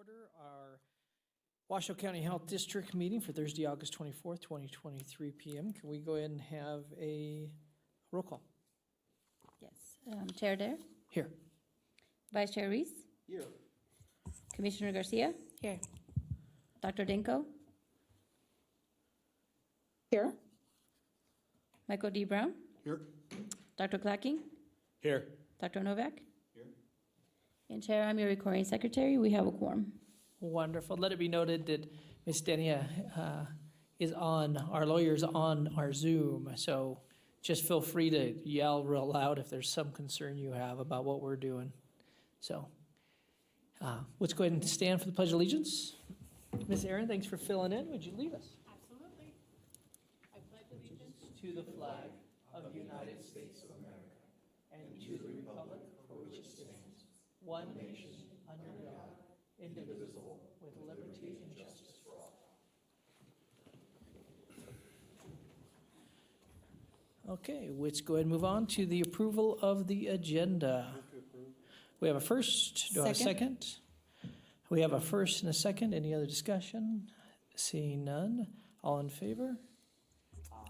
order our Washoe County Health District meeting for Thursday, August 24th, 2023 p.m. Can we go ahead and have a roll call? Yes. Chair Dare? Here. Vice Chair Reese? Here. Commissioner Garcia? Here. Dr. Dinko? Here. Michael D. Brown? Here. Dr. Clacking? Here. Dr. Novak? Here. And Chair, I'm your recording secretary. We have a quorum. Wonderful. Let it be noted that Ms. Denia is on, our lawyer's on our Zoom, so just feel free to yell real loud if there's some concern you have about what we're doing. So let's go ahead and stand for the Pledge of Allegiance. Ms. Aaron, thanks for filling in. Would you lead us? Absolutely. I pledge allegiance To the flag of the United States of America and to the republic for which it stands, one nation, under God, indivisible, with liberty and justice for all. Okay, let's go ahead and move on to the approval of the agenda. We have a first. Do I have a second? We have a first and a second. Any other discussion? Seeing none. All in favor?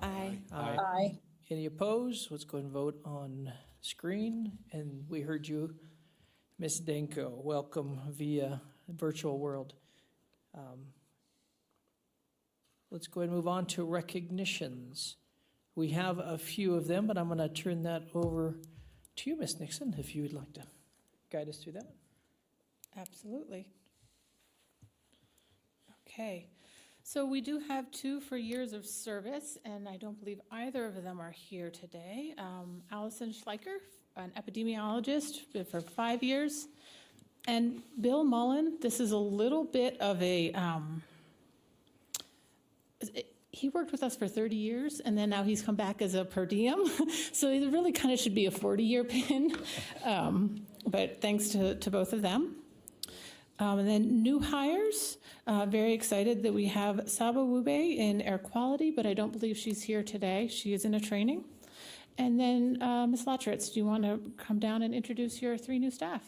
Aye. Aye. Any opposed? Let's go ahead and vote on screen. And we heard you, Ms. Danko. Welcome via virtual world. Let's go ahead and move on to recognitions. We have a few of them, but I'm going to turn that over to you, Ms. Nixon, if you would like to guide us through that. Absolutely. Okay. So we do have two for years of service, and I don't believe either of them are here today. Allison Schleicher, an epidemiologist for 5 years, and Bill Mullen. This is a little bit of a, he worked with us for 30 years, and then now he's come back as a per diem. So it really kind of should be a 40-year pin, but thanks to both of them. And then new hires, very excited that we have Saba Wube in air quality, but I don't believe she's here today. She is in a training. And then Ms. Lotritz, do you want to come down and introduce your 3 new staff?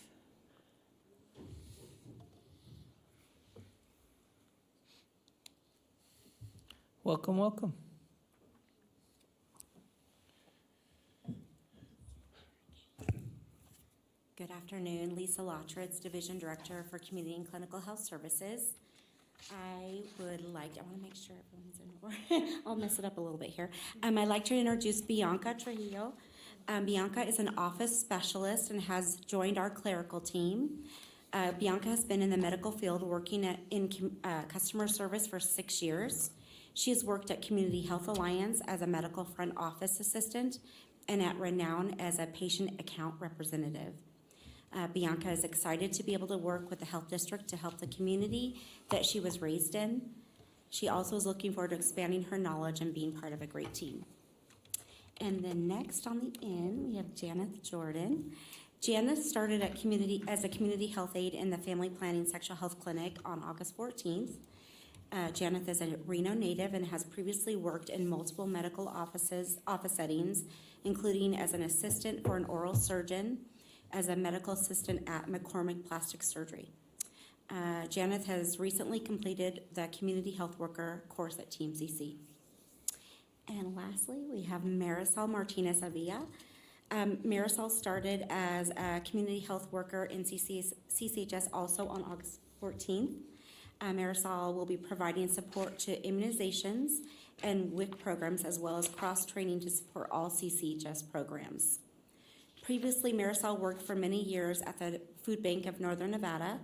Welcome, welcome. Good afternoon, Lisa Lotritz, Division Director for Community and Clinical Health Services. I want to make sure everyone's in order. I'll mess it up a little bit here. I'd like to introduce Bianca Trujillo. Bianca is an office specialist and has joined our clerical team. Bianca has been in the medical field working in customer service for 6 years. She has worked at Community Health Alliance as a medical front office assistant and at Renown as a patient account representative. Bianca is excited to be able to work with the health district to help the community that she was raised in. She also is looking forward to expanding her knowledge and being part of a great team. And then next on the end, we have Janeth Jordan. Janeth started at as a community health aide in the Family Planning Sexual Health Clinic on August 14th. Janeth is a Reno native and has previously worked in multiple medical office settings, including as an assistant for an oral surgeon, as a medical assistant at McCormick Plastic Surgery. Janeth has recently completed the Community Health Worker course at TMCC. And lastly, we have Marisol Martinez Avilla. Marisol started as a community health worker in CCHS also on August 14th. Marisol will be providing support to immunizations and WIC programs, as well as cross-training to support all CCHS programs. Previously, Marisol worked for many years at the Food Bank of Northern Nevada,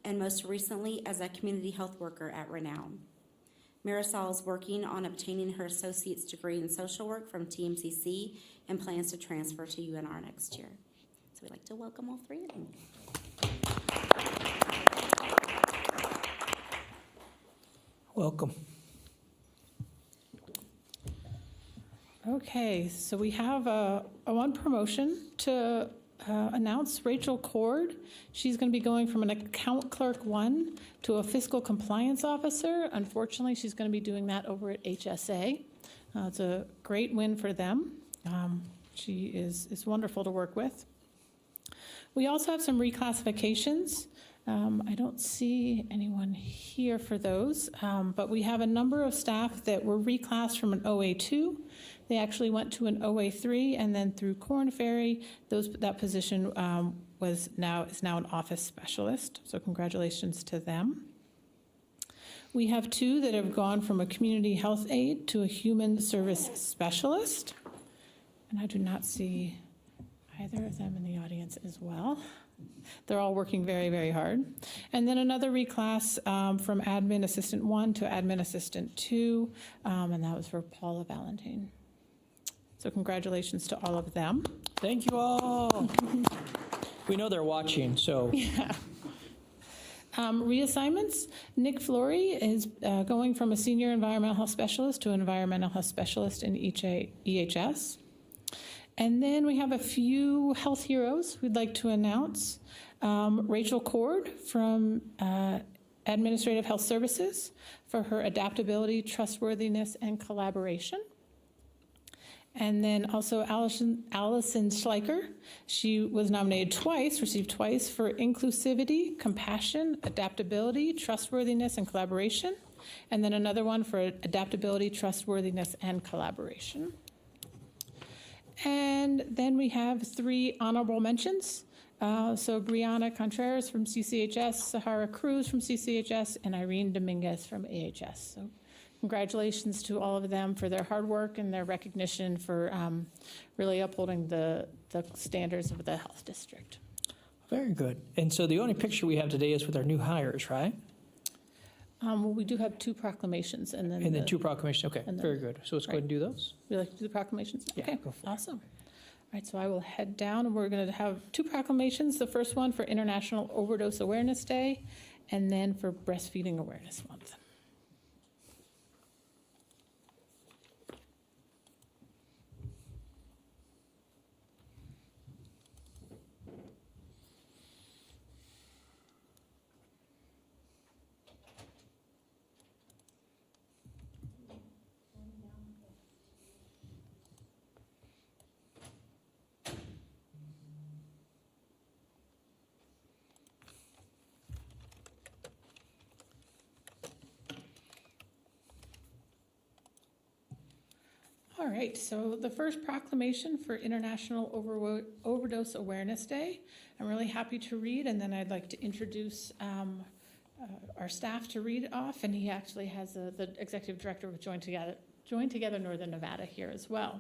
and most recently as a community health worker at Renown. Marisol is working on obtaining her associate's degree in social work from TMCC and plans to transfer to UNR next year. So we'd like to welcome all 3 of them. Welcome. Okay, so we have a one promotion to announce. Rachel Cord. She's going to be going from an account clerk 1 to a fiscal compliance officer. Unfortunately, she's going to be doing that over at HSA. It's a great win for them. She is wonderful to work with. We also have some reclassifications. I don't see anyone here for those, but we have a number of staff that were reclassed from an OA2. They actually went to an OA3, and then through Corn Ferry, that position is now an office specialist. So congratulations to them. We have 2 that have gone from a community health aide to a human service specialist, and I do not see either of them in the audience as well. They're all working very, very hard. And then another reclass from Admin Assistant 1 to Admin Assistant 2, and that was for Paula Valentine. So congratulations to all of them. Thank you all. We know they're watching, so. Yeah. Reassignments, Nick Flory is going from a senior environmental health specialist to an environmental health specialist in EHS. And then we have a few health heroes we'd like to announce. Rachel Cord from Administrative Health Services for her adaptability, trustworthiness, and collaboration. And then also Allison Schleicher. She was nominated twice, received twice for inclusivity, compassion, adaptability, trustworthiness, and collaboration. And then another one for adaptability, trustworthiness, and collaboration. And then we have 3 honorable mentions. So Brianna Contreras from CCHS, Sahara Cruz from CCHS, and Irene Dominguez from AHS. So congratulations to all of them for their hard work and their recognition for really upholding the standards of the health district. Very good. And so the only picture we have today is with our new hires, right? Well, we do have 2 proclamations, and then 2 proclamations. Okay, and then- very good. So let's go ahead and do those. Would you like to do the proclamations? Yeah, Okay, go for it. awesome. All right, so I will head down, and we're going to have 2 proclamations. The first one for International Overdose Awareness Day, and then for Breastfeeding Awareness Month. All right, so the first proclamation for International Overdose Awareness Day, I'm really happy to read, and then I'd like to introduce our staff to read off, and he actually has the executive director of Join Together Northern Nevada here as well.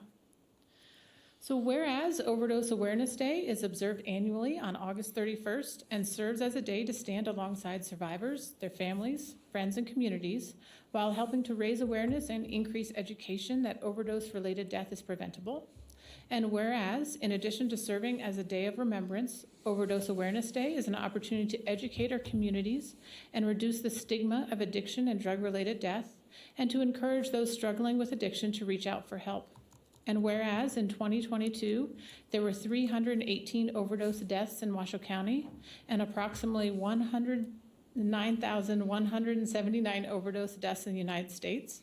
So whereas Overdose Awareness Day is observed annually on August 31st and serves as a day to stand alongside survivors, their families, friends, and communities, while helping to raise awareness and increase education that overdose-related death is preventable. And whereas, in addition to serving as a day of remembrance, Overdose Awareness Day is an opportunity to educate our communities and reduce the stigma of addiction and drug-related death, and to encourage those struggling with addiction to reach out for help. And whereas in 2022, there were 318 overdose deaths in Washoe County and approximately 109,179 overdose deaths in the United States.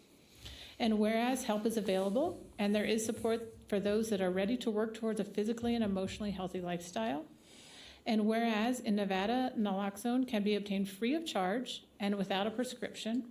And whereas help is available and there is support for those that are ready to work towards a physically and emotionally healthy lifestyle. And whereas in Nevada, naloxone can be obtained free of charge and without a prescription.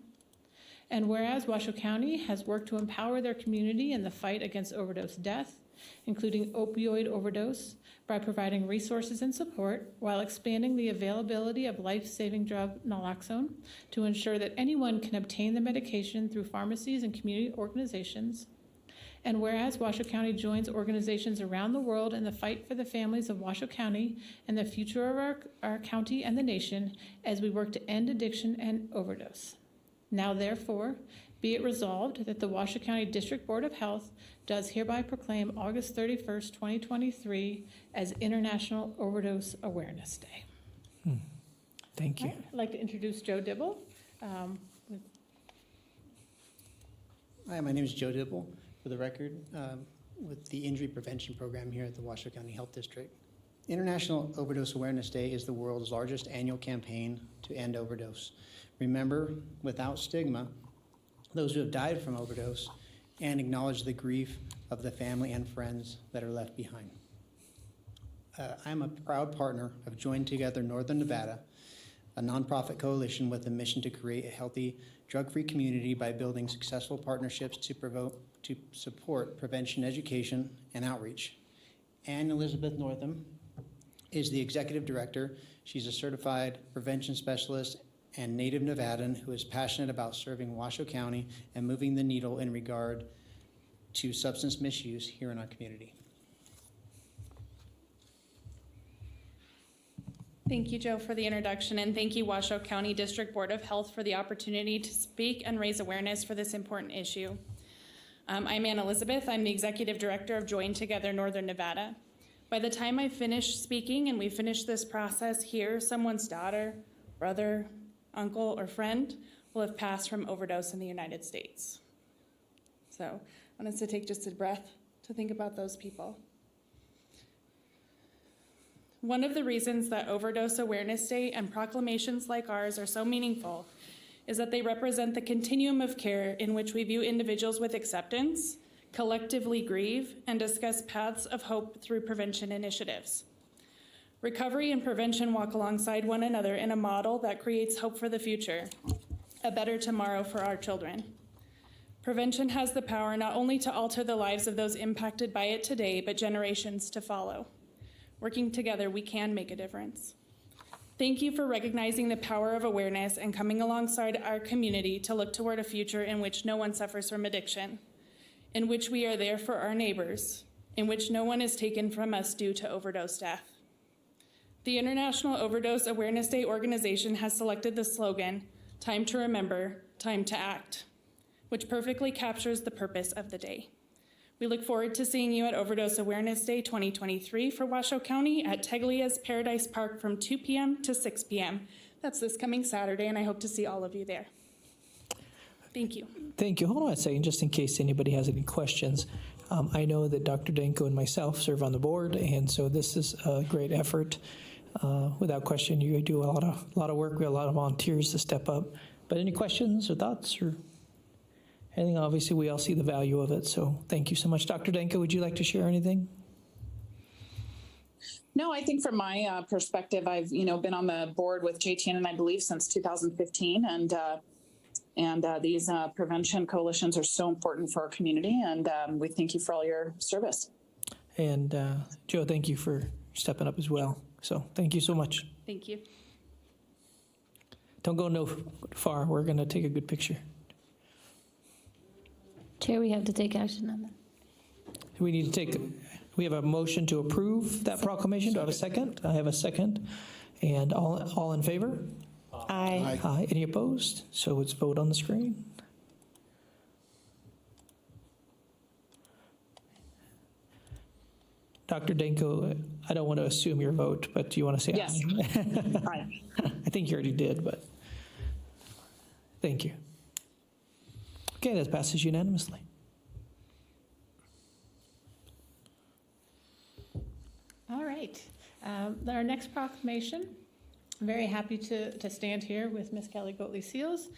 And whereas Washoe County has worked to empower their community in the fight against overdose death, including opioid overdose, by providing resources and support while expanding the availability of life-saving drug naloxone to ensure that anyone can obtain the medication through pharmacies and community organizations. And whereas Washoe County joins organizations around the world in the fight for the families of Washoe County and the future of our county and the nation as we work to end addiction and overdose. Now, therefore, be it resolved that the Washoe County District Board of Health does hereby proclaim August 31st, 2023 as International Overdose Awareness Day. Thank you. I'd like to introduce Joe Dibble. Hi, my name is Joe Dibble, for the record, with the Injury Prevention Program here at the Washoe County Health District. International Overdose Awareness Day is the world's largest annual campaign to end overdose. Remember, without stigma, those who have died from overdose, and acknowledge the grief of the family and friends that are left behind. I'm a proud partner of Join Together Northern Nevada, a nonprofit coalition with a mission to create a healthy, drug-free community by building successful partnerships to support prevention, education, and outreach. Ann Elizabeth Northam is the executive director. She's a certified prevention specialist and native Nevadan who is passionate about serving Washoe County and moving the needle in regard to substance misuse here in our community. Thank you, Joe, for the introduction, and thank you, Washoe County District Board of Health, for the opportunity to speak and raise awareness for this important issue. I'm Ann Elizabeth. I'm the Executive Director of Join Together Northern Nevada. By the time I finish speaking and we finish this process here, someone's daughter, brother, uncle, or friend will have passed from overdose in the United States. So I want us to take just a breath to think about those people. One of the reasons that Overdose Awareness Day and proclamations like ours are so meaningful is that they represent the continuum of care in which we view individuals with acceptance, collectively grieve, and discuss paths of hope through prevention initiatives. Recovery and prevention walk alongside one another in a model that creates hope for the future, a better tomorrow for our children. Prevention has the power not only to alter the lives of those impacted by it today, but generations to follow. Working together, we can make a difference. Thank you for recognizing the power of awareness and coming alongside our community to look toward a future in which no one suffers from addiction, in which we are there for our neighbors, in which no one is taken from us due to overdose death. The International Overdose Awareness Day organization has selected the slogan, "Time to remember, time to act," which perfectly captures the purpose of the day. We look forward to seeing you at Overdose Awareness Day 2023 for Washoe County at Teglia's Paradise Park from 2 p.m. to 6 p.m. That's this coming Saturday, and I hope to see all of you there. Thank you. Thank you. Hold on a second, just in case anybody has any questions. I know that Dr. Danko and myself serve on the board, and so this is a great effort. Without question, you do a lot of work. We have a lot of volunteers to step up. But any questions or thoughts or anything? Obviously, we all see the value of it. So thank you so much. Dr. Danko, would you like to share anything? No, I think from my perspective, I've been on the board with JTN, I believe, since 2015, and these prevention coalitions are so important for our community, and we thank you for all your service. And Joe, thank you for stepping up as well. So thank you so much. Thank you. Don't go no far. We're going to take a good picture. Chair, we have to take action on that. We have a motion to approve that proclamation. Do I have a second? I have a second. And all in favor? Aye. Aye. Any opposed? So let's vote on the screen. Dr. Danko, I don't want to assume your vote, but do you want to say aye? Yes. Aye. I think you already did, but thank you. Okay, that passes unanimously. All right. Our next proclamation, I'm very happy to stand here with Ms. Kelly Goatley Seals.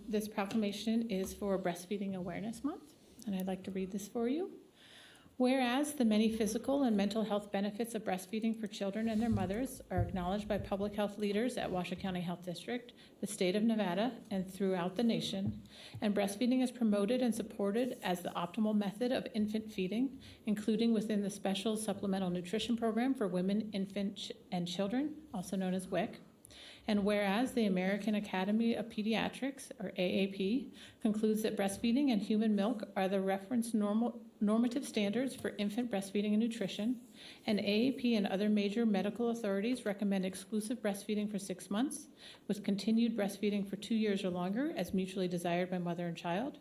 This proclamation is for Breastfeeding Awareness Month, and I'd like to read this for you. Whereas the many physical and mental health benefits of breastfeeding for children and their mothers are acknowledged by public health leaders at Washoe County Health District, the state of Nevada, and throughout the nation, and breastfeeding is promoted and supported as the optimal method of infant feeding, including within the Special Supplemental Nutrition Program for Women, Infant, and Children, also known as WIC. And whereas the American Academy of Pediatrics, or AAP, concludes that breastfeeding and human milk are the reference normative standards for infant breastfeeding and nutrition, and AAP and other major medical authorities recommend exclusive breastfeeding for 6 months, with continued breastfeeding for 2 years or longer as mutually desired by mother and child.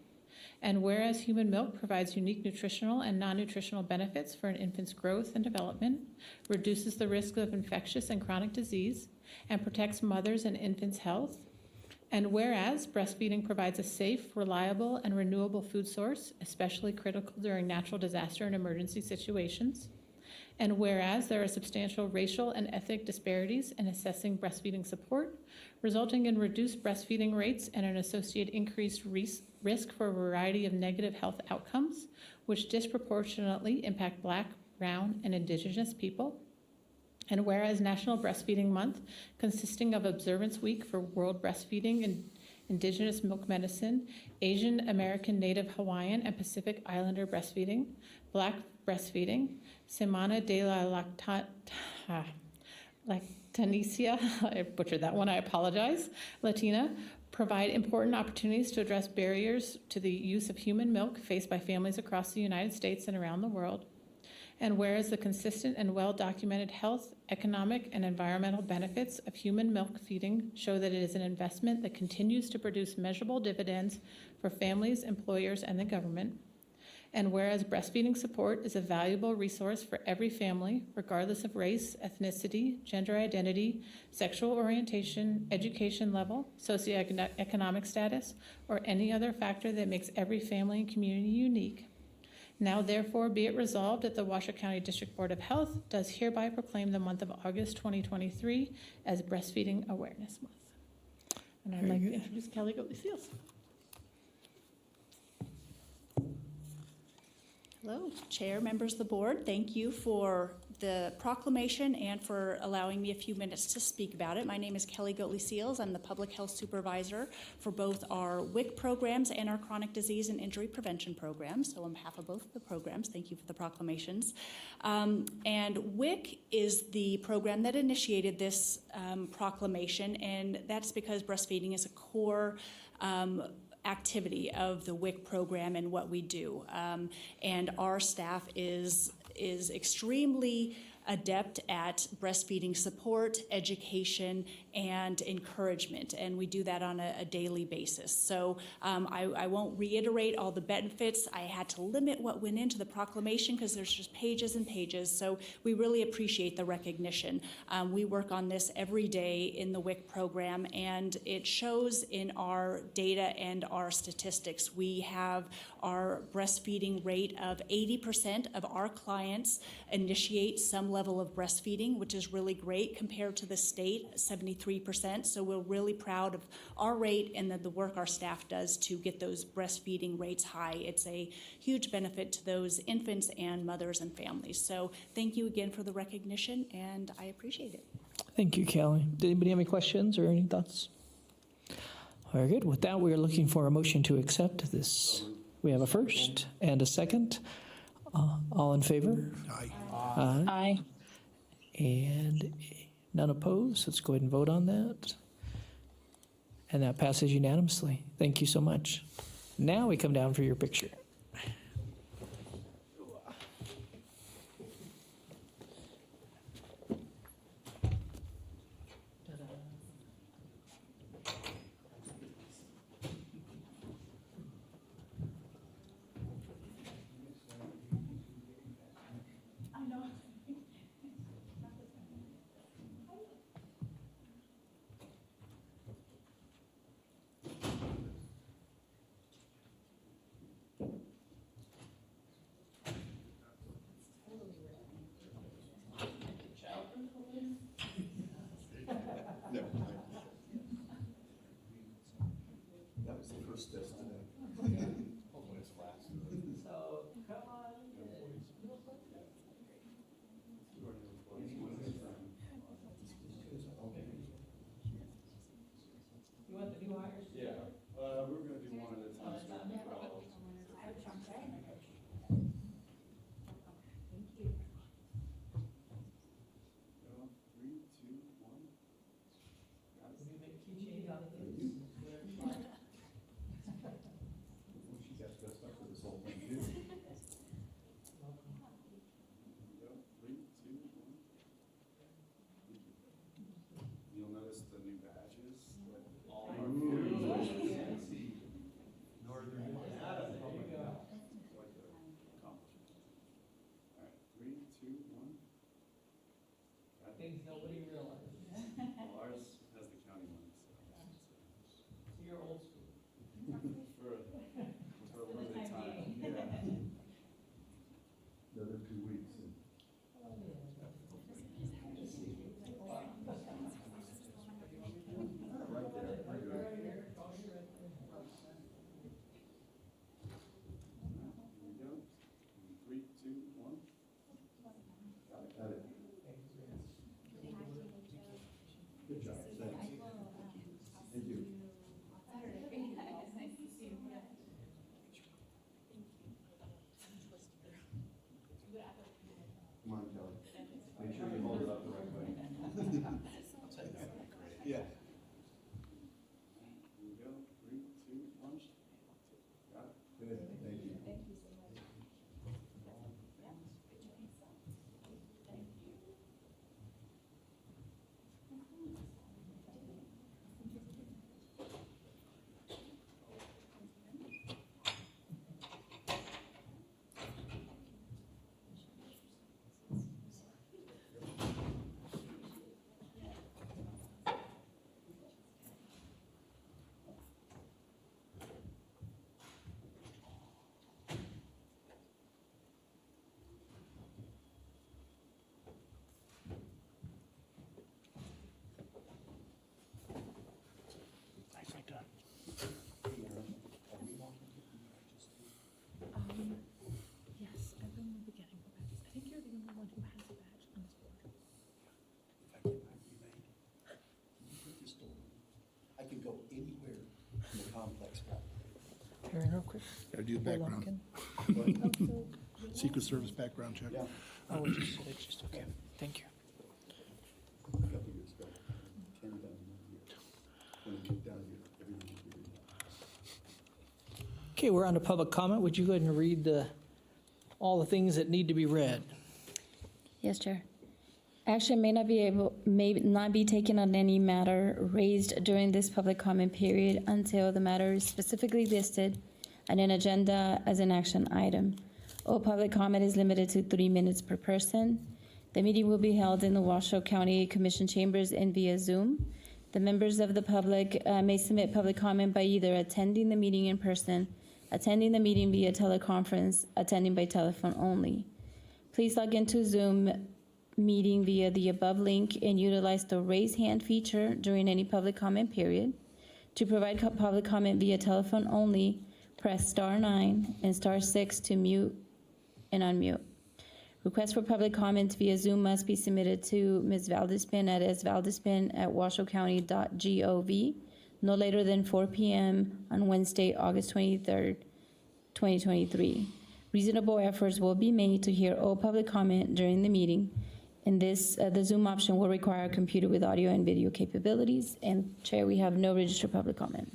And whereas human milk provides unique nutritional and non-nutritional benefits for an infant's growth and development, reduces the risk of infectious and chronic disease, and protects mothers' and infants' health. And whereas breastfeeding provides a safe, reliable, and renewable food source, especially critical during natural disaster and emergency situations. And whereas there are substantial racial and ethnic disparities in assessing breastfeeding support, resulting in reduced breastfeeding rates and an associated increased risk for a variety of negative health outcomes, which disproportionately impact Black, Brown, and Indigenous people. And whereas National Breastfeeding Month, consisting of Observance Week for World Breastfeeding and Indigenous Milk Medicine, Asian American, Native Hawaiian, and Pacific Islander breastfeeding, Black breastfeeding, Semana de la Lactancia, I butchered that one, I apologize, Latina, provide important opportunities to address barriers to the use of human milk faced by families across the United States and around the world. And whereas the consistent and well-documented health, economic, and environmental benefits of human milk feeding show that it is an investment that continues to produce measurable dividends for families, employers, and the government. And whereas breastfeeding support is a valuable resource for every family, regardless of race, ethnicity, gender identity, sexual orientation, education level, socioeconomic status, or any other factor that makes every family and community unique. Now therefore be it resolved that the Washoe County District Board of Health does hereby proclaim the month of August 2023 as Breastfeeding Awareness Month. And I'd like to introduce Kelly Gould-Seals. Hello, Chair, members of the board. Thank you for the proclamation and for allowing me a few minutes to speak about it. My name is Kelly Goatley-Seals. I'm the Public Health Supervisor for both our WIC programs and our Chronic Disease and Injury Prevention programs. So on behalf of both of the programs, thank you for the proclamations. And WIC is the program that initiated this proclamation, and that's because breastfeeding is a core activity of the WIC program and what we do. And our staff is extremely adept at breastfeeding support, education, and encouragement, and we do that on a daily basis. So I won't reiterate all the benefits. I had to limit what went into the proclamation because there's just pages and pages, so we really appreciate the recognition. We work on this every day in the WIC program, and it shows in our data and our statistics. We have our breastfeeding rate of 80% of our clients initiate some level of breastfeeding, which is really great compared to the state, 73%. So we're really proud of our rate and the work our staff does to get those breastfeeding rates high. It's a huge benefit to those infants and mothers and families. So thank you again for the recognition, and I appreciate it. Thank you, Kelly. Did anybody have any questions or any thoughts? Very good. With that, we are looking for a motion to accept this. We have a first and a second. All in favor? Aye. Aye. And none opposed. Let's go ahead and vote on that. And that passes unanimously. Thank you so much. Now we come down for your picture. That was the first test today. Hopefully it's last. So, come on. You want the new hires? Yeah, we're gonna do one at a time. Three, two, one. Can we make key change on these? She got dressed up for this whole thing too. Here we go. 3, 2, 1. You'll notice the new badges. All our Northern. Quite the accomplishment. All right, 3, 2, 1. Got it. Things nobody realizes. Well, ours has the county money, so. So you're old school. For a limited time, yeah. Another 2 weeks. And right there, very good. Here we go. 3, 2, 1. Got it. do a background, Secret Service background check. Oh, it's just, okay, thank you. Okay, we're on to public comment. Would you go ahead and read all the things that need to be read? Yes, Chair. Action may not be taken on any matter raised during this public comment period until the matter is specifically listed on an agenda as an action item. All public comment is limited to 3 minutes per person. The meeting will be held in the Washoe County Commission chambers and via Zoom. The members of the public may submit public comment by either attending the meeting in person, attending the meeting via teleconference, attending by telephone only. Please log into Zoom meeting via the above link and utilize the raise hand feature during any public comment period. To provide public comment via telephone only, press *9 and *6 to mute and unmute. Requests for public comments via Zoom must be submitted to Ms. Valdespin at svaldespin@washoecounty.gov no later than 4 p.m. on Wednesday, August 23rd, 2023. Reasonable efforts will be made to hear all public comment during the meeting. In this, the Zoom option will require a computer with audio and video capabilities. And Chair, we have no registered public comment.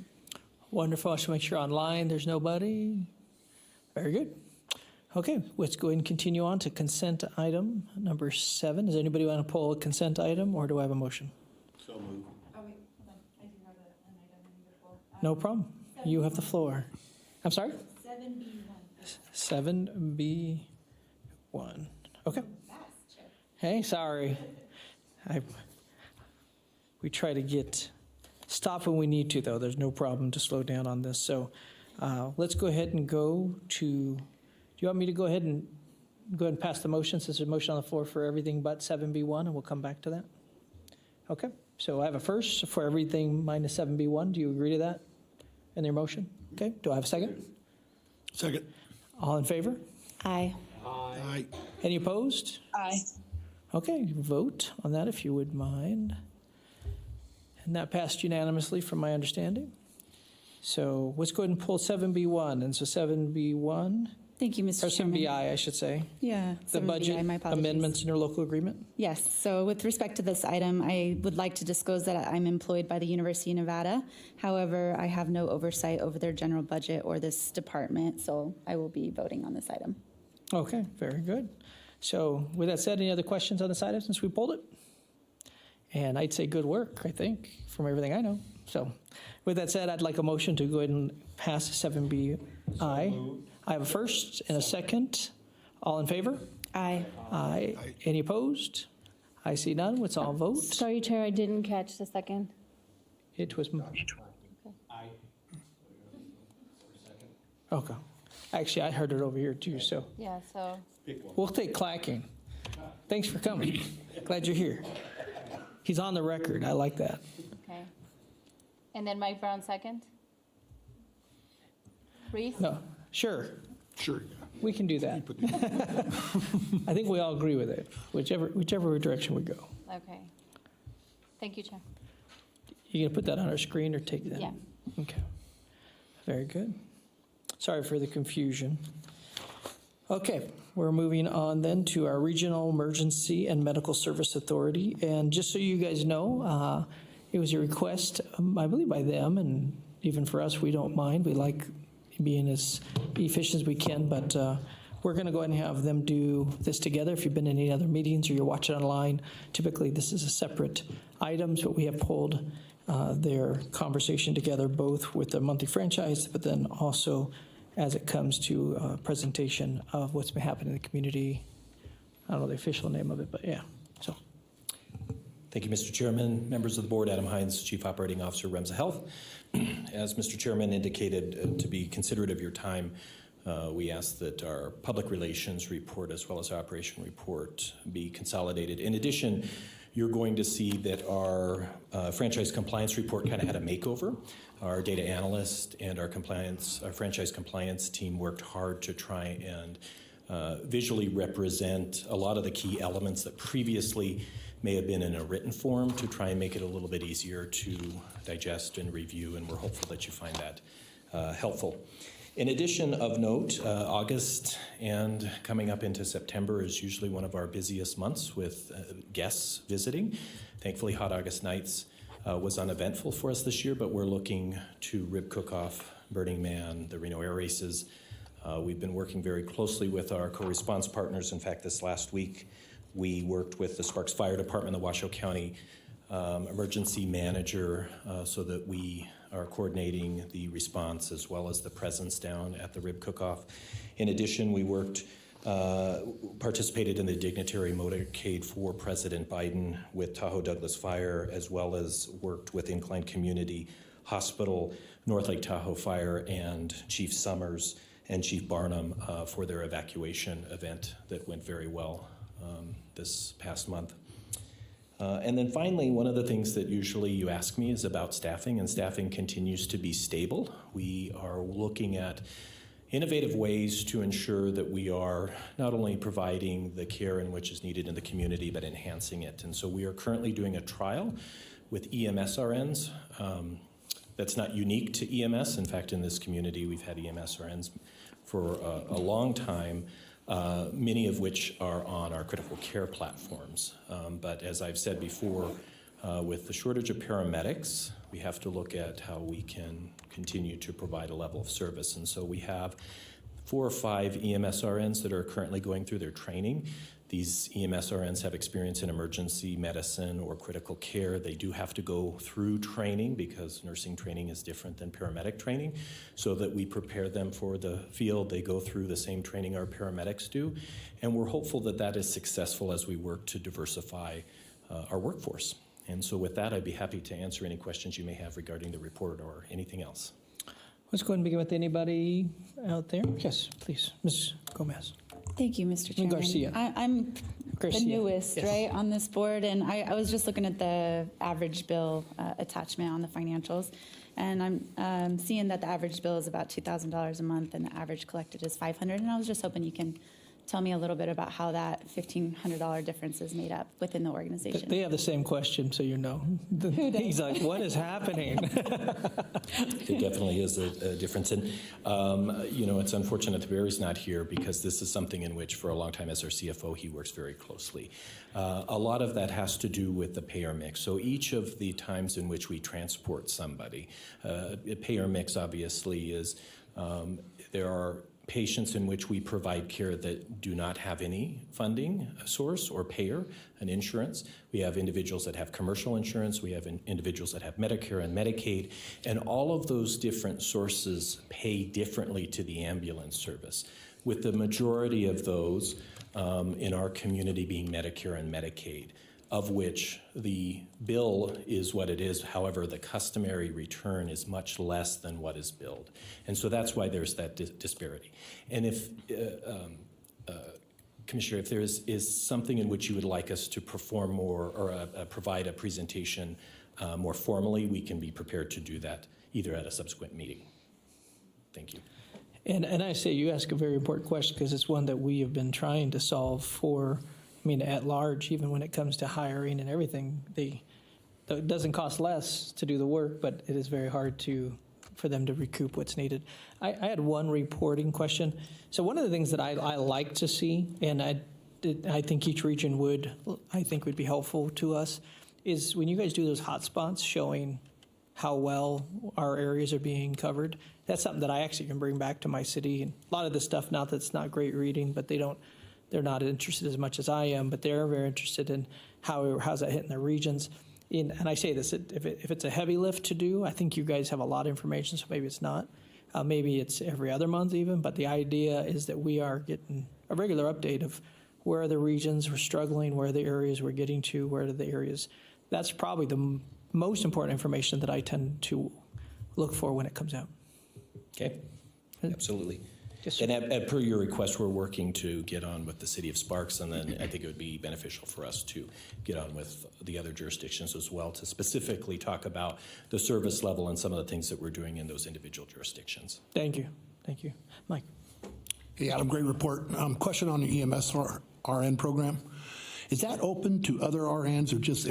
Wonderful. I should make sure online there's nobody. Very good. Okay, let's go ahead and continue on to consent item number 7. Does anybody want to pull a consent item, or do I have a motion? So moved. Oh, wait, hold on. I do have an item I need to pull. No problem. You have the floor. I'm sorry? 7B1. 7B1. Okay. Hey, sorry. We try to stop when we need to, though. There's no problem to slow down on this. So let's go ahead and go to, do you want me to go ahead and pass the motion, since there's a motion on the floor for everything but 7B1, and we'll come back to that? Okay, so I have a first for everything minus 7B1. Do you agree to that in their motion? Okay, do I have a second? Second. All in favor? Aye. Aye. Any opposed? Aye. Okay, vote on that if you would mind. And that passed unanimously from my understanding. So let's go ahead and pull 7B1. And so 7B1, Thank you, or Mr. Chairman. 7BI, I should say. Yeah. The 7BI, budget my apologies. amendments in your local agreement. Yes, so with respect to this item, I would like to disclose that I'm employed by the University of Nevada. However, I have no oversight over their general budget or this department, so I will be voting on this item. Okay, very good. So with that said, any other questions on this item since we pulled it? And I'd say good work, I think, from everything I know. So with that said, I'd like a motion to go ahead and pass 7BI. I have a first and a second. All in favor? Aye. Aye. Any opposed? I see none. Let's all vote. Sorry, Chair, I didn't catch the second. It was. Okay. Actually, I heard it over here too, so Yeah, so. we'll take clacking. Thanks for coming. Glad you're here. He's on the record. I like that. Okay. And then Mike Brown second? Reese? No, sure. Sure. We can do that. I think we all agree with it, whichever direction we go. Okay. Thank you, Chair. You gonna put that on our screen or take that? Yeah. Okay. Very good. Sorry for the confusion. Okay, we're moving on then to our Regional Emergency and Medical Service Authority. And just so you guys know, it was a request, I believe, by them, and even for us, we don't mind. We like being as efficient as we can, but we're going to go ahead and have them do this together. If you've been in any other meetings or you're watching online, typically this is a separate items, but we have pulled their conversation together, both with the monthly franchise, but then also as it comes to presentation of what's been happening in the community. I don't know the official name of it, but yeah, so. Thank you, Mr. Chairman. Members of the board, Adam Hines, Chief Operating Officer, REMSA Health. As Mr. Chairman indicated, to be considerate of your time, we ask that our public relations report as well as our operation report be consolidated. In addition, you're going to see that our franchise compliance report kind of had a makeover. Our data analyst and our franchise compliance team worked hard to try and visually represent a lot of the key elements that previously may have been in a written form, to try and make it a little bit easier to digest and review, and we're hopeful that you find that helpful. In addition, of note, August and coming up into September is usually one of our busiest months with guests visiting. Thankfully, Hot August Nights was uneventful for us this year, but we're looking to Rib Cook-Off, Burning Man, the Reno Air Races. We've been working very closely with our co-response partners. In fact, this last week, we worked with the Sparks Fire Department, the Washoe County Emergency Manager, so that we are coordinating the response as well as the presence down at the Rib Cook-Off. In addition, we participated in the dignitary motorcade for President Biden with Tahoe Douglas Fire, as well as worked with Incline Community Hospital, North Lake Tahoe Fire, and Chief Summers and Chief Barnum for their evacuation event that went very well this past month. And then finally, one of the things that usually you ask me is about staffing, and staffing continues to be stable. We are looking at innovative ways to ensure that we are not only providing the care in which is needed in the community, but enhancing it. And so we are currently doing a trial with EMS RNs. That's not unique to EMS. In fact, in this community, we've had EMS RNs for a long time. Many of which are on our critical care platforms. But as I've said before, with the shortage of paramedics, we have to look at how we can continue to provide a level of service. And so we have 4 or 5 EMS RNs that are currently going through their training. These EMS RNs have experience in emergency medicine or critical care. They do have to go through training because nursing training is different than paramedic training, so that we prepare them for the field. They go through the same training our paramedics do, and we're hopeful that that is successful as we work to diversify our workforce. And so with that, I'd be happy to answer any questions you may have regarding the report or anything else. Let's go ahead and begin with anybody out there. Yes, please, Ms. Gomez. Thank you, Mr. Chairman. Garcia. I'm Garcia. the newest, Yes. right, on this board, and I was just looking at the average bill attachment on the financials, and I'm seeing that the average bill is about $2,000 a month, and the average collected is $500, and I was just hoping you can tell me a little bit about how that $1,500 difference is made up within the organization. They have the same question, so you know. He's like, what is happening? There definitely is a difference. And, it's unfortunate that Barry's not here because this is something in which for a long time as our CFO, he works very closely. A lot of that has to do with the payer mix. So each of the times in which we transport somebody, payer mix obviously is, there are patients in which we provide care that do not have any funding source or payer and insurance. We have individuals that have commercial insurance. We have individuals that have Medicare and Medicaid. And all of those different sources pay differently to the ambulance service, with the majority of those in our community being Medicare and Medicaid, of which the bill is what it is. However, the customary return is much less than what is billed. And so that's why there's that disparity. And if, Commissioner, if there is something in which you would like us to perform more or provide a presentation more formally, we can be prepared to do that either at a subsequent meeting. Thank you. And I say you ask a very important question because it's one that we have been trying to solve for, at large, even when it comes to hiring and everything. It doesn't cost less to do the work, but it is very hard for them to recoup what's needed. I had one reporting question. So one of the things that I like to see, and I think each region would be helpful to us, is when you guys do those hotspots showing how well our areas are being covered. That's something that I actually can bring back to my city. And a lot of this stuff, not that's not great reading, but they're not interested as much as I am, but they're very interested in how's that hitting their regions. And I say this, if it's a heavy lift to do, I think you guys have a lot of information, so maybe it's not. Maybe it's every other month even, but the idea is that we are getting a regular update of where are the regions we're struggling, where are the areas we're getting to, where are the areas. That's probably the most important information that I tend to look for when it comes out. Okay, absolutely. And per your request, we're working to get on with the city of Sparks, and then I think it would be beneficial for us to get on with the other jurisdictions as well to specifically talk about the service level and some of the things that we're doing in those individual jurisdictions. Thank you. Thank you. Mike. Hey, Adam, great report. Question on the EMS RN program. Is that open to other RNs or just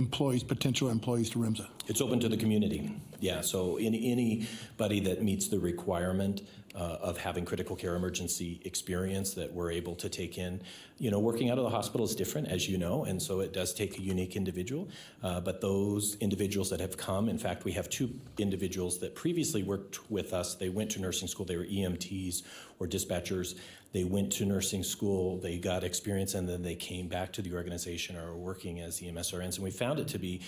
potential employees to RMSA? It's open to the community. Yeah, so anybody that meets the requirement of having critical care emergency experience that we're able to take in. You know, working out of the hospital is different, as you know, and so it does take a unique individual. But those individuals that have come, in fact, we have 2 individuals that previously worked with us. They went to nursing school. They were EMTs or dispatchers. They went to nursing school, they got experience, and then they came back to the organization or are working as EMS RNs. And we found it to be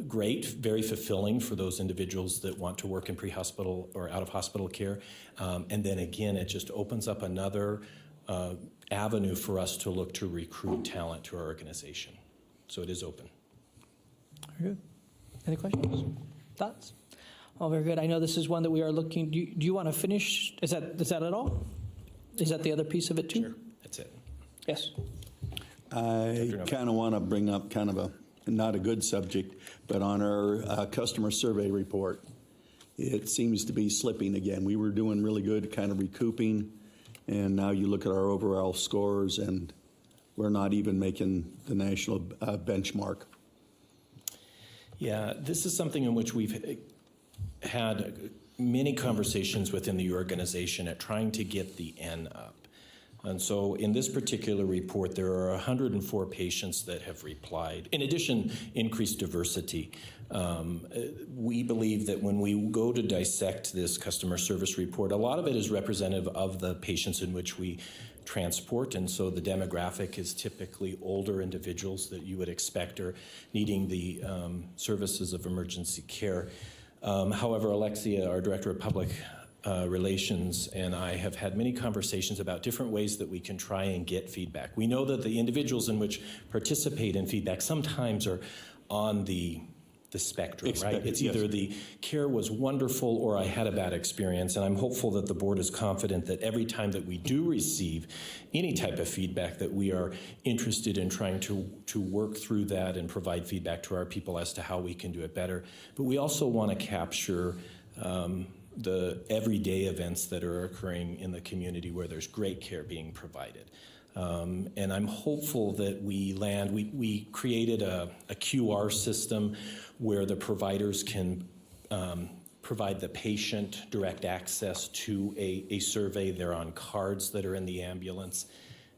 great, very fulfilling for those individuals that want to work in pre-hospital or out-of-hospital care. And then again, it just opens up another avenue for us to look to recruit talent to our organization. So it is open. Very good. Any questions? Thoughts? Oh, very good. I know this is one that we are looking, do you want to finish? Is that it all? Is that the other piece of it too? Sure, that's it. Yes. I kind of want to bring up kind of not a good subject, but on our customer survey report, it seems to be slipping again. We were doing really good kind of recouping, and now you look at our overall scores and we're not even making the national benchmark. Yeah, this is something in which we've had many conversations within the organization at trying to get the N up. And so in this particular report, there are 104 patients that have replied. In addition, increased diversity. We believe that when we go to dissect this customer service report, a lot of it is representative of the patients in which we transport, and so the demographic is typically older individuals that you would expect are needing the services of emergency care. However, Alexia, our Director of Public Relations, and I have had many conversations about different ways that we can try and get feedback. We know that the individuals in which participate in feedback sometimes are on the spectrum, right? It's either the care was wonderful or I had a bad experience, and I'm hopeful that the board is confident that every time that we do receive any type of feedback that we are interested in trying to work through that and provide feedback to our people as to how we can do it better. But we also want to capture the everyday events that are occurring in the community where there's great care being provided. And I'm hopeful that we land, we created a QR system where the providers can provide the patient direct access to a survey. They're on cards that are in the ambulance.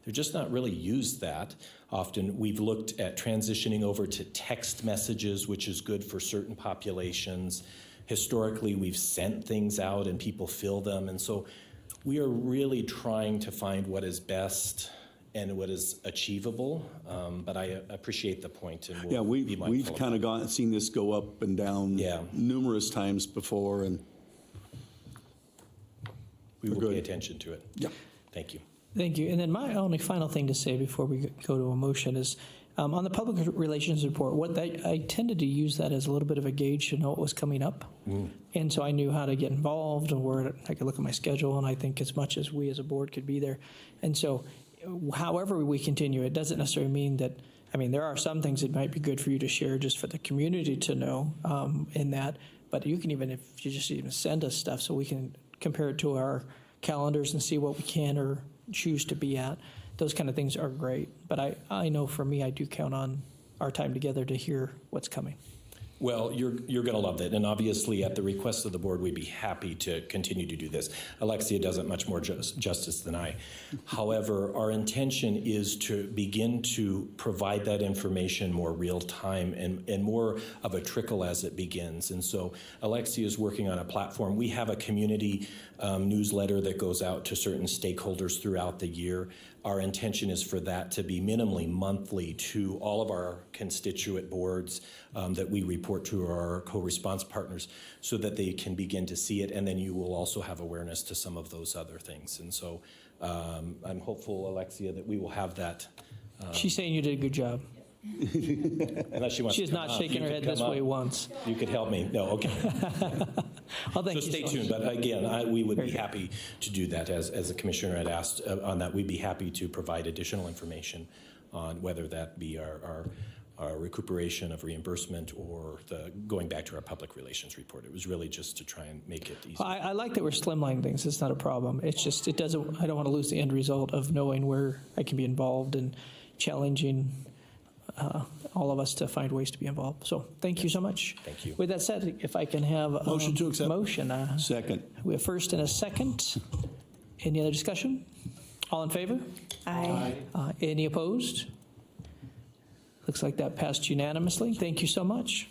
They're just not really used that often. We've looked at transitioning over to text messages, which is good for certain populations. Historically, we've sent things out and people fill them. And so we are really trying to find what is best and what is achievable, but I appreciate the point. And we've kind of seen this go up and down numerous times before, and we will pay attention to it. Yeah. Thank you. Thank you. And then my only final thing to say before we go to a motion is on the public relations report, I tended to use that as a little bit of a gauge to know what was coming up. And so I knew how to get involved and where I could look at my schedule, and I think as much as we as a board could be there. And so however we continue, it doesn't necessarily mean that, I mean, there are some things that might be good for you to share just for the community to know in that, but you can even, if you just even send us stuff so we can compare it to our calendars and see what we can or choose to be at. Those kind of things are great. But I know for me, I do count on our time together to hear what's coming. Well, you're going to love that. And obviously, at the request of the board, we'd be happy to continue to do this. Alexia does it much more justice than I. However, our intention is to begin to provide that information more real time and more of a trickle as it begins. And so Alexia is working on a platform. We have a community newsletter that goes out to certain stakeholders throughout the year. Our intention is for that to be minimally monthly to all of our constituent boards that we report to our co-response partners so that they can begin to see it, and then you will also have awareness to some of those other things. And so I'm hopeful, Alexia, that we will have that. She's saying you did a good job. Unless she wants She's to come not up. shaking her head this way once. You could help me. No, okay. Well, thank so you stay so tuned. much. But again, we would be happy to do that. As the commissioner had asked on that, we'd be happy to provide additional information on whether that be our recuperation of reimbursement or going back to our public relations report. It was really just to try and make it easy. I like that we're slimlining things. It's not a problem. It's just I don't want to lose the end result of knowing where I can be involved and challenging all of us to find ways to be involved. So thank you so much. Thank you. With that said, if I can have a Motion to accept. Motion. Second. We have first and a second. Any other discussion? All in favor? Aye. Any opposed? Looks like that passed unanimously. Thank you so much.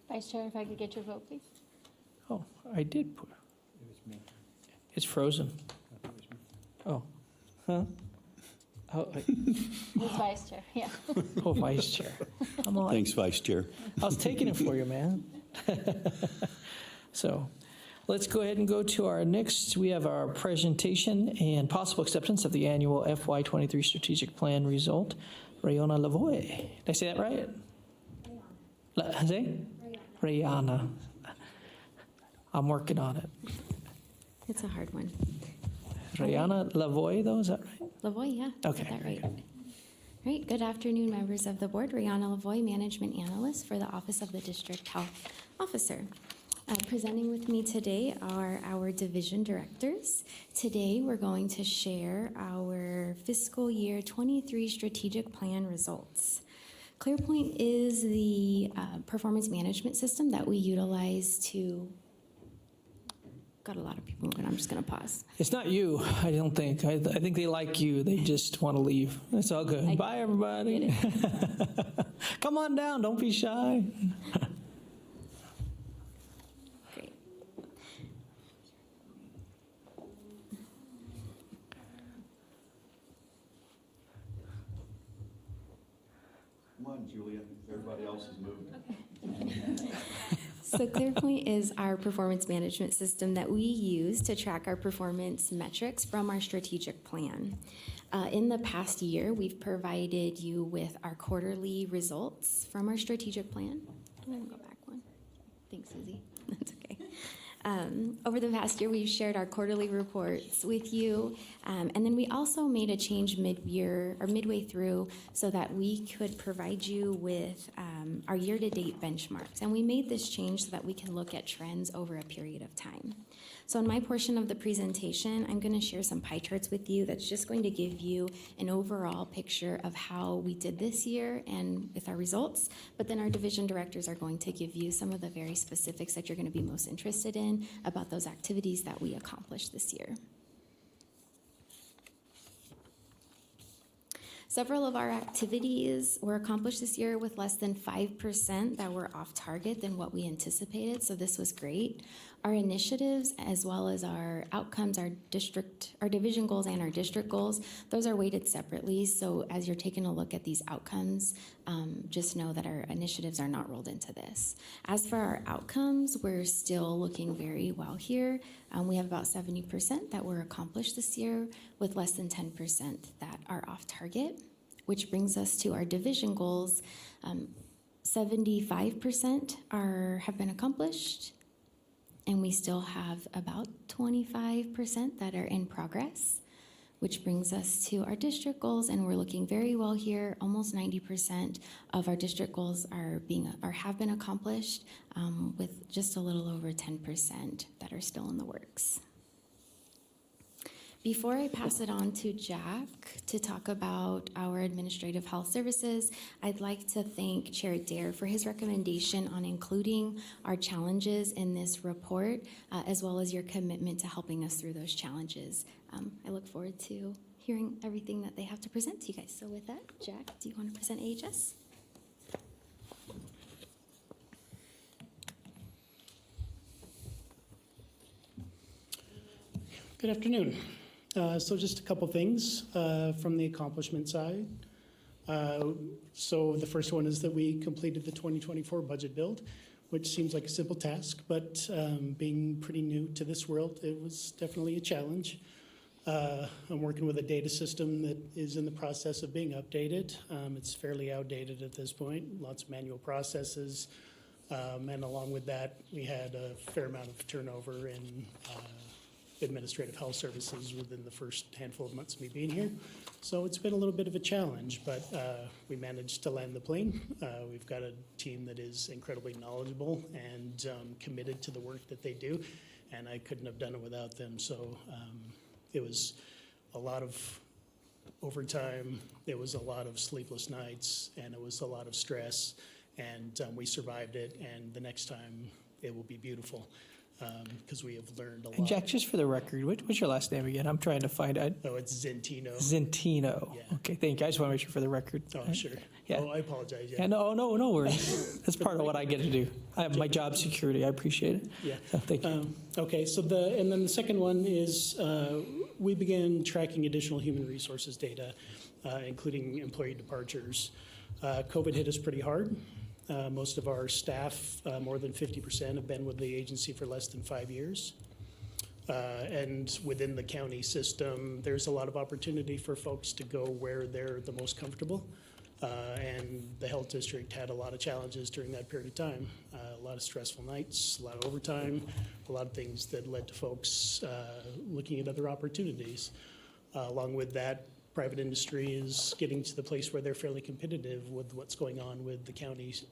Vice Chair, if I could get your vote, please. Oh, I did put. It's frozen. Oh, huh? Oh, It's Vice Chair, yeah. oh, Vice Chair. I'm all, Thanks, Vice Chair. I was taking it for you, man. So let's go ahead and go to our next. We have our presentation and possible acceptance of the annual FY23 strategic plan result. Rayona Lavoie. Did I say that right? Say? Rayana. I'm working on it. It's a hard one. Rayana Lavoie, though, is that right? Lavoie, yeah. Okay. Got that right. Right. Good afternoon, members of the board. Rayana Lavoie, Management Analyst for the Office of the District Health Officer. Presenting with me today are our division directors. Today, we're going to share our fiscal year 23 strategic plan results. ClearPoint is the performance management system that we utilize to. Got a lot of people moving. I'm just going to pause. It's not you, I don't think. I think they like you. They just want to leave. It's all good. Bye, everybody. Come on down. Don't be shy. Great. Come on, Julia. Everybody else has moved. So ClearPoint is our performance management system that we use to track our performance metrics from our strategic plan. In the past year, we've provided you with our quarterly results from our strategic plan. I'm going to go back one. Thanks, Susie. That's okay. Over the past year, we've shared our quarterly reports with you, and then we also made a change mid-year or midway through so that we could provide you with our year-to-date benchmarks. And we made this change so that we can look at trends over a period of time. So in my portion of the presentation, I'm going to share some pie charts with you that's just going to give you an overall picture of how we did this year and with our results. But then our division directors are going to give you some of the very specifics that you're going to be most interested in about those activities that we accomplished this year. Several of our activities were accomplished this year with less than 5% that were off target than what we anticipated, so this was great. Our initiatives, as well as our outcomes, our division goals and our district goals, those are weighted separately, so as you're taking a look at these outcomes, just know that our initiatives are not rolled into this. As for our outcomes, we're still looking very well here. We have about 70% that were accomplished this year with less than 10% that are off target, which brings us to our division goals. 75% have been accomplished, and we still have about 25% that are in progress, which brings us to our district goals, and we're looking very well here. Almost 90% of our district goals have been accomplished, with just a little over 10% that are still in the works. Before I pass it on to Jack to talk about our administrative health services, I'd like to thank Chair Dare for his recommendation on including our challenges in this report, as well as your commitment to helping us through those challenges. I look forward to hearing everything that they have to present to you guys. So with that, Jack, do you want to present AHS? Good afternoon. So just a couple things from the accomplishment side. So the first one is that we completed the 2024 budget build, which seems like a simple task, but being pretty new to this world, it was definitely a challenge. I'm working with a data system that is in the process of being updated. It's fairly outdated at this point, lots of manual processes. And along with that, we had a fair amount of turnover in administrative health services within the first handful of months of me being here. So it's been a little bit of a challenge, but we managed to land the plane. We've got a team that is incredibly knowledgeable and committed to the work that they do. and I couldn't have done it without them. So it was a lot of overtime, it was a lot of sleepless nights, and it was a lot of stress, and we survived it, and the next time it will be beautiful, because we have learned a lot. And Jack, just for the record, what's your last name again? I'm trying to find it. Oh, it's Zentino. Zentino. Yeah. Okay, thank you. I just want to make sure for the record. Oh, sure. Yeah. Oh, I apologize. Yeah, no worries. That's part of what I get to do. I have my job security. I appreciate it. Yeah. So, thank you. Okay, so and then the second one is we began tracking additional human resources data, including employee departures. COVID hit us pretty hard. Most of our staff, more than 50%, have been with the agency for less than 5 years. And within the county system, there's a lot of opportunity for folks to go where they're the most comfortable. And the health district had a lot of challenges during that period of time. A lot of stressful nights, a lot of overtime, a lot of things that led to folks looking at other opportunities. Along with that, private industry is getting to the place where they're fairly competitive with what's going on with the county's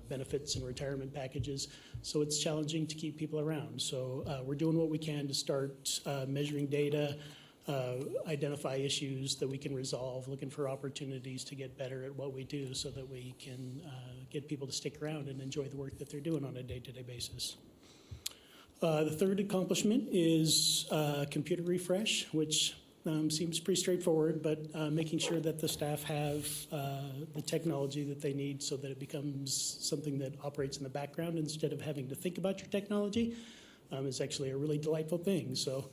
benefits and retirement packages. So it's challenging to keep people around. So we're doing what we can to start measuring data, identify issues that we can resolve, looking for opportunities to get better at what we do so that we can get people to stick around and enjoy the work that they're doing on a day-to-day basis. The third accomplishment is computer refresh, which seems pretty straightforward, but making sure that the staff have the technology that they need so that it becomes something that operates in the background instead of having to think about your technology is actually a really delightful thing. So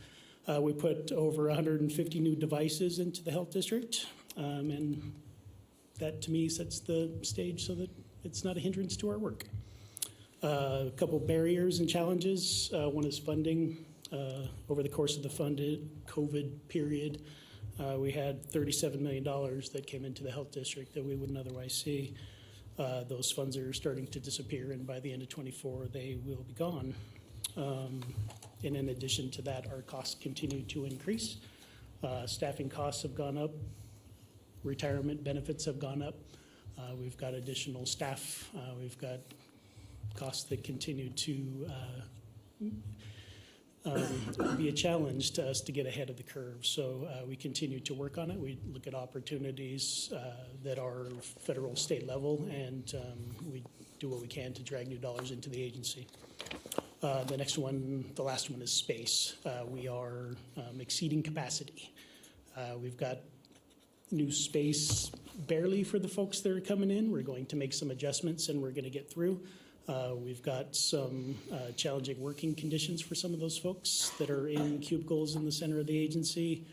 we put over 150 new devices into the health district, and that to me sets the stage so that it's not a hindrance to our work. A couple barriers and challenges. One is funding. Over the course of the funded COVID period, we had $37 million that came into the health district that we wouldn't otherwise see. Those funds are starting to disappear, and by the end of '24, they will be gone. And in addition to that, our costs continue to increase. Staffing costs have gone up. Retirement benefits have gone up. We've got additional staff. We've got costs that continue to be a challenge to us to get ahead of the curve. So we continue to work on it. We look at opportunities that are federal, state level, and we do what we can to drag new dollars into the agency. The next one, the last one, is space. We are exceeding capacity. We've got new space barely for the folks that are coming in. We're going to make some adjustments, and we're going to get through. We've got some challenging working conditions for some of those folks that are in cubicles in the center of the agency.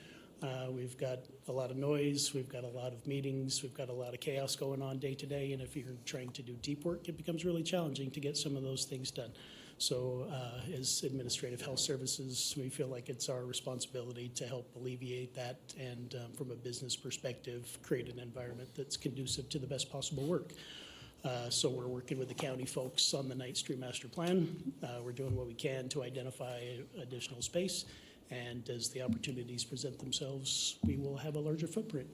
We've got a lot of noise. We've got a lot of meetings. We've got a lot of chaos going on day to day. And if you're trying to do deep work, it becomes really challenging to get some of those things done. So as administrative health services, we feel like it's our responsibility to help alleviate that and from a business perspective, create an environment that's conducive to the best possible work. So we're working with the county folks on the Ninth Street Master Plan. We're doing what we can to identify additional space, and as the opportunities present themselves, we will have a larger footprint.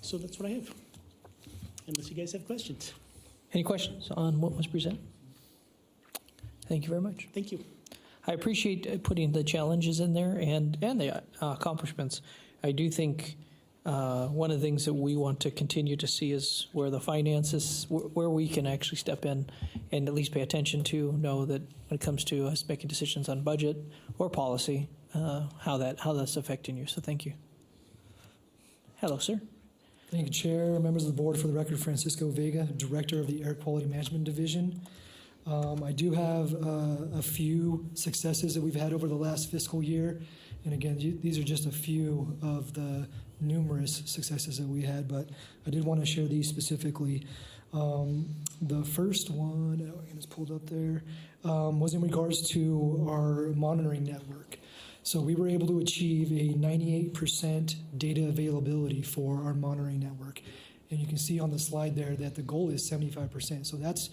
So that's what I have, unless you guys have questions. Any questions on what was presented? Thank you very much. Thank you. I appreciate putting the challenges in there and the accomplishments. I do think one of the things that we want to continue to see is where the finances, where we can actually step in and at least pay attention to, know that when it comes to us making decisions on budget or policy, how that's affecting you. So thank you. Hello, sir. Thank you, Chair, members of the board. For the record, Francisco Vega, Director of the Air Quality Management Division. I do have a few successes that we've had over the last fiscal year. And again, these are just a few of the numerous successes that we had, but I did want to share these specifically. The first one, again, it's pulled up there, was in regards to our monitoring network. So we were able to achieve a 98% data availability for our monitoring network. And you can see on the slide there that the goal is 75%. So that's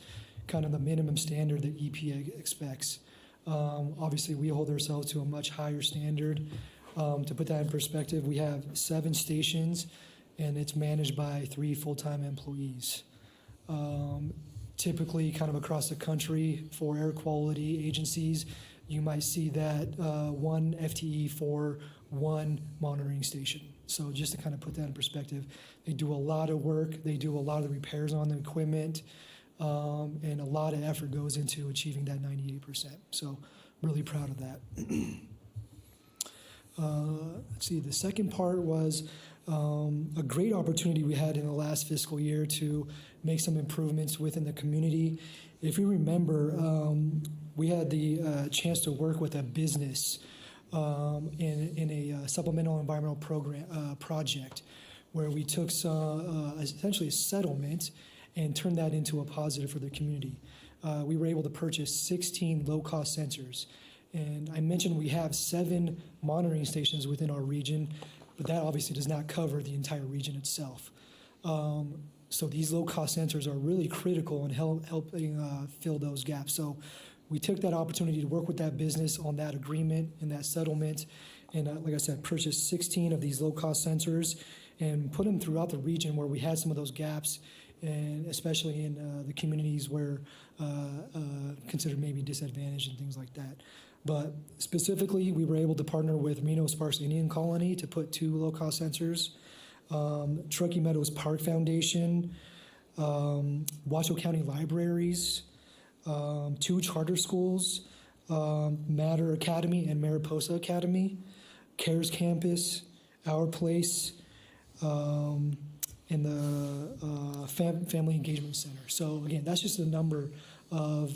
kind of the minimum standard that EPA expects. Obviously, we hold ourselves to a much higher standard. To put that in perspective, we have 7 stations, and it's managed by 3 full-time employees. typically kind of across the country for air quality agencies, you might see that 1 FTE for 1 monitoring station. So just to kind of put that in perspective, they do a lot of work, they do a lot of the repairs on the equipment, and a lot of effort goes into achieving that 98%. So really proud of that. Let's see, the second part was a great opportunity we had in the last fiscal year to make some improvements within the community. If you remember, we had the chance to work with a business in a supplemental environmental program project where we took essentially a settlement and turned that into a positive for the community. We were able to purchase 16 low-cost sensors. And I mentioned we have 7 monitoring stations within our region, but that obviously does not cover the entire region itself. So these low-cost sensors are really critical in helping fill those gaps. So we took that opportunity to work with that business on that agreement and that settlement, and like I said, purchased 16 of these low-cost sensors and put them throughout the region where we had some of those gaps, and especially in the communities where considered maybe disadvantaged and things like that. But specifically, we were able to partner with Reno Sparks Indian Colony to put 2 low-cost sensors, Truckee Meadows Park Foundation, Washoe County Libraries, 2 charter schools, Matter Academy and Mariposa Academy, CARES Campus, Our Place, and the Family Engagement Center. So again, that's just a number of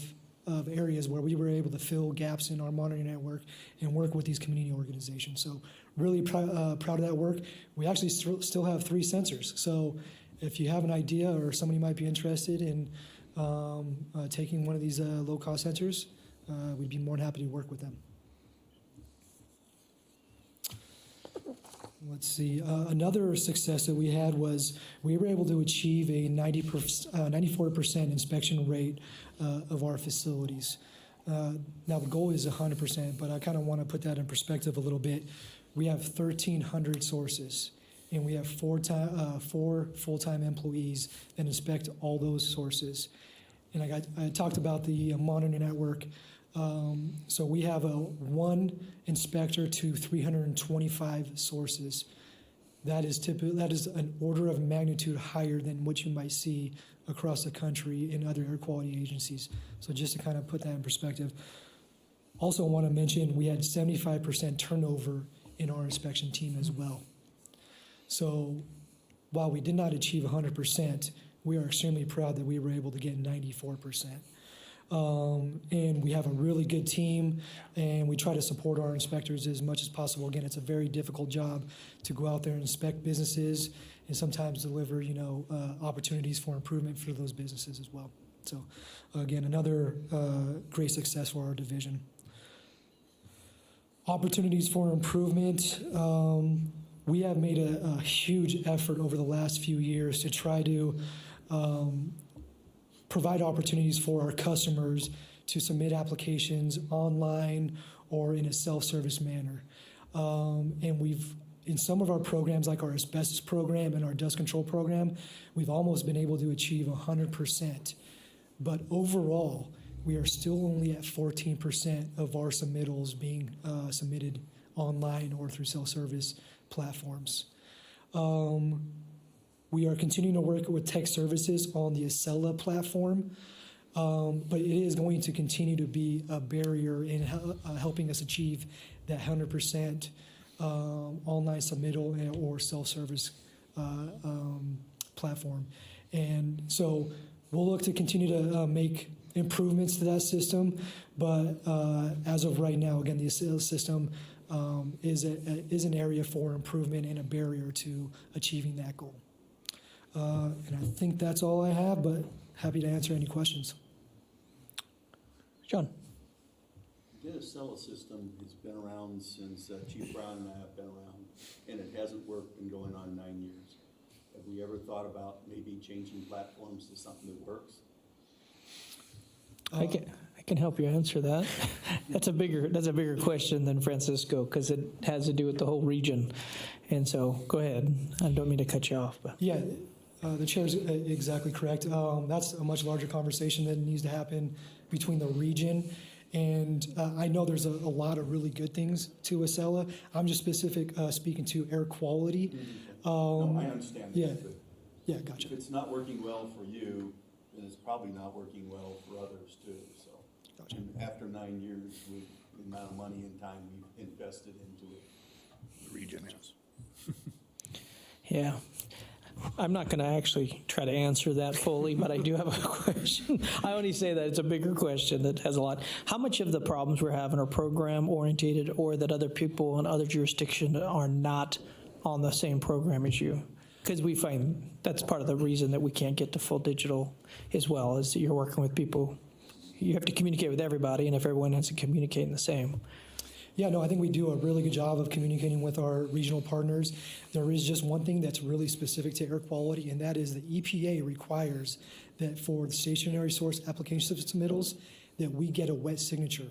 areas where we were able to fill gaps in our monitoring network and work with these community organizations. So really proud of that work. We actually still have 3 sensors. So if you have an idea or somebody might be interested in taking one of these low-cost sensors, we'd be more than happy to work with them. Let's see. Another success that we had was we were able to achieve a 94% inspection rate of our facilities. Now the goal is 100%, but I kind of want to put that in perspective a little bit. We have 1,300 sources, and we have 4 full-time employees that inspect all those sources. And I talked about the monitoring network. So we have 1 inspector to 325 sources. That is an order of magnitude higher than what you might see across the country in other air quality agencies. So just to kind of put that in perspective. Also want to mention we had 75% turnover in our inspection team as well. So while we did not achieve 100%, we are extremely proud that we were able to get 94%. And we have a really good team, and we try to support our inspectors as much as possible. Again, it's a very difficult job to go out there and inspect businesses and sometimes deliver, opportunities for improvement for those businesses as well. So, again, another great success for our division. Opportunities for improvement. We have made a huge effort over the last few years to try to provide opportunities for our customers to submit applications online or in a self-service manner. And we've, in some of our programs, like our asbestos program and our dust control program, we've almost been able to achieve 100%. But overall, we are still only at 14% of our submittals being submitted online or through self-service platforms. We are continuing to work with tech services on the Acella platform, but it is going to continue to be a barrier in helping us achieve that 100% online submittal or self-service platform. And so we'll look to continue to make improvements to that system, but as of right now, again, the Acella system is an area for improvement and a barrier to achieving that goal. And I think that's all I have, but happy to answer any questions. John. The Acella system has been around since Chief Brown and I have been around, and it hasn't worked, been going on 9 years. Have we ever thought about maybe changing platforms to something that works? I can help you answer that. That's a bigger question than Francisco, because it has to do with the whole region. And so go ahead. I don't mean to cut you off, but yeah. The chair's exactly correct. That's a much larger conversation that needs to happen between the region. And I know there's a lot of really good things to Acella. I'm just speaking to air quality. No, I understand Yeah, that, but yeah, gotcha. if it's not working well for you, then it's probably not working well for others too, so. Gotcha. And after 9 years, with the amount of money and time we've invested into it. The region is. Yeah. I'm not going to actually try to answer that fully, but I do have a question. I only say that it's a bigger question that has a lot. How much of the problems we're having are program orientated, or that other people in other jurisdictions are not on the same program as you? Because we find that's part of the reason that we can't get to full digital as well, is that you're working with people. You have to communicate with everybody, and if everyone has to communicate in the same. Yeah, no, I think we do a really good job of communicating with our regional partners. There is just one thing that's really specific to air quality, and that is the EPA requires that for the stationary source application submittals, that we get a wet signature.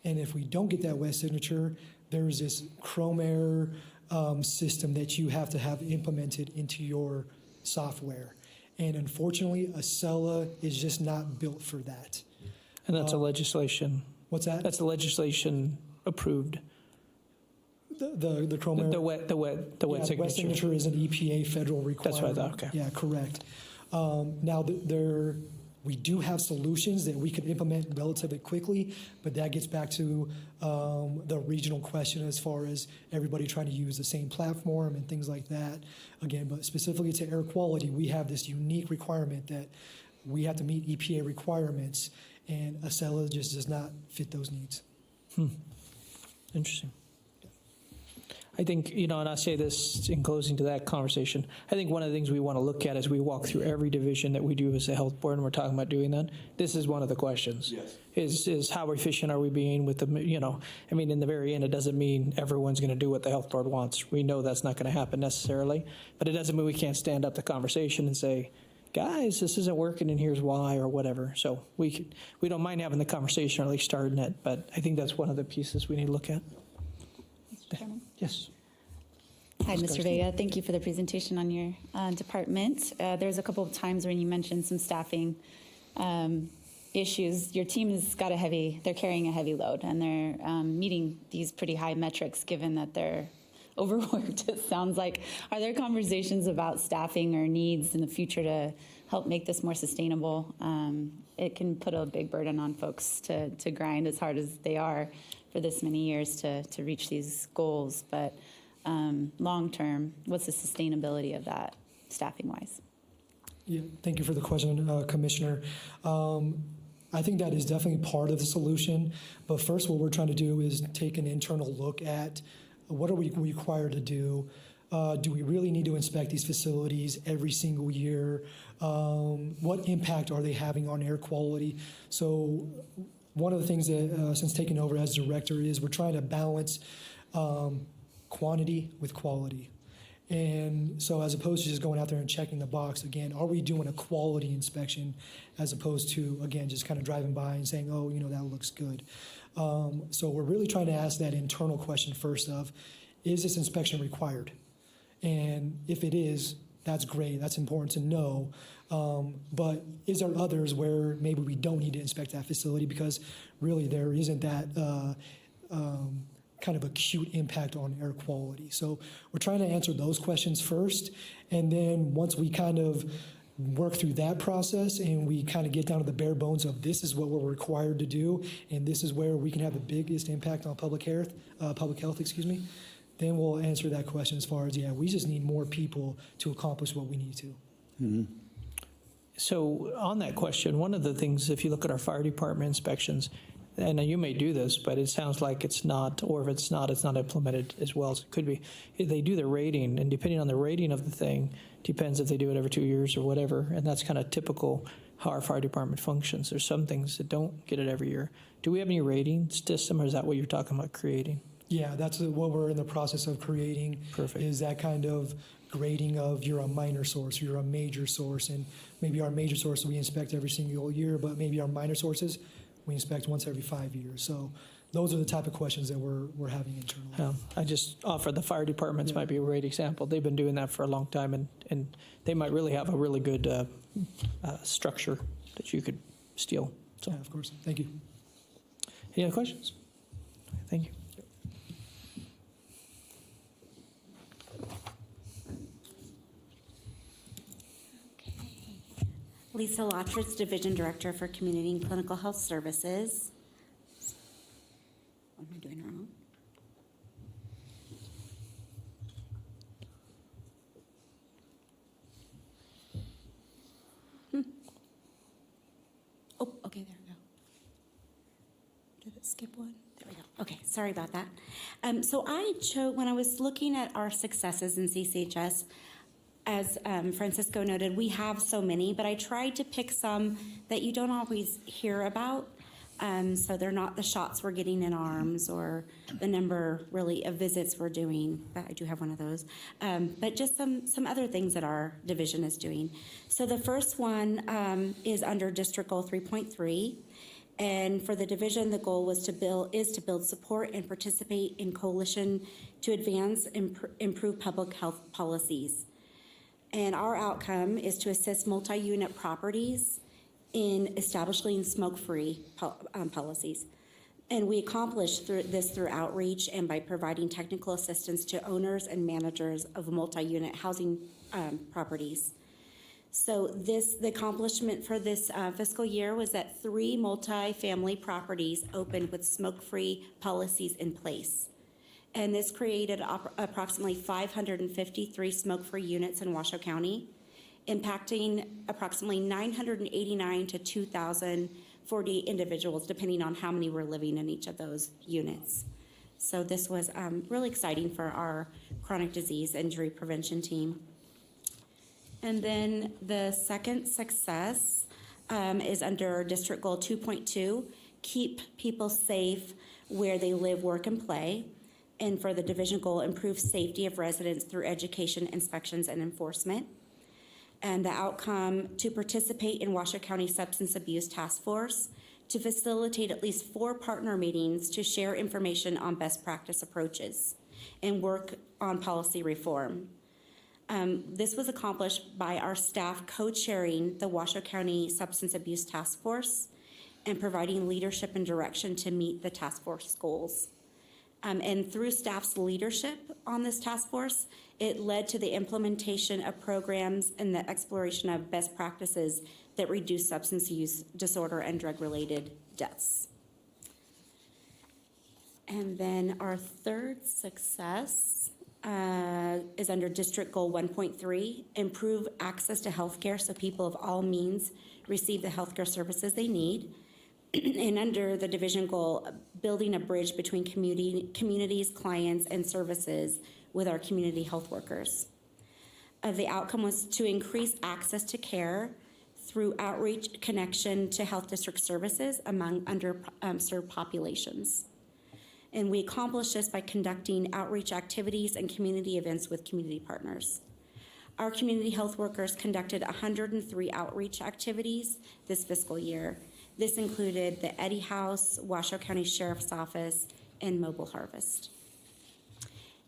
And if we don't get that wet signature, there's this Chrome Air system that you have to have implemented into your software. And unfortunately, Acella is just not built for that. And that's a legislation. What's that? That's a legislation approved. The Chrome Air. The wet signature. Wet signature is an EPA federal requirement. That's what I thought, okay. Yeah, correct. Now, we do have solutions that we can implement relatively quickly, but that gets back to the regional question as far as everybody trying to use the same platform and things like that. Again, but specifically to air quality, we have this unique requirement that we have to meet EPA requirements, and Acella just does not fit those needs. Interesting. I think, and I say this in closing to that conversation, I think one of the things we want to look at as we walk through every division that we do as a health board, and we're talking about doing that, this is one of the questions. Yes. Is how efficient are we being with the, in the very end, it doesn't mean everyone's going to do what the health board wants. We know that's not going to happen necessarily, but it doesn't mean we can't stand up the conversation and say, guys, this isn't working and here's why, or whatever. So we don't mind having the conversation or at least starting it, but I think that's one of the pieces we need to look at. Mr. Chairman? Yes. Hi, Mr. Vega. Thank you for the presentation on your department. There's a couple of times when you mentioned some staffing issues. Your team has got they're carrying a heavy load, and they're meeting these pretty high metrics given that they're overworked, it sounds like. Are there conversations about staffing or needs in the future to help make this more sustainable? It can put a big burden on folks to grind as hard as they are for this many years to reach these goals, but long term, what's the sustainability of that staffing-wise? Yeah, thank you for the question, Commissioner. I think that is definitely part of the solution, but first what we're trying to do is take an internal look at what are we required to do? Do we really need to inspect these facilities every single year? What impact are they having on air quality? So one of the things that, since taking over as director, is we're trying to balance quantity with quality. And so as opposed to just going out there and checking the box, again, are we doing a quality inspection as opposed to, again, just kind of driving by and saying, oh, that looks good. So we're really trying to ask that internal question first of, is this inspection required? And if it is, that's great. That's important to know. But is there others where maybe we don't need to inspect that facility because really there isn't that kind of acute impact on air quality? So we're trying to answer those questions first. And then once we kind of work through that process and we kind of get down to the bare bones of this is what we're required to do and this is where we can have the biggest impact on public health, then we'll answer that question as far as, we just need more people to accomplish what we need to. Mm-hmm. So on that question, one of the things, if you look at our fire department inspections, and you may do this, but it sounds like it's not, or if it's not implemented as well as it could be. They do the rating, and depending on the rating of the thing, depends if they do it every 2 years or whatever, and that's kind of typical how our fire department functions. There's some things that don't get it every year. Do we have any rating system, or is that what you're talking about creating? Yeah, that's what we're in the process of creating. Perfect. Is that kind of grading of you're a minor source, you're a major source, and maybe our major source we inspect every single year, but maybe our minor sources we inspect once every 5 years. So those are the type of questions that we're having internally. I just offer the fire departments might be a great example. They've been doing that for a long time, and they might really have a really good structure that you could steal. So, Yeah, of course. Thank you. any other questions? Thank you. Lisa Lotritz, Division Director for Community and Clinical Health Services. What am I doing wrong? Oh, okay, there we go. Did it skip one? There we go. Okay, sorry about that. So I chose, when I was looking at our successes in CCHS, as Francisco noted, we have so many, but I tried to pick some that you don't always hear about. So they're not the shots we're getting in arms or the number really of visits we're doing, but I do have one of those. But just some other things that our division is doing. So the first one is under District Goal 3.3. And for the division, the goal was to build support and participate in coalition to advance improve public health policies. And our outcome is to assist multi-unit properties in establishing smoke-free policies. And we accomplished this through outreach and by providing technical assistance to owners and managers of multi-unit housing properties. So the accomplishment for this fiscal year was that 3 multi-family properties opened with smoke-free policies in place. And this created approximately 553 smoke-free units in Washoe County, impacting approximately 989 to 2,040 individuals, depending on how many were living in each of those units. So this was really exciting for our chronic disease injury prevention team. And then the second success is under District Goal 2.2, keep people safe where they live, work, and play. And for the division goal, improve safety of residents through education, inspections, and enforcement. And the outcome, to participate in Washoe County Substance Abuse Task Force, to facilitate at least 4 partner meetings to share information on best practice approaches and work on policy reform. This was accomplished by our staff co-chairing the Washoe County Substance Abuse Task Force and providing leadership and direction to meet the task force goals. And through staff's leadership on this task force, it led to the implementation of programs and the exploration of best practices that reduce substance use disorder and drug-related deaths. And then our third success is under District Goal 1.3, improve access to healthcare so people of all means receive the healthcare services they need. And under the division goal, building a bridge between communities, clients, and services with our community health workers. The outcome was to increase access to care through outreach connection to health district services among underserved populations. And we accomplished this by conducting outreach activities and community events with community partners. Our community health workers conducted 103 outreach activities this fiscal year. This included the Eddy House, Washoe County Sheriff's Office, and Mobile Harvest.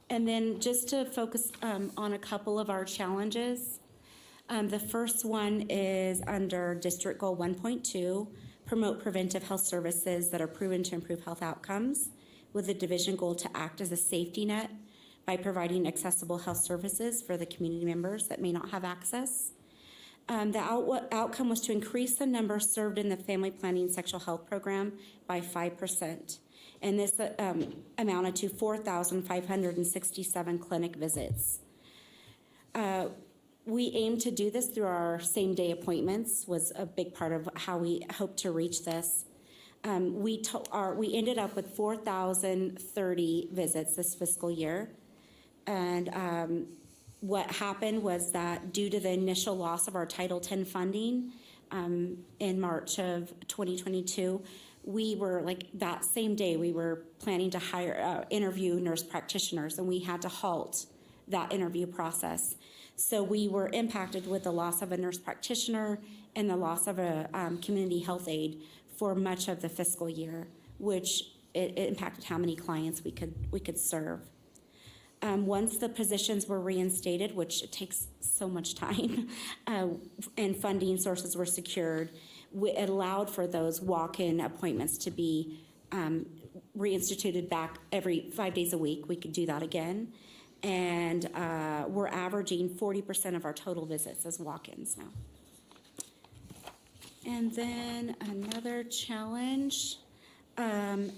And then just to focus on a couple of our challenges, the first one is under District Goal 1.2, promote preventive health services that are proven to improve health outcomes, with the division goal to act as a safety net by providing accessible health services for the community members that may not have access. The outcome was to increase the number served in the Family Planning Sexual Health Program by 5%. And this amounted to 4,567 clinic visits. We aim to do this through our same-day appointments, was a big part of how we hope to reach this. We ended up with 4,030 visits this fiscal year. And what happened was that due to the initial loss of our Title X funding in March of 2022, we were that same day we were planning to interview nurse practitioners, and we had to halt that interview process. So we were impacted with the loss of a nurse practitioner and the loss of a community health aide for much of the fiscal year, which it impacted how many clients we could serve. Once the positions were reinstated, which takes so much time, and funding sources were secured, it allowed for those walk-in appointments to be reinstituted back every 5 days a week. We could do that again. And we're averaging 40% of our total visits as walk-ins now. And then another challenge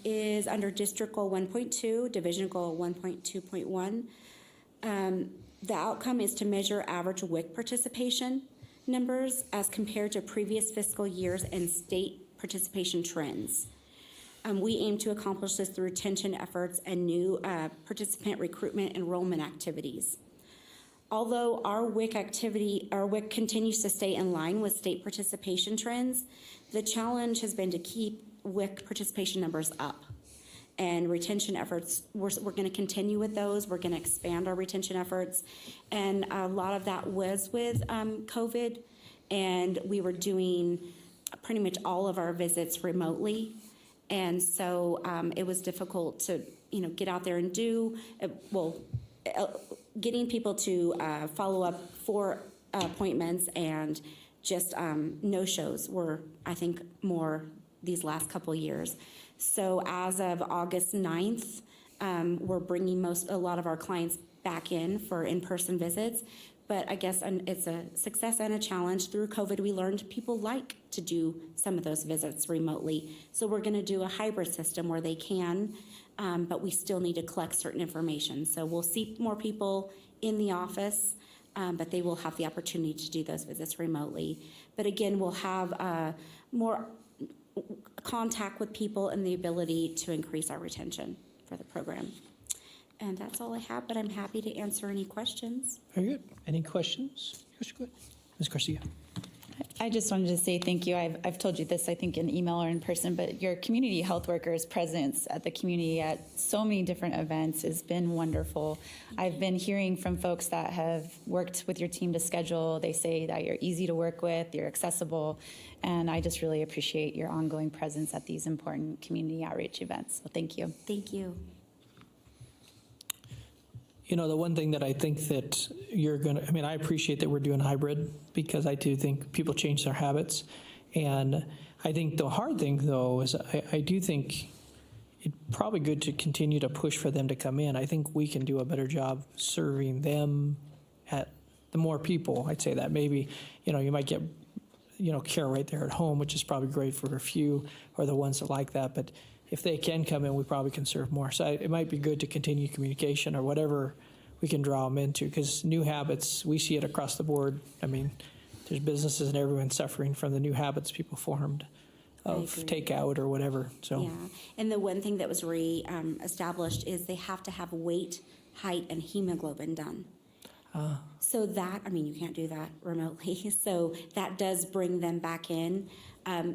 is under District Goal 1.2, Division Goal 1.2.1. The outcome is to measure average WIC participation numbers as compared to previous fiscal years and state participation trends. We aim to accomplish this through retention efforts and new participant recruitment enrollment activities. Although our WIC continues to stay in line with state participation trends, the challenge has been to keep WIC participation numbers up. And retention efforts, we're going to continue with those. We're going to expand our retention efforts. And a lot of that was with COVID, and we were doing pretty much all of our visits remotely. And so it was difficult to, get out there and do, getting people to follow up for appointments and just no-shows were, I think, more these last couple of years. So as of August 9th, we're bringing a lot of our clients back in for in-person visits. But I guess it's a success and a challenge. Through COVID, we learned people like to do some of those visits remotely. So we're going to do a hybrid system where they can, but we still need to collect certain information. So we'll see more people in the office, but they will have the opportunity to do those visits remotely. But again, we'll have more contact with people and the ability to increase our retention for the program. And that's all I have, but I'm happy to answer any questions. Very good. Any questions? Ms. Garcia. I just wanted to say thank you. I've told you this, I think, in email or in person, but your community health workers' presence at the community at so many different events has been wonderful. I've been hearing from folks that have worked with your team to schedule. They say that you're easy to work with, you're accessible, and I just really appreciate your ongoing presence at these important community outreach events. So thank you. Thank you. The one thing that I think that I appreciate that we're doing hybrid, because I do think people change their habits. And I think the hard thing, though, is I do think it's probably good to continue to push for them to come in. I think we can do a better job serving them at the more people. I'd say that maybe, you might get, care right there at home, which is probably great for a few, or the ones that like that. But if they can come in, we probably can serve more. So it might be good to continue communication or whatever we can draw them into, because new habits, we see it across the board. There's businesses and everyone suffering from the new habits people formed of takeout or whatever. So yeah, and the one thing that was established is they have to have weight, height, and hemoglobin done. So that, you can't do that remotely. So that does bring them back in.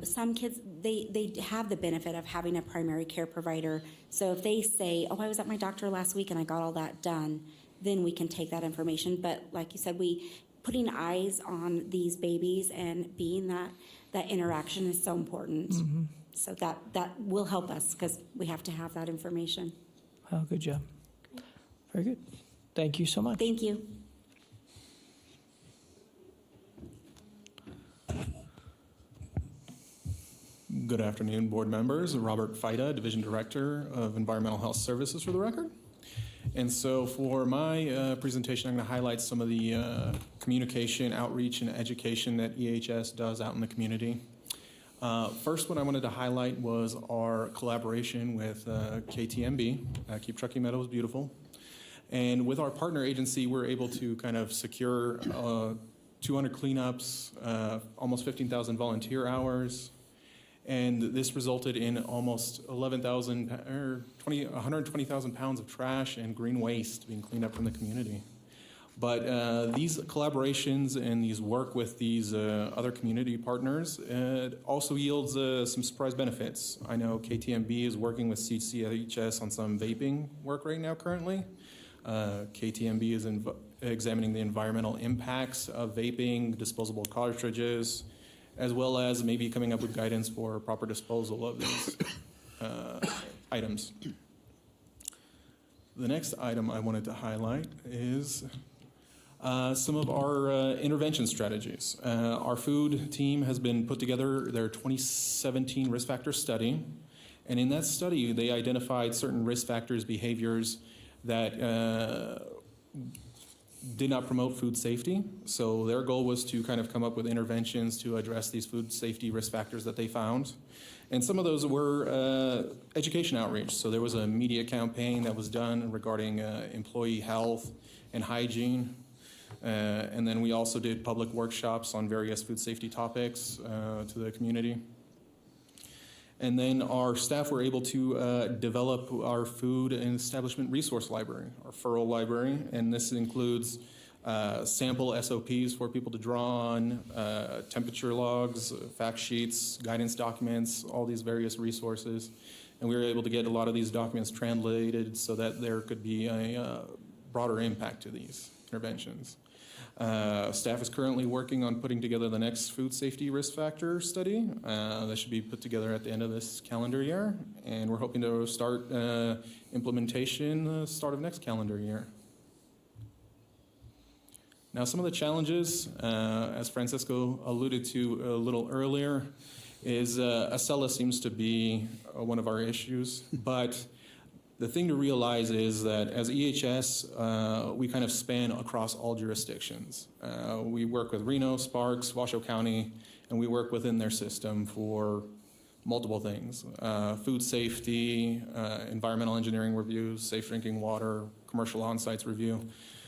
Some kids, they have the benefit of having a primary care provider. So if they say, I was at my doctor last week and I got all that done, then we can take that information. But like you said, putting eyes on these babies and being that interaction is so important. Mm-hmm. So that will help us, because we have to have that information. Oh, good job. Very good. Thank you so much. Thank you. Good afternoon, board members. Robert Fida, Division Director of Environmental Health Services, for the record. And so for my presentation, I'm going to highlight some of the communication, outreach, and education that EHS does out in the community. First, what I wanted to highlight was our collaboration with KTMB, Keep Truckee Meadows Beautiful. And with our partner agency, we're able to kind of secure 200 cleanups, almost 15,000 volunteer hours. And this resulted in almost 120,000 pounds of trash and green waste being cleaned up from the community. But these collaborations and these work with these other community partners also yields some surprise benefits. I know KTMB is working with CCHS on some vaping work right now currently. KTMB is examining the environmental impacts of vaping, disposable cartridges, as well as maybe coming up with guidance for proper disposal of these items. The next item I wanted to highlight is some of our intervention strategies. Our food team has been put together their 2017 risk factor study, and in that study they identified certain risk factors, behaviors that did not promote food safety. So their goal was to kind of come up with interventions to address these food safety risk factors that they found. And some of those were education outreach. So there was a media campaign that was done regarding employee health and hygiene. And then we also did public workshops on various food safety topics to the community. And then our staff were able to develop our food and establishment resource library, our FURL library, and this includes sample SOPs for people to draw on, temperature logs, fact sheets, guidance documents, all these various resources. And we were able to get a lot of these documents translated so that there could be a broader impact to these interventions. Staff is currently working on putting together the next food safety risk factor study. That should be put together at the end of this calendar year, and we're hoping to start implementation start of next calendar year. Now, some of the challenges, as Francisco alluded to a little earlier, is Acella seems to be one of our issues, but the thing to realize is that as EHS, we kind of span across all jurisdictions. We work with Reno, Sparks, Washoe County, and we work within their system for multiple things. Food safety, environmental engineering reviews, safe drinking water, commercial on-sites review.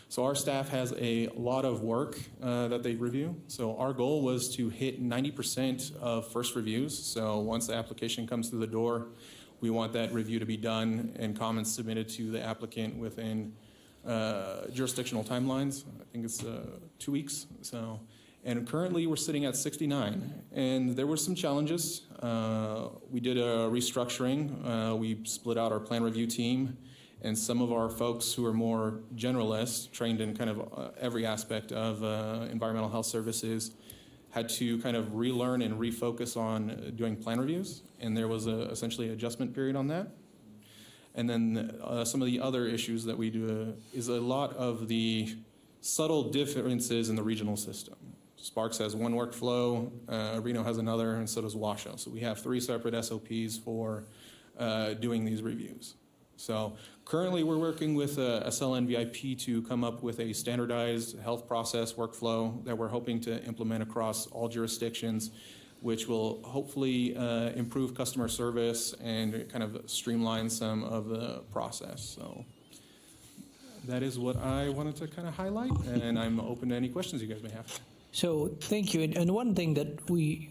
So our staff has a lot of work that they review. So our goal was to hit 90% of first reviews. So once the application comes through the door, we want that review to be done and comments submitted to the applicant within jurisdictional timelines. I think it's 2 weeks. So, and currently we're sitting at 69. And there were some challenges. We did a restructuring. We split out our plan review team, and some of our folks who are more generalists, trained in kind of every aspect of environmental health services, had to kind of relearn and refocus on doing plan reviews, and there was essentially an adjustment period on that. And then some of the other issues that we do is a lot of the subtle differences in the regional system. Sparks has one workflow, Reno has another, and so does Washoe. So we have 3 separate SOPs for doing these reviews. So currently we're working with Acella and VIP to come up with a standardized health process workflow that we're hoping to implement across all jurisdictions, which will hopefully improve customer service and kind of streamline some of the process. So that is what I wanted to kind of highlight, and I'm open to any questions you guys may have. So thank you. And one thing that we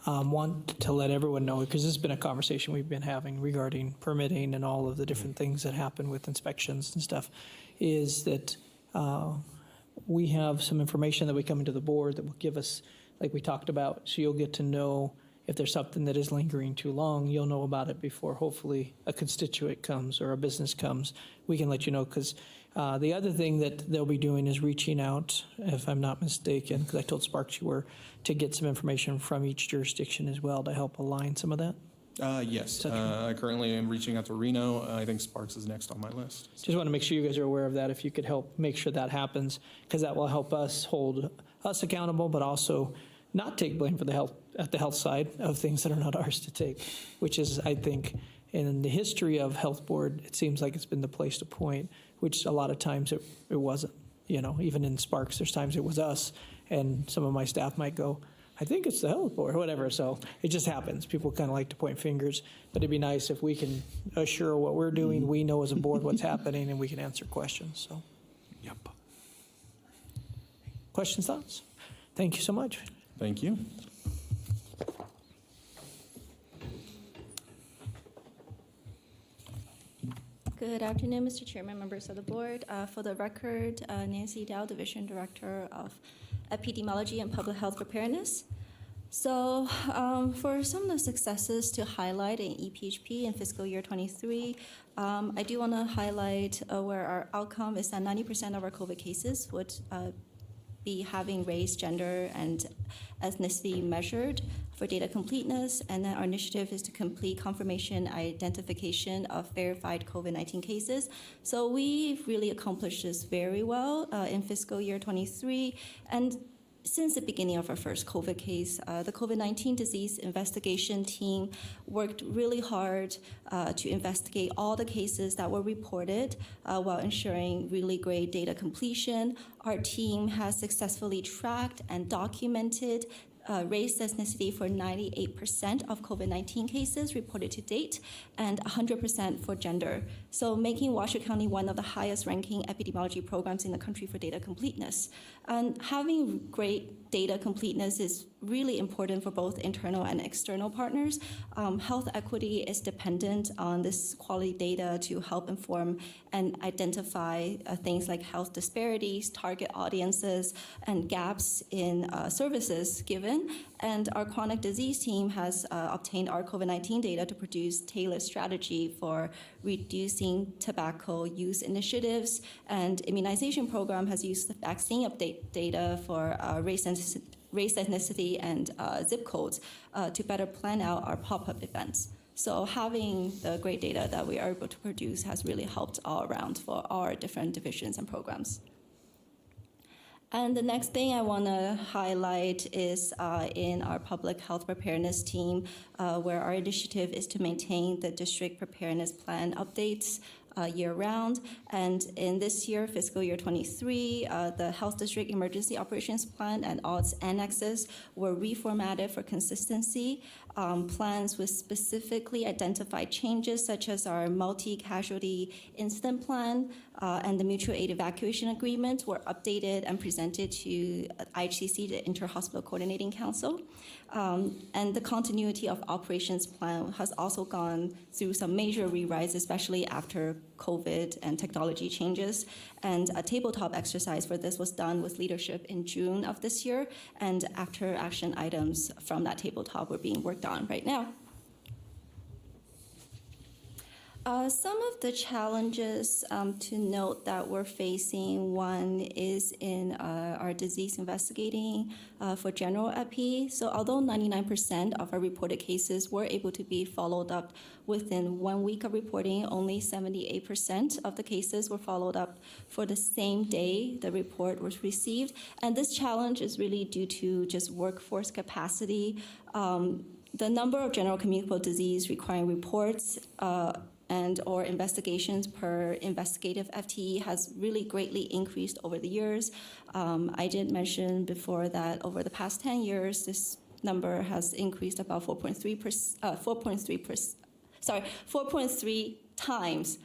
want to let everyone know, because this has been a conversation we've been having regarding permitting and all of the different things that happen with inspections and stuff, is that we have some information that we come into the board that will give us, like we talked about, so you'll get to know if there's something that is lingering too long, you'll know about it before hopefully a constituent comes or a business comes. We can let you know, because the other thing that they'll be doing is reaching out, if I'm not mistaken, because I told Sparks you were, to get some information from each jurisdiction as well to help align some of that. Yes, I currently am reaching out to Reno. I think Sparks is next on my list. Just want to make sure you guys are aware of that, if you could help make sure that happens, because that will help us hold us accountable, but also not take blame for the health side of things that are not ours to take, which is, I think, in the history of health board, it seems like it's been the place to point, which a lot of times it wasn't. You know, even in Sparks, there's times it was us, and some of my staff might go, I think it's the health board, or whatever. So it just happens. People kind of like to point fingers, but it'd be nice if we can assure what we're doing, we know as a board what's happening, and we can answer questions. So, yep. Questions, thoughts? Thank you so much. Thank you. Good afternoon, Mr. Chairman, members of the board. For the record, Nancy Dow, Division Director of Epidemiology and Public Health Preparedness. So for some of the successes to highlight in EPHP in fiscal year 23, I do want to highlight where our outcome is that 90% of our COVID cases would be having race, gender, and ethnicity measured for data completeness. And then our initiative is to complete confirmation identification of verified COVID-19 cases. So we've really accomplished this very well in fiscal year 23. And since the beginning of our first COVID case, the COVID-19 disease investigation team worked really hard to investigate all the cases that were reported while ensuring really great data completion. Our team has successfully tracked and documented race ethnicity for 98% of COVID-19 cases reported to date and 100% for gender. So making Washoe County one of the highest ranking epidemiology programs in the country for data completeness. And having great data completeness is really important for both internal and external partners. Health equity is dependent on this quality data to help inform and identify things like health disparities, target audiences, and gaps in services given. And our chronic disease team has obtained our COVID-19 data to produce tailored strategy for reducing tobacco use initiatives. And immunization program has used the vaccine update data for race ethnicity, and zip codes to better plan out our pop-up events. So having the great data that we are able to produce has really helped all around for our different divisions and programs. And the next thing I want to highlight is in our public health preparedness team, where our initiative is to maintain the district preparedness plan updates year-round. And in this year, fiscal year 23, the Health District Emergency Operations Plan and all its annexes were reformatted for consistency. Plans with specifically identified changes such as our multi-casualty incident plan and the mutual aid evacuation agreement were updated and presented to IHCC, the Inter-Hospital Coordinating Council. And the continuity of operations plan has also gone through some major rewrites, especially after COVID and technology changes. And a tabletop exercise for this was done with leadership in June of this year, and after action items from that tabletop were being worked on right now. Some of the challenges to note that we're facing, one is in our disease investigating for general epi. So although 99% of our reported cases were able to be followed up within 1 week of reporting, only 78% of the cases were followed up for the same day the report was received. And this challenge is really due to just workforce capacity. The number of general communicable disease requiring reports and or investigations per investigative FTE has really greatly increased over the years. I did mention before that over the past 10 years, this number has increased about 4.3 times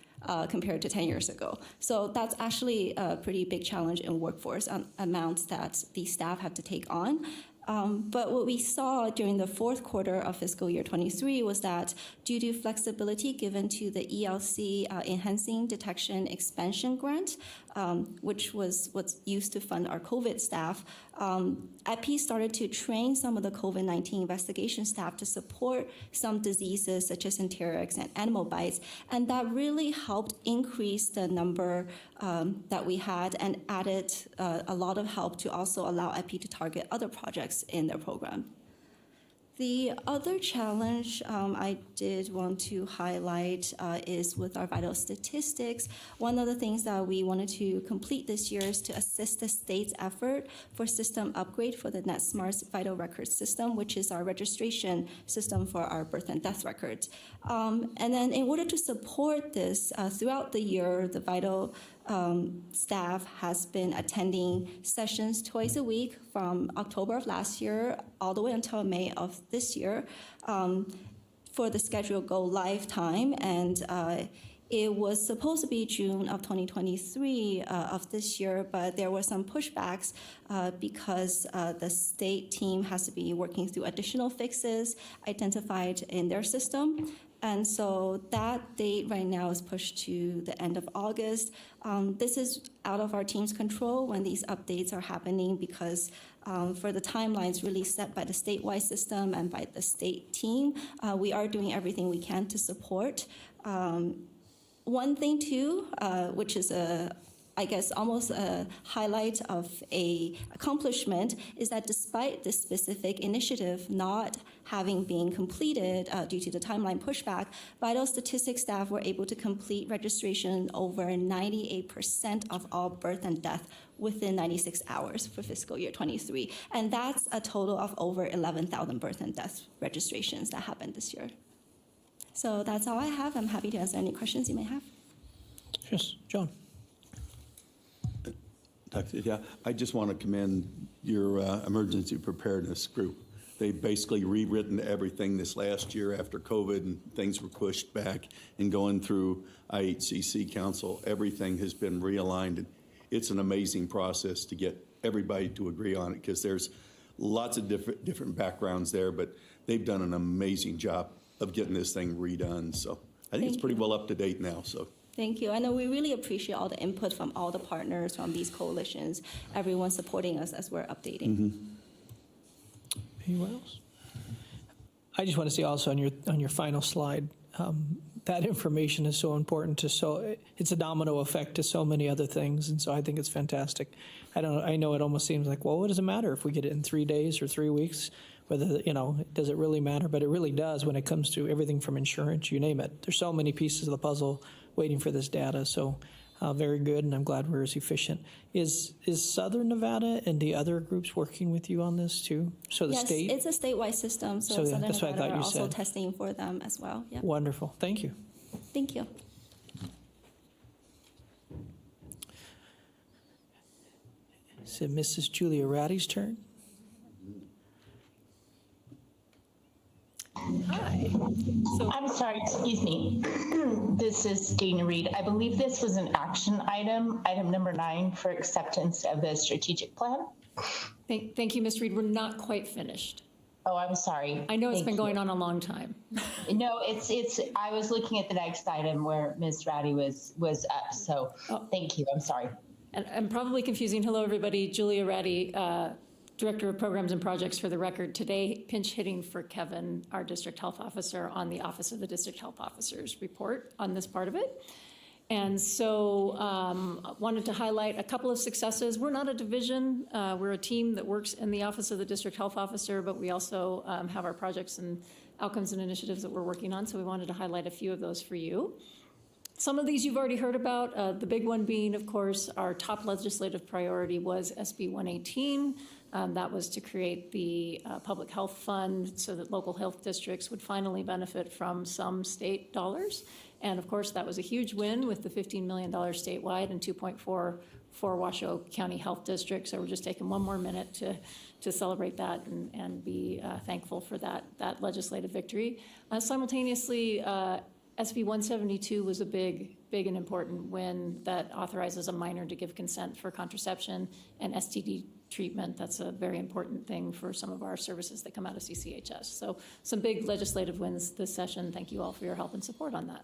compared to 10 years ago. So that's actually a pretty big challenge in workforce amounts that the staff have to take on. But what we saw during the fourth quarter of fiscal year 23 was that due to flexibility given to the ELC Enhancing Detection Expansion Grant, which was what's used to fund our COVID staff, EPI started to train some of the COVID-19 investigation staff to support some diseases such as enterics and animal bites, and that really helped increase the number that we had and added a lot of help to also allow EPI to target other projects in their program. The other challenge I did want to highlight is with our vital statistics. One of the things that we wanted to complete this year is to assist the state's effort for system upgrade for the NetSmart's Vital Records system, which is our registration system for our birth and death records. And then in order to support this, throughout the year, the Vital staff has been attending sessions twice a week from October of last year all the way until May of this year for the scheduled go live time. And it was supposed to be June of 2023 of this year, but there were some pushbacks because the state team has to be working through additional fixes identified in their system. And so that date right now is pushed to the end of August. This is out of our team's control when these updates are happening because for the timelines really set by the statewide system and by the state team, we are doing everything we can to support. One thing too, which is a I guess, almost a highlight of a accomplishment is that despite this specific initiative not having been completed due to the timeline pushback, vital statistics staff were able to complete registration over 98% of all birth and death within 96 hours for fiscal year 23. And that's a total of over 11,000 birth and death registrations that happened this year. So that's all I have. I'm happy to answer any questions you may have. Yes, John. Yeah, I just want to commend your emergency preparedness group. They've basically rewritten everything this last year after COVID and things were pushed back, and going through IHCC Council, everything has been realigned. It's an amazing process to get everybody to agree on it, because there's lots of different backgrounds there, but they've done an amazing job of getting this thing redone. So I think it's pretty well up to date now. So. Thank you. I know we really appreciate all the input from all the partners from these coalitions, everyone supporting us as we're updating. Mm-hmm. Anyone else? I just want to say also on your final slide, that information is so important to it's a domino effect to so many other things, and so I think it's fantastic. I know it almost seems like, well, what does it matter if we get it in 3 days or 3 weeks? Whether, does it really matter? But it really does when it comes to everything from insurance, you name it. There's so many pieces of the puzzle waiting for this data. So very good, and I'm glad we're as efficient. Is Southern Nevada and the other groups working with you on this too? So the state? Yes, it's a statewide system, so yeah, Southern that's what I Nevada thought are you also said. testing for them as well. Yeah. Wonderful. Thank you. Thank you. Is it Mrs. Julia Ratty's turn? Hi. So I'm sorry, excuse me. This is Dana Reed. I believe this was an action item number 9 for acceptance of the strategic plan. Thank you, Ms. Reed. We're not quite finished. Oh, I'm sorry. I know it's been going on a long time. No, it's. I was looking at the next item where Ms. Ratty was up. So thank you. I'm sorry. And I'm probably confusing. Hello, everybody. Julia Ratty, Director of Programs and Projects, for the record. Today, pinch hitting for Kevin, our District Health Officer, on the Office of the District Health Officer's report on this part of it. And so wanted to highlight a couple of successes. We're not a division. We're a team that works in the Office of the District Health Officer, but we also have our projects and outcomes and initiatives that we're working on. So we wanted to highlight a few of those for you. Some of these you've already heard about. The big one being, of course, our top legislative priority was SB 118. That was to create the public health fund so that local health districts would finally benefit from some state dollars. And of course, that was a huge win with the $15 million statewide and 2.4 for Washoe County Health District. So we're just taking one more minute to celebrate that and be thankful for that legislative victory. Simultaneously, SB 172 was a big and important win that authorizes a minor to give consent for contraception and STD treatment. That's a very important thing for some of our services that come out of CCHS. So some big legislative wins this session. Thank you all for your help and support on that.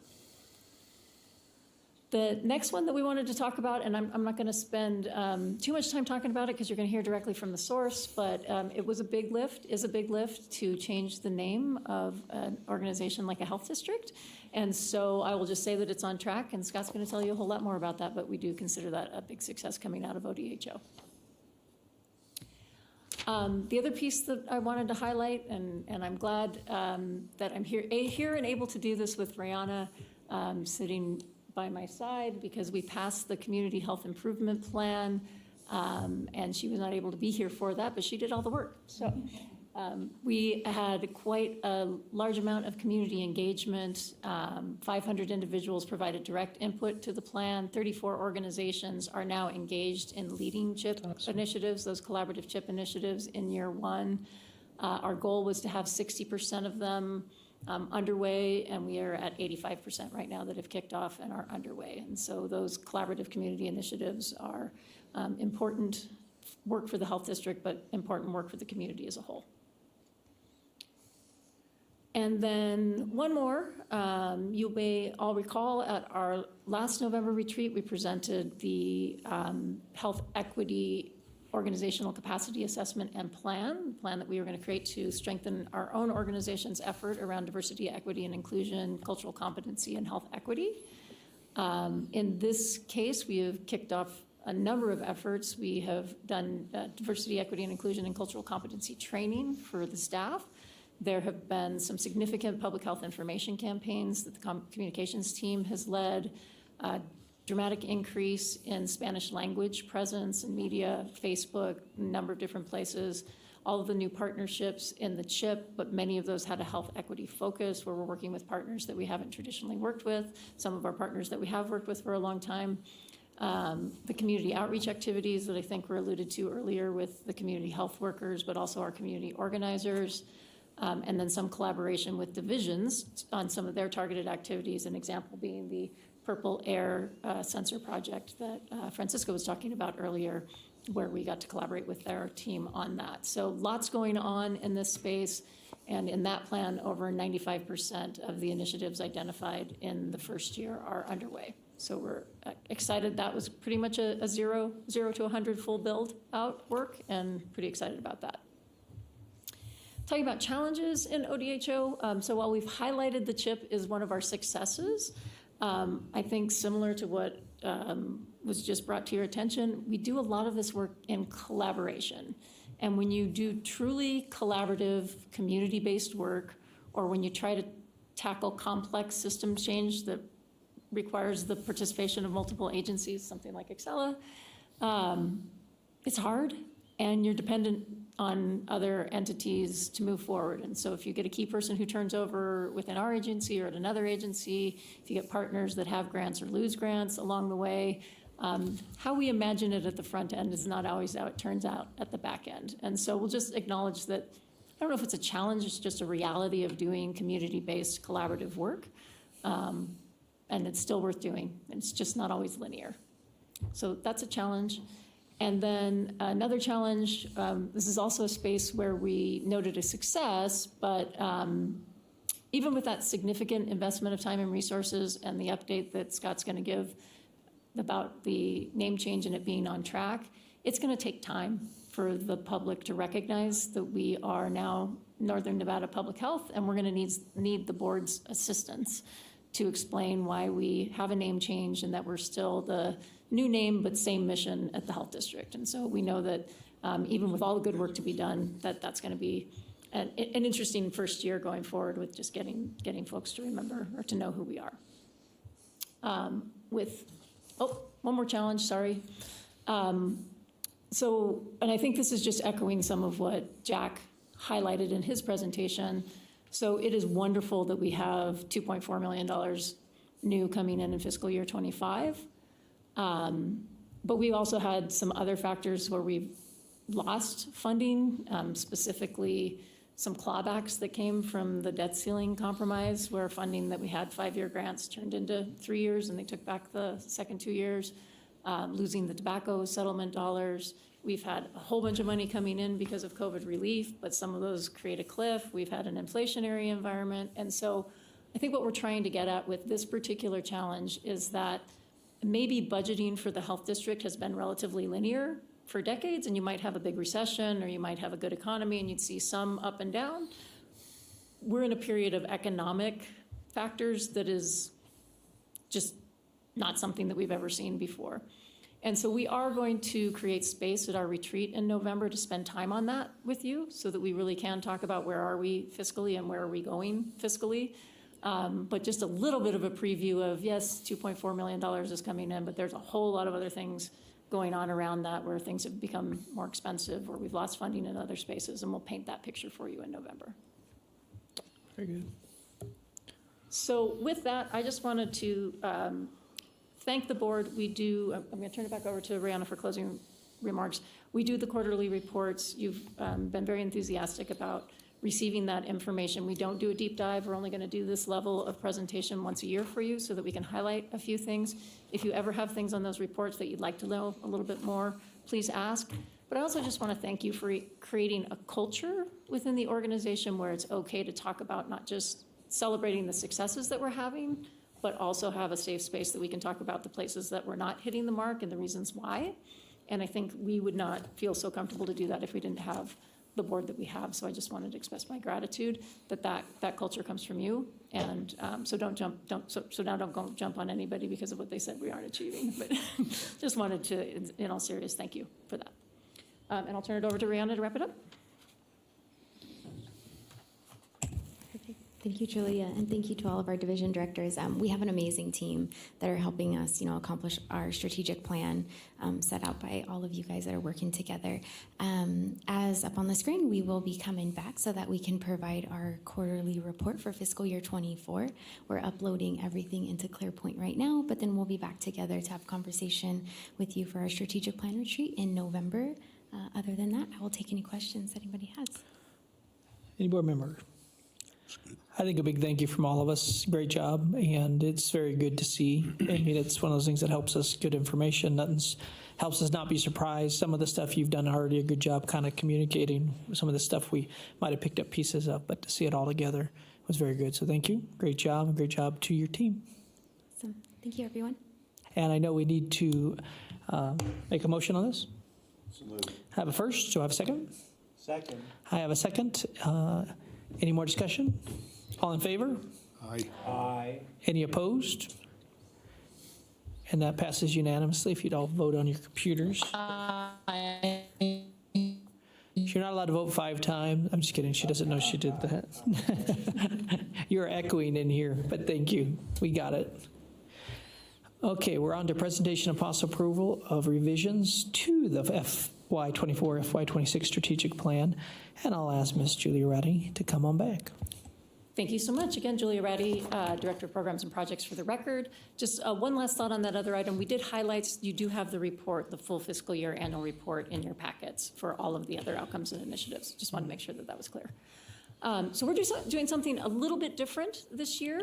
The next one that we wanted to talk about, and I'm not going to spend too much time talking about it because you're going to hear directly from the source, but it was a big lift, is a big lift to change the name of an organization like a health district. And so I will just say that it's on track, and Scott's going to tell you a whole lot more about that, but we do consider that a big success coming out of ODHO. The other piece that I wanted to highlight, and I'm glad that I'm here and able to do this with Rihanna sitting by my side, because we passed the Community Health Improvement Plan, and she was not able to be here for that, but she did all the work. So we had quite a large amount of community engagement. 500 individuals provided direct input to the plan. 34 organizations are now engaged in leading CHIP initiatives, those collaborative CHIP initiatives in year 1. Our goal was to have 60% of them underway, and we are at 85% right now that have kicked off and are underway. And so those collaborative community initiatives are important work for the health district, but important work for the community as a whole. And then one more, you may all recall at our last November retreat, we presented the health equity organizational capacity assessment and plan that we were going to create to strengthen our own organization's effort around diversity, equity, and inclusion, cultural competency, and health equity. In this case, we have kicked off a number of efforts. We have done diversity, equity, and inclusion and cultural competency training for the staff. There have been some significant public health information campaigns that the communications team has led, dramatic increase in Spanish language presence in media, Facebook, a number of different places, all of the new partnerships in the CHIP, but many of those had a health equity focus where we're working with partners that we haven't traditionally worked with, some of our partners that we have worked with for a long time. The community outreach activities that I think were alluded to earlier with the community health workers, but also our community organizers, and then some collaboration with divisions on some of their targeted activities, an example being the Purple Air sensor project that Francisco was talking about earlier, where we got to collaborate with their team on that. So lots going on in this space, and in that plan, over 95% of the initiatives identified in the first year are underway. So we're excited. That was pretty much a 0 to 100 full build out work, and pretty excited about that. Talking about challenges in ODHO, so while we've highlighted the CHIP as one of our successes, I think similar to what was just brought to your attention, we do a lot of this work in collaboration. And when you do truly collaborative, community-based work, or when you try to tackle complex system change that requires the participation of multiple agencies, something like Acella, it's hard, and you're dependent on other entities to move forward. And so if you get a key person who turns over within our agency or at another agency, if you get partners that have grants or lose grants along the way, how we imagine it at the front end is not always how it turns out at the back end. And so we'll just acknowledge that, I don't know if it's a challenge, it's just a reality of doing community-based collaborative work. And it's still worth doing. It's just not always linear. So that's a challenge. And then another challenge, this is also a space where we noted a success, but even with that significant investment of time and resources and the update that Scott's going to give about the name change and it being on track, it's going to take time for the public to recognize that we are now Northern Nevada Public Health, and we're going to need the board's assistance to explain why we have a name change and that we're still the new name but same mission at the health district. And so we know that even with all the good work to be done, that's going to be an interesting first year going forward with just getting folks to remember or to know who we are. One more challenge, sorry. And I think this is just echoing some of what Jack highlighted in his presentation. So it is wonderful that we have $2.4 million new coming in fiscal year 25. But we also had some other factors where we've lost funding, specifically some clawbacks that came from the debt ceiling compromise, where funding that we had 5-year grants turned into 3 years and they took back the second 2 years, losing the tobacco settlement dollars. We've had a whole bunch of money coming in because of COVID relief, but some of those create a cliff. We've had an inflationary environment. And so I think what we're trying to get at with this particular challenge is that maybe budgeting for the health district has been relatively linear for decades, and you might have a big recession or you might have a good economy and you'd see some up and down. We're in a period of economic factors that is just not something that we've ever seen before. And so we are going to create space at our retreat in November to spend time on that with you so that we really can talk about where are we fiscally and where are we going fiscally. But just a little bit of a preview of, yes, $2.4 million is coming in, but there's a whole lot of other things going on around that where things have become more expensive, where we've lost funding in other spaces, and we'll paint that picture for you in November. Very good. So with that, I just wanted to thank the board. I'm going to turn it back over to Rihanna for closing remarks. We do the quarterly reports. You've been very enthusiastic about receiving that information. We don't do a deep dive. We're only going to do this level of presentation once a year for you so that we can highlight a few things. If you ever have things on those reports that you'd like to know a little bit more, please ask. But I also just want to thank you for creating a culture within the organization where it's okay to talk about not just celebrating the successes that we're having, but also have a safe space that we can talk about the places that we're not hitting the mark and the reasons why. And I think we would not feel so comfortable to do that if we didn't have the board that we have. So I just wanted to express my gratitude that culture comes from you. And so now don't go jump on anybody because of what they said we aren't achieving. But just wanted to, in all seriousness, thank you for that. And I'll turn it over to Rihanna to wrap it up. Thank you, Julia, and thank you to all of our division directors. We have an amazing team that are helping us, accomplish our strategic plan set out by all of you guys that are working together. As up on the screen, we will be coming back so that we can provide our quarterly report for fiscal year 24. We're uploading everything into ClearPoint right now, but then we'll be back together to have conversation with you for our strategic plan retreat in November. Other than that, I will take any questions that anybody has. Any board member? I think a big thank you from all of us. Great job, and it's very good to see. I mean, it's one of those things that helps us get information. Helps us not be surprised. Some of the stuff you've done already a good job kind of communicating. Some of the stuff we might have picked up pieces of, but to see it all together was very good. So thank you. Great job, and great job to your team. Awesome. Thank you, everyone. And I know we need to make a motion on this. Have a first. Do I have a second? Second. I have a second. Any more discussion? All in favor? Aye. Aye. Any opposed? And that passes unanimously if you'd all vote on your computers. You're not allowed to vote 5 times. I'm just kidding. She doesn't know she did that. You're echoing in here, but thank you. We got it. Okay, we're on to presentation and possible approval of revisions to the FY24, FY26 strategic plan. And I'll ask Ms. Julia Ratty to come on back. Thank you so much. Again, Julia Ratty, Director of Programs and Projects for the record. Just one last thought on that other item. We did highlight, you do have the report, the full fiscal year annual report in your packets for all of the other outcomes and initiatives. Just wanted to make sure that that was clear. So we're doing something a little bit different this year.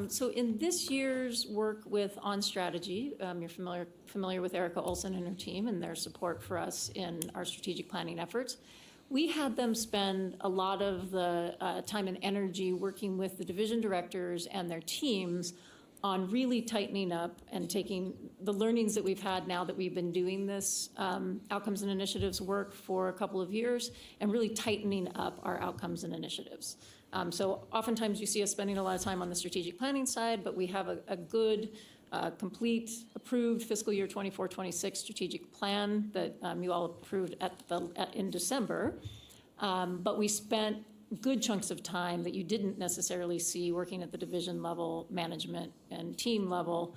So in this year's work with On Strategy, you're familiar with Erica Olson and her team and their support for us in our strategic planning efforts. We had them spend a lot of the time and energy working with the division directors and their teams on really tightening up and taking the learnings that we've had now that we've been doing this outcomes and initiatives work for a couple of years and really tightening up our outcomes and initiatives. So oftentimes you see us spending a lot of time on the strategic planning side, but we have a good, complete, approved fiscal year 24-26 strategic plan that you all approved in December. But we spent good chunks of time that you didn't necessarily see working at the division level, management and team level,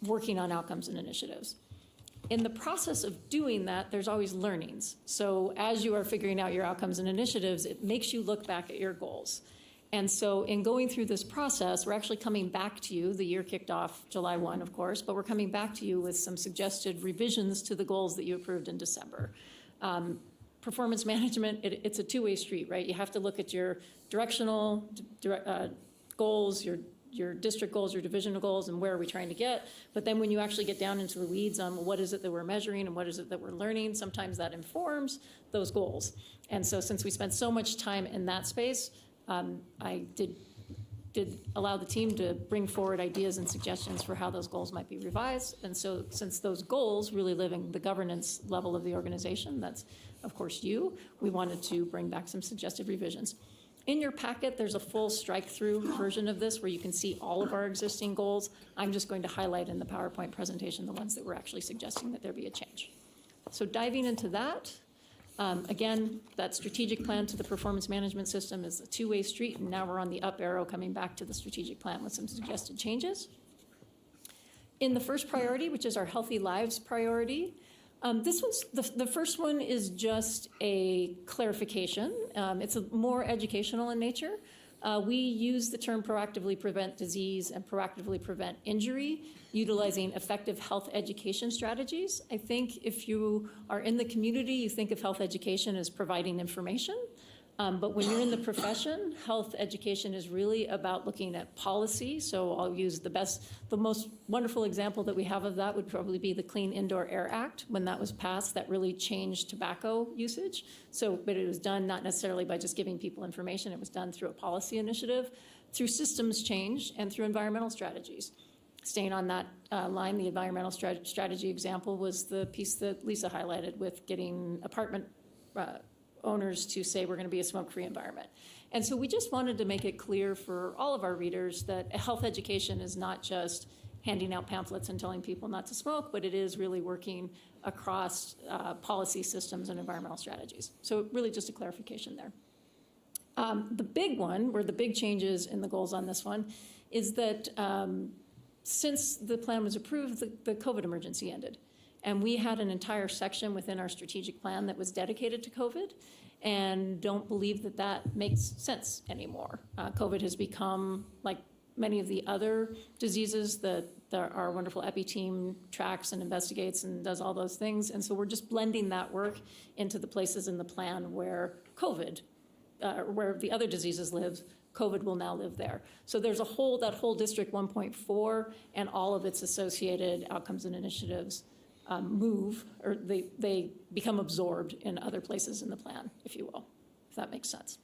working on outcomes and initiatives. In the process of doing that, there's always learnings. So as you are figuring out your outcomes and initiatives, it makes you look back at your goals. And so in going through this process, we're actually coming back to you. The year kicked off July 1, of course, but we're coming back to you with some suggested revisions to the goals that you approved in December. Performance management, it's a two-way street, right? You have to look at your directional goals, your district goals, your divisional goals, and where are we trying to get. But then when you actually get down into the weeds on what is it that we're measuring and what is it that we're learning, sometimes that informs those goals. And so since we spent so much time in that space, I did allow the team to bring forward ideas and suggestions for how those goals might be revised. And so since those goals really live in the governance level of the organization, that's of course you, we wanted to bring back some suggested revisions. In your packet, there's a full strike-through version of this where you can see all of our existing goals. I'm just going to highlight in the PowerPoint presentation the ones that we're actually suggesting that there be a change. So diving into that, again, that strategic plan to the performance management system is a two-way street, and now we're on the up arrow coming back to the strategic plan with some suggested changes. In the first priority, which is our Healthy Lives priority, this one's the first one is just a clarification. It's more educational in nature. We use the term proactively prevent disease and proactively prevent injury, utilizing effective health education strategies. I think if you are in the community, you think of health education as providing information. But when you're in the profession, health education is really about looking at policy. So I'll use the most wonderful example that we have of that would probably be the Clean Indoor Air Act. When that was passed, that really changed tobacco usage. But it was done not necessarily by just giving people information. It was done through a policy initiative, through systems change, and through environmental strategies. Staying on that line, the environmental strategy example was the piece that Lisa highlighted with getting apartment owners to say we're going to be a smoke-free environment. And so we just wanted to make it clear for all of our readers that health education is not just handing out pamphlets and telling people not to smoke, but it is really working across policy systems and environmental strategies. So really just a clarification there. The big one, where the big changes in the goals on this one, is that since the plan was approved, the COVID emergency ended. And we had an entire section within our strategic plan that was dedicated to COVID, and don't believe that that makes sense anymore. COVID has become, like many of the other diseases that our wonderful EPI team tracks and investigates and does all those things. And so we're just blending that work into the places in the plan where COVID, where the other diseases live, COVID will now live there. So there's that whole District 1.4 and all of its associated outcomes and initiatives move, or they become absorbed in other places in the plan, if you will, if that makes sense.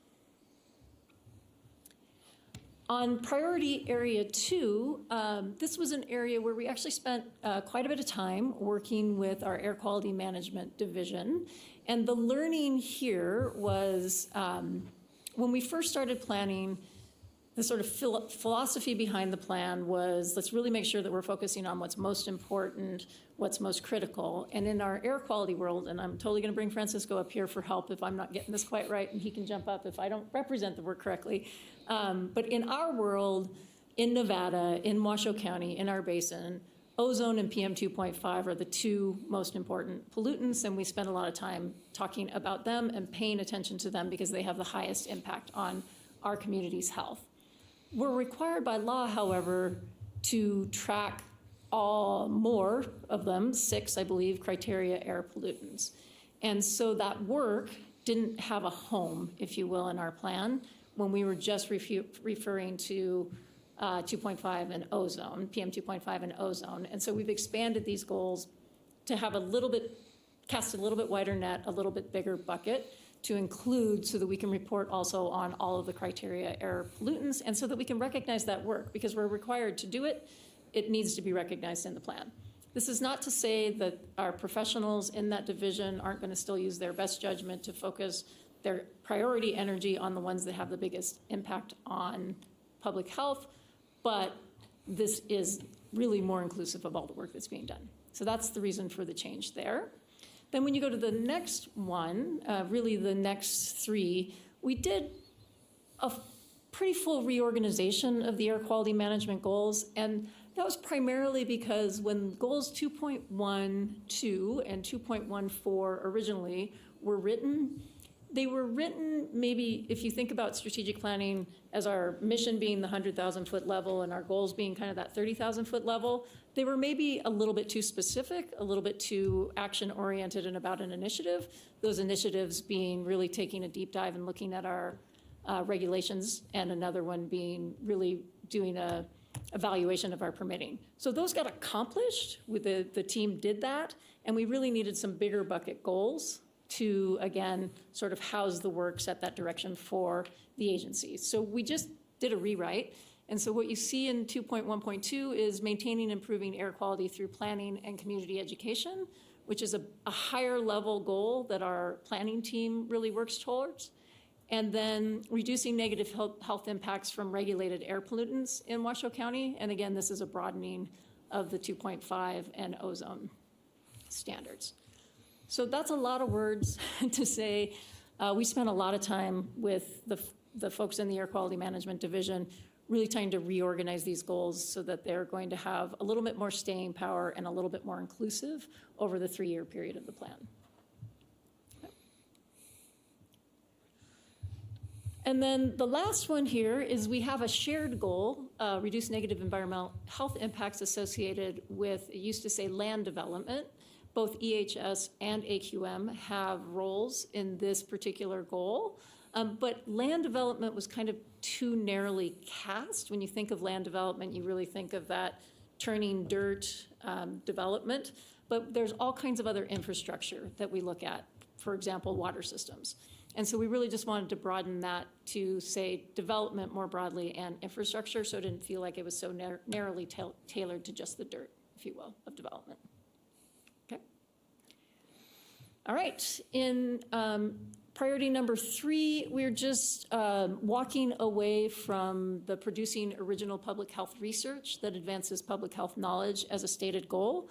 On priority area 2, this was an area where we actually spent quite a bit of time working with our air quality management division. And the learning here was when we first started planning, the sort of philosophy behind the plan was, let's really make sure that we're focusing on what's most important, what's most critical. And in our air quality world, and I'm totally gonna bring Francisco up here for help if I'm not getting this quite right, and he can jump up if I don't represent the work correctly. But in our world, in Nevada, in Washoe County, in our basin, ozone and PM 2.5 are the two most important pollutants, and we spend a lot of time talking about them and paying attention to them because they have the highest impact on our community's health. We're required by law, however, to track more of them, 6, I believe, criteria air pollutants. And so that work didn't have a home, if you will, in our plan when we were just referring to 2.5 and ozone, PM 2.5 and ozone. And so we've expanded these goals to have cast a little bit wider net, a little bit bigger bucket to include so that we can report also on all of the criteria air pollutants and so that we can recognize that work because we're required to do it. It needs to be recognized in the plan. This is not to say that our professionals in that division aren't going to still use their best judgment to focus their priority energy on the ones that have the biggest impact on public health, but this is really more inclusive of all the work that's being done. So that's the reason for the change there. Then when you go to the next one, really the next 3, we did a pretty full reorganization of the air quality management goals, and that was primarily because when goals 2.12 and 2.14 originally were written, they were written maybe, if you think about strategic planning as our mission being the 100,000-foot level and our goals being kind of that 30,000-foot level, they were maybe a little bit too specific, a little bit too action-oriented and about an initiative. Those initiatives being really taking a deep dive and looking at our regulations, and another one being really doing a evaluation of our permitting. So those got accomplished, the team did that, and we really needed some bigger bucket goals to, again, sort of house the work, set that direction for the agencies. So we just did a rewrite. And so what you see in 2.1.2 is maintaining and improving air quality through planning and community education, which is a higher level goal that our planning team really works towards. And then reducing negative health impacts from regulated air pollutants in Washoe County. And again, this is a broadening of the 2.5 and ozone standards. So that's a lot of words to say. We spent a lot of time with the folks in the Air Quality Management Division really trying to reorganize these goals so that they're going to have a little bit more staying power and a little bit more inclusive over the 3-year period of the plan. And then the last one here is we have a shared goal, reduce negative environmental health impacts associated with, it used to say land development. Both EHS and AQM have roles in this particular goal, but land development was kind of too narrowly cast. When you think of land development, you really think of that turning dirt development, but there's all kinds of other infrastructure that we look at, for example, water systems. And so we really just wanted to broaden that to say development more broadly and infrastructure, so it didn't feel like it was so narrowly tailored to just the dirt, if you will, of development. Okay. All right. In Priority number 3, we're just walking away from the producing original public health research that advances public health knowledge as a stated goal.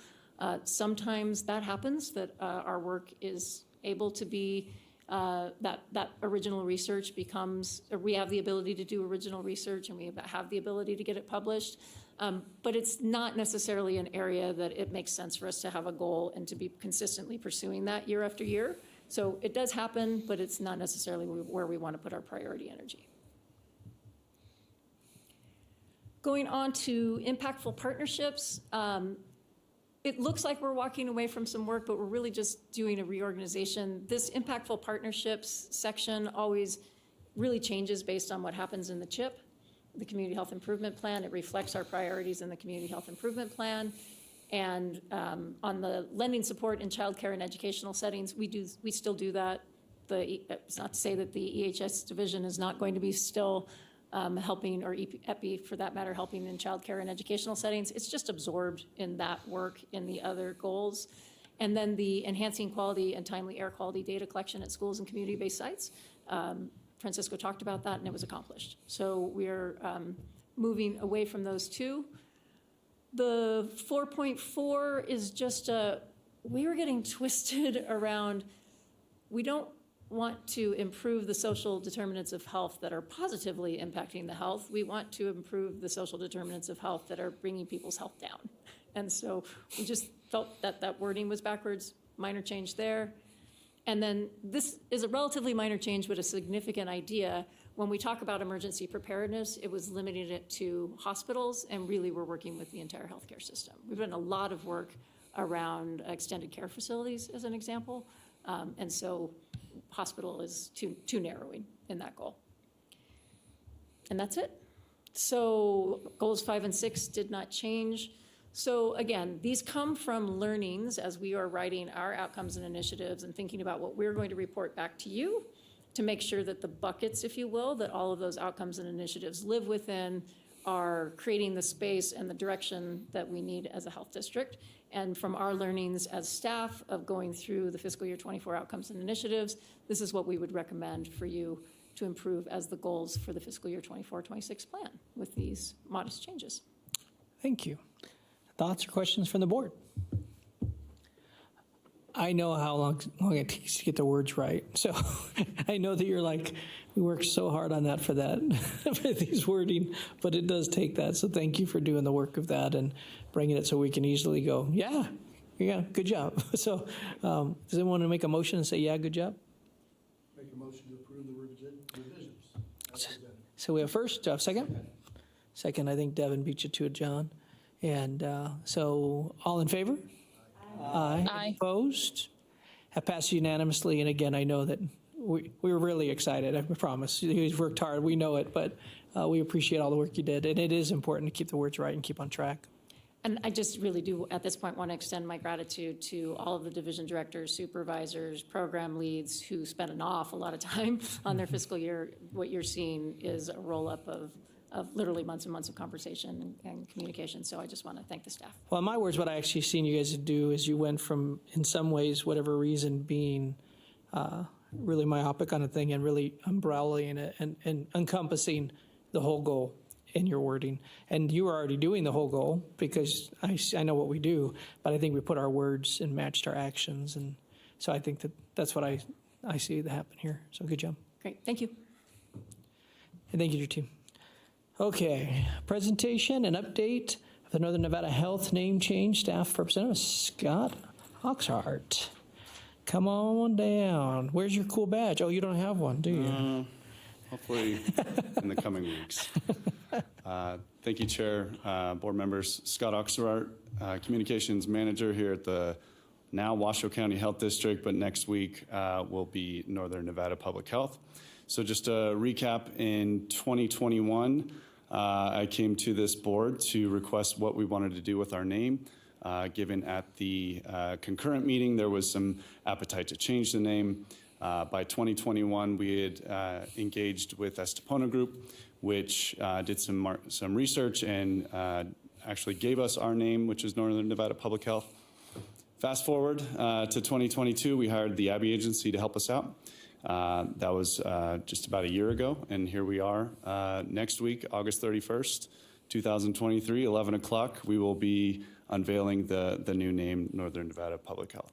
Sometimes that happens, that our work is able to be, that original research becomes, or we have the ability to do original research and we have the ability to get it published. But it's not necessarily an area that it makes sense for us to have a goal and to be consistently pursuing that year after year. So it does happen, but it's not necessarily where we want to put our priority energy. Going on to impactful partnerships, it looks like we're walking away from some work, but we're really just doing a reorganization. This impactful partnerships section always really changes based on what happens in the CHIP, the Community Health Improvement Plan. It reflects our priorities in the Community Health Improvement Plan. And on the lending support in childcare and educational settings, we still do that. It's not to say that the EHS division is not going to be still helping, or EPI for that matter, helping in childcare and educational settings. It's just absorbed in that work in the other goals. And then the enhancing quality and timely air quality data collection at schools and community-based sites. Francisco talked about that and it was accomplished. So we're moving away from those two. The 4.4 is just we were getting twisted around, we don't want to improve the social determinants of health that are positively impacting the health. We want to improve the social determinants of health that are bringing people's health down. And so we just felt that that wording was backwards, minor change there. And then this is a relatively minor change, but a significant idea. When we talk about emergency preparedness, it was limiting it to hospitals, and really we're working with the entire healthcare system. We've done a lot of work around extended care facilities, as an example, and so hospital is too narrowing in that goal. And that's it. So goals 5 and 6 did not change. So again, these come from learnings as we are writing our outcomes and initiatives and thinking about what we're going to report back to you to make sure that the buckets, if you will, that all of those outcomes and initiatives live within are creating the space and the direction that we need as a health district. And from our learnings as staff of going through the fiscal year 24 outcomes and initiatives, this is what we would recommend for you to improve as the goals for the fiscal year 24-26 plan with these modest changes. Thank you. Thoughts or questions from the board? I know how long it takes to get the words right. So I know that you're like, we worked so hard on that, for these wording, but it does take that. So thank you for doing the work of that and bringing it so we can easily go, yeah, good job. So does anyone want to make a motion and say, yeah, good job? Make a motion to approve the revisions. So we have first, do I have second? Second, I think Devin beat you to it, John. And so all in favor? Aye. Aye. Opposed? Have passed unanimously. And again, I know that we were really excited. I promise. You've worked hard. We know it, but we appreciate all the work you did. And it is important to keep the words right and keep on track. And I just really do, at this point, want to extend my gratitude to all of the division directors, supervisors, program leads who spent an awful lot of time on their fiscal year. What you're seeing is a roll-up of literally months and months of conversation and communication. So I just want to thank the staff. Well, in my words, what I actually seen you guys do is you went from, in some ways, whatever reason, being really myopic on a thing and really umbrelling it and encompassing the whole goal in your wording. And you were already doing the whole goal because I know what we do, but I think we put our words and matched our actions. And so I think that's what I see that happen here. So good job. Great. Thank you. And thank you to your team. Okay, presentation and update of the Northern Nevada Health name change. Staff Representative Scott Oxhart. Come on down. Where's your cool badge? Oh, you don't have one, do you? Hopefully in the coming weeks. Thank you, Chair, board members. Scott Oxhart, Communications Manager here at the now Washoe County Health District, but next week will be Northern Nevada Public Health. So just a recap, in 2021, I came to this board to request what we wanted to do with our name. Given at the concurrent meeting, there was some appetite to change the name. By 2021, we had engaged with Estepona Group, which did some research and actually gave us our name, which is Northern Nevada Public Health. Fast forward to 2022, we hired the Abbey Agency to help us out. That was just about a year ago, and here we are. Next week, August 31st, 2023, 11 o'clock, we will be unveiling the new name, Northern Nevada Public Health.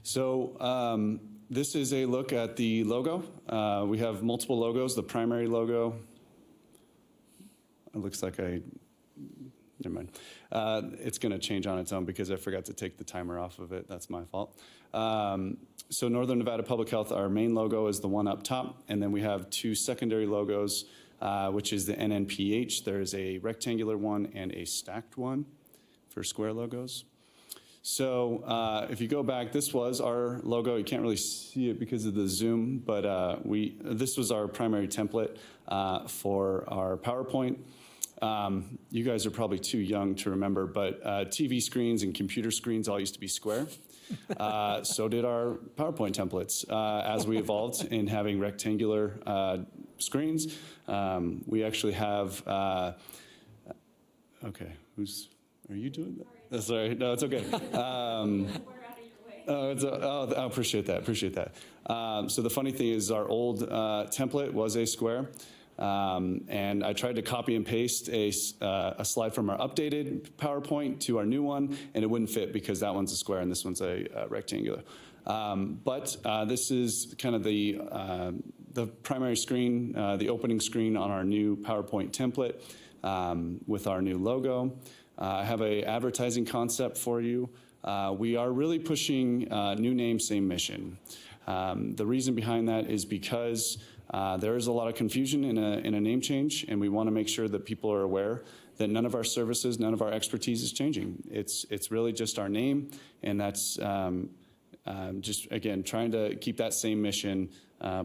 So this is a look at the logo. We have multiple logos. The primary logo, it looks like never mind. It's going to change on its own because I forgot to take the timer off of it. That's my fault. So Northern Nevada Public Health, our main logo is the one up top, and then we have two secondary logos, which is the NNPH. There's a rectangular one and a stacked one for square logos. So if you go back, this was our logo. You can't really see it because of the zoom, but this was our primary template for our PowerPoint. You guys are probably too young to remember, but TV screens and computer screens all used to be square. So did our PowerPoint templates. As we evolved in having rectangular screens, we actually have, okay, are you doing that? That's all right. No, it's okay. I appreciate that. So the funny thing is our old template was a square. And I tried to copy and paste a slide from our updated PowerPoint to our new one, and it wouldn't fit because that one's a square and this one's a rectangular. But this is kind of the primary screen, the opening screen on our new PowerPoint template with our new logo. I have an advertising concept for you. We are really pushing new name, same mission. The reason behind that is because there is a lot of confusion in a name change, and we want to make sure that people are aware that none of our services, none of our expertise is changing. It's really just our name, and that's just, again, trying to keep that same mission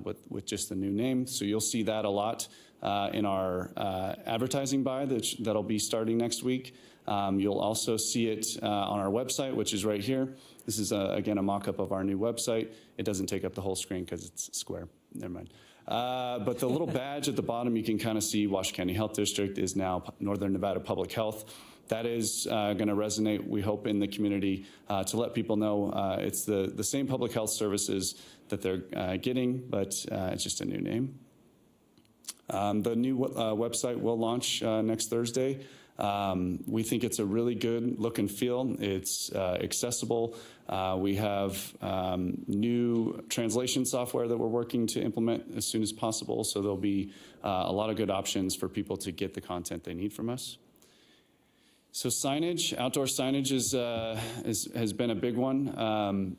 with just the new name. So you'll see that a lot in our advertising buy that'll be starting next week. You'll also see it on our website, which is right here. This is, again, a mock-up of our new website. It doesn't take up the whole screen because it's square. Never mind. But the little badge at the bottom, you can kind of see Washoe County Health District is now Northern Nevada Public Health. That is going to resonate, we hope, in the community to let people know it's the same public health services that they're getting, but it's just a new name. The new website will launch next Thursday. We think it's a really good look and feel. It's accessible. We have new translation software that we're working to implement as soon as possible, so there'll be a lot of good options for people to get the content they need from us. So signage, outdoor signage has been a big one.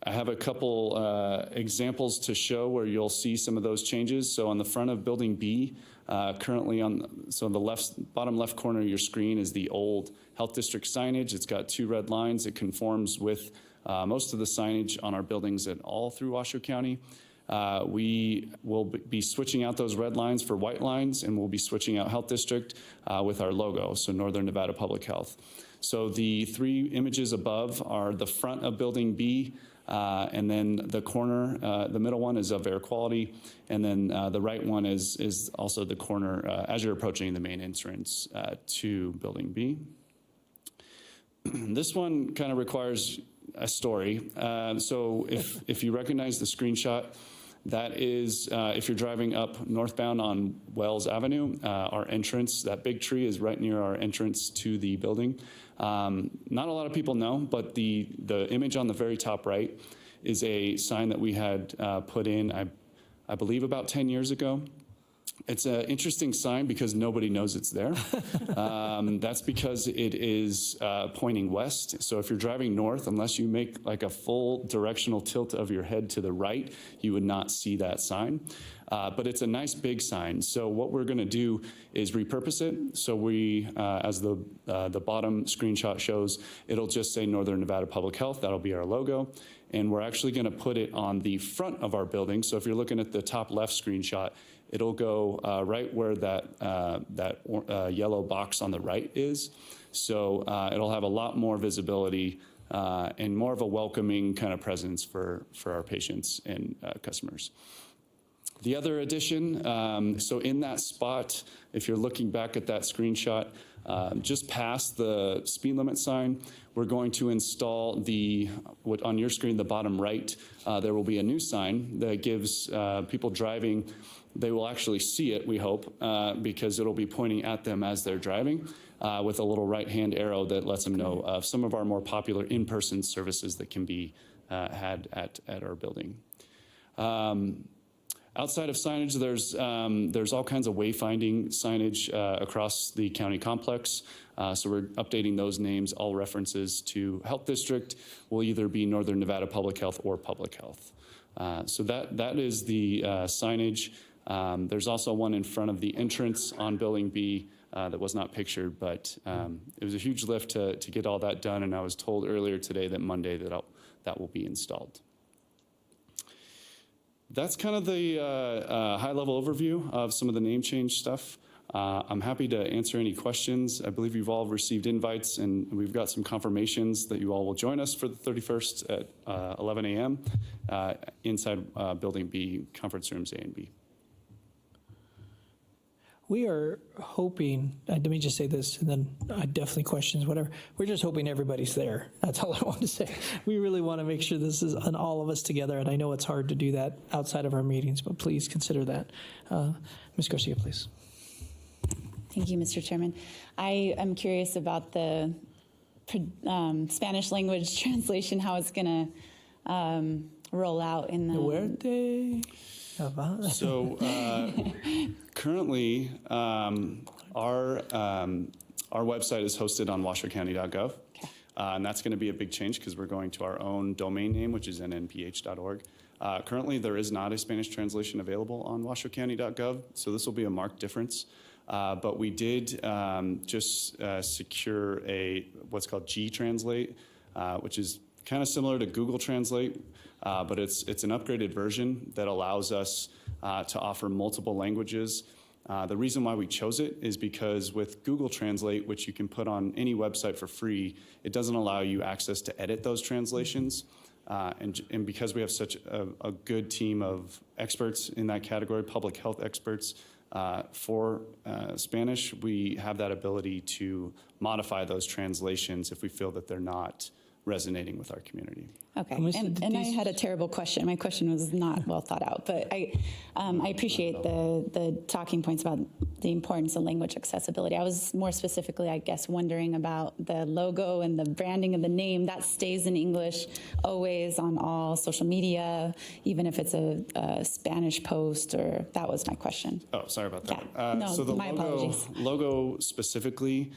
I have a couple examples to show where you'll see some of those changes. So on the front of Building B, currently on the bottom left corner of your screen is the old Health District signage. It's got two red lines. It conforms with most of the signage on our buildings all through Washoe County. We will be switching out those red lines for white lines, and we'll be switching out Health District with our logo, so Northern Nevada Public Health. So the three images above are the front of Building B, and then the corner, the middle one is of air quality, and then the right one is also the corner as you're approaching the main entrance to Building B. This one kind of requires a story. So if you recognize the screenshot, that is, if you're driving up northbound on Wells Avenue, our entrance, that big tree is right near our entrance to the building. Not a lot of people know, but the image on the very top right is a sign that we had put in, I believe, about 10 years ago. It's an interesting sign because nobody knows it's there. That's because it is pointing west. So if you're driving north, unless you make like a full directional tilt of your head to the right, you would not see that sign. But it's a nice big sign. So what we're going to do is repurpose it. So we, as the bottom screenshot shows, it'll just say Northern Nevada Public Health. That'll be our logo. And we're actually going to put it on the front of our building. So if you're looking at the top left screenshot, it'll go right where that yellow box on the right is. So it'll have a lot more visibility and more of a welcoming kind of presence for our patients and customers. The other addition, so in that spot, if you're looking back at that screenshot, just past the speed limit sign, we're going to install what on your screen, the bottom right, there will be a new sign that gives people driving, they will actually see it, we hope, because it'll be pointing at them as they're driving with a little right-hand arrow that lets them know of some of our more popular in-person services that can be had at our building. Outside of signage, there's all kinds of wayfinding signage across the county complex. So we're updating those names. All references to Health District will either be Northern Nevada Public Health or Public Health. So that is the signage. There's also one in front of the entrance on Building B that was not pictured, but it was a huge lift to get all that done. And I was told earlier today that Monday that will be installed. That's kind of the high-level overview of some of the name change stuff. I'm happy to answer any questions. I believe you've all received invites, and we've got some confirmations that you all will join us for the 31st at 11 a.m. Inside Building B, conference rooms A and B. We are hoping, let me just say this, and then I definitely questions, whatever. We're just hoping everybody's there. That's all I want to say. We really want to make sure this is on all of us together, and I know it's hard to do that outside of our meetings, but please consider that. Ms. Garcia, please. Thank you, Mr. Chairman. I am curious about the Spanish language translation, how it's going to roll out in the... So currently, our website is hosted on washoecounty.gov, and that's going to be a big change because we're going to our own domain name, which is nnph.org. Currently, there is not a Spanish translation available on washoecounty.gov, so this will be a marked difference. But we did just secure what's called G-Translate, which is kind of similar to Google Translate. But it's an upgraded version that allows us to offer multiple languages. The reason why we chose it is because with Google Translate, which you can put on any website for free, it doesn't allow you access to edit those translations. And because we have such a good team of experts in that category, public health experts for Spanish, we have that ability to modify those translations if we feel that they're not resonating with our community. Okay, and I had a terrible question. My question was not well thought out, but I appreciate the talking points about the importance of language accessibility. I was more specifically, I guess, wondering about the logo and the branding of the name. That stays in English always on all social media, even if it's a Spanish post, or that was my question. Oh, sorry about that. Yeah. No, so the my apologies. logo specifically,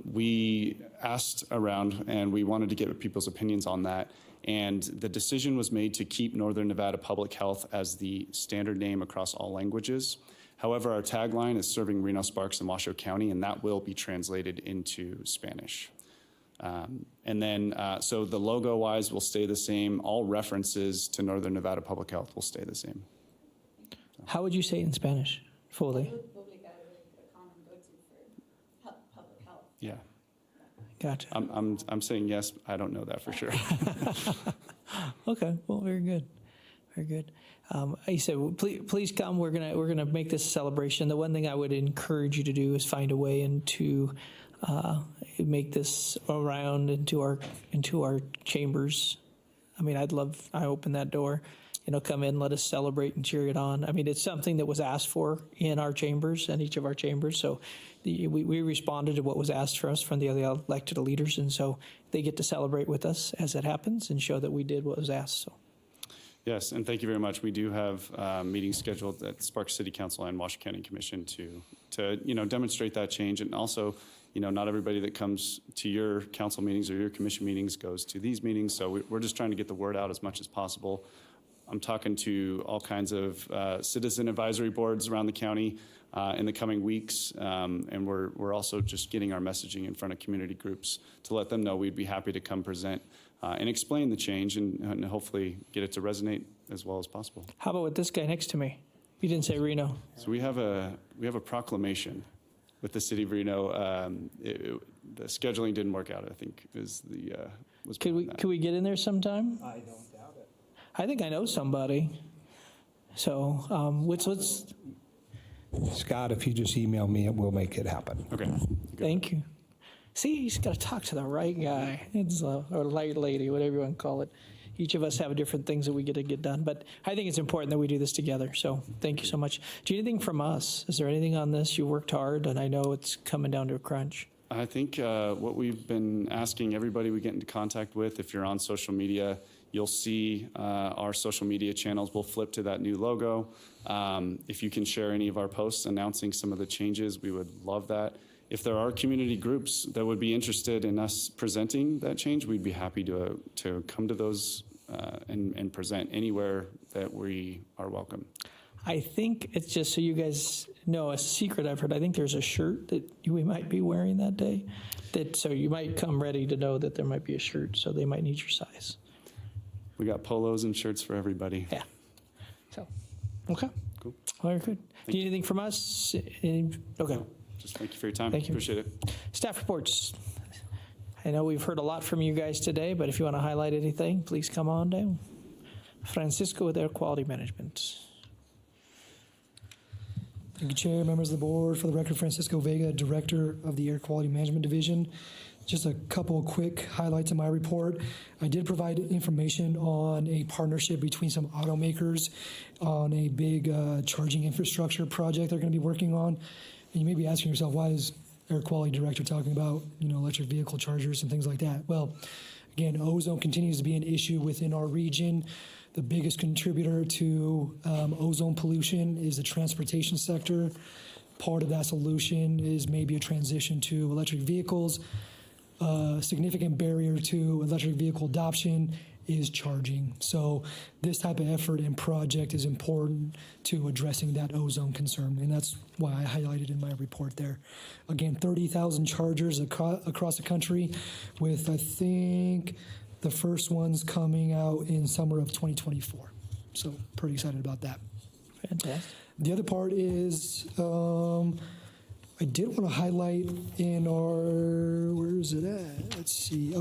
we asked around and we wanted to get people's opinions on that. And the decision was made to keep Northern Nevada Public Health as the standard name across all languages. However, our tagline is serving Reno, Sparks, and Washoe County, and that will be translated into Spanish. And then, so the logo-wise will stay the same. All references to Northern Nevada Public Health will stay the same. How would you say it in Spanish, fully? Yeah. Gotcha. I'm saying yes. I don't know that for sure. Okay. Well, very good. Very good. You said, well, please come. We're gonna make this a celebration. The one thing I would encourage you to do is find a way to make this around into our chambers. I mean, I open that door. Come in, let us celebrate and cheer it on. I mean, it's something that was asked for in our chambers and each of our chambers. So we responded to what was asked for us from the other elected leaders. And so they get to celebrate with us as it happens and show that we did what was asked. So. Yes, and thank you very much. We do have meetings scheduled at Sparks City Council and Washoe County Commission to demonstrate that change. And also, not everybody that comes to your council meetings or your commission meetings goes to these meetings. So we're just trying to get the word out as much as possible. I'm talking to all kinds of citizen advisory boards around the county in the coming weeks, and we're also just getting our messaging in front of community groups to let them know we'd be happy to come present and explain the change and hopefully get it to resonate as well as possible. How about with this guy next to me? You didn't say Reno. So we have a proclamation with the city of Reno. The scheduling didn't work out, I think, is the Could we get in there sometime? I don't doubt it. I think I know somebody. So what's Scott, if you just email me, we'll make it happen. Okay. Thank you. See, he's got to talk to the right guy, or right lady, whatever you want to call it. Each of us have different things that we get to get done, but I think it's important that we do this together. So thank you so much. Do you need anything from us? Is there anything on this? You worked hard, and I know it's coming down to a crunch. I think what we've been asking everybody we get into contact with, if you're on social media, you'll see our social media channels will flip to that new logo. If you can share any of our posts announcing some of the changes, we would love that. If there are community groups that would be interested in us presenting that change, we'd be happy to come to those and present anywhere that we are welcome. I think it's just so you guys know a secret I've heard. I think there's a shirt that we might be wearing that day. So you might come ready to know that there might be a shirt, so they might need your size. We got polos and shirts for everybody. Yeah. So, okay. Cool. Very good. Do you need anything from us? Okay. Just thank you for your time. Thank you. Appreciate it. Staff reports. I know we've heard a lot from you guys today, but if you want to highlight anything, please come on down. Francisco with Air Quality Management. Thank you, Chair, members of the board. For the record, Francisco Vega, Director of the Air Quality Management Division. Just a couple of quick highlights in my report. I did provide information on a partnership between some automakers on a big charging infrastructure project they're going to be working on. And you may be asking yourself, why is Air Quality Director talking about, electric vehicle chargers and things like that? Well, again, ozone continues to be an issue within our region. The biggest contributor to ozone pollution is the transportation sector. Part of that solution is maybe a transition to electric vehicles. A significant barrier to electric vehicle adoption is charging. So this type of effort and project is important to addressing that ozone concern, and that's why I highlighted in my report there. Again, 30,000 chargers across the country, with I think the first one's coming out in summer of 2024. So pretty excited about that. Fantastic. The The other part is I did want to highlight in our, where is it at? Let's see.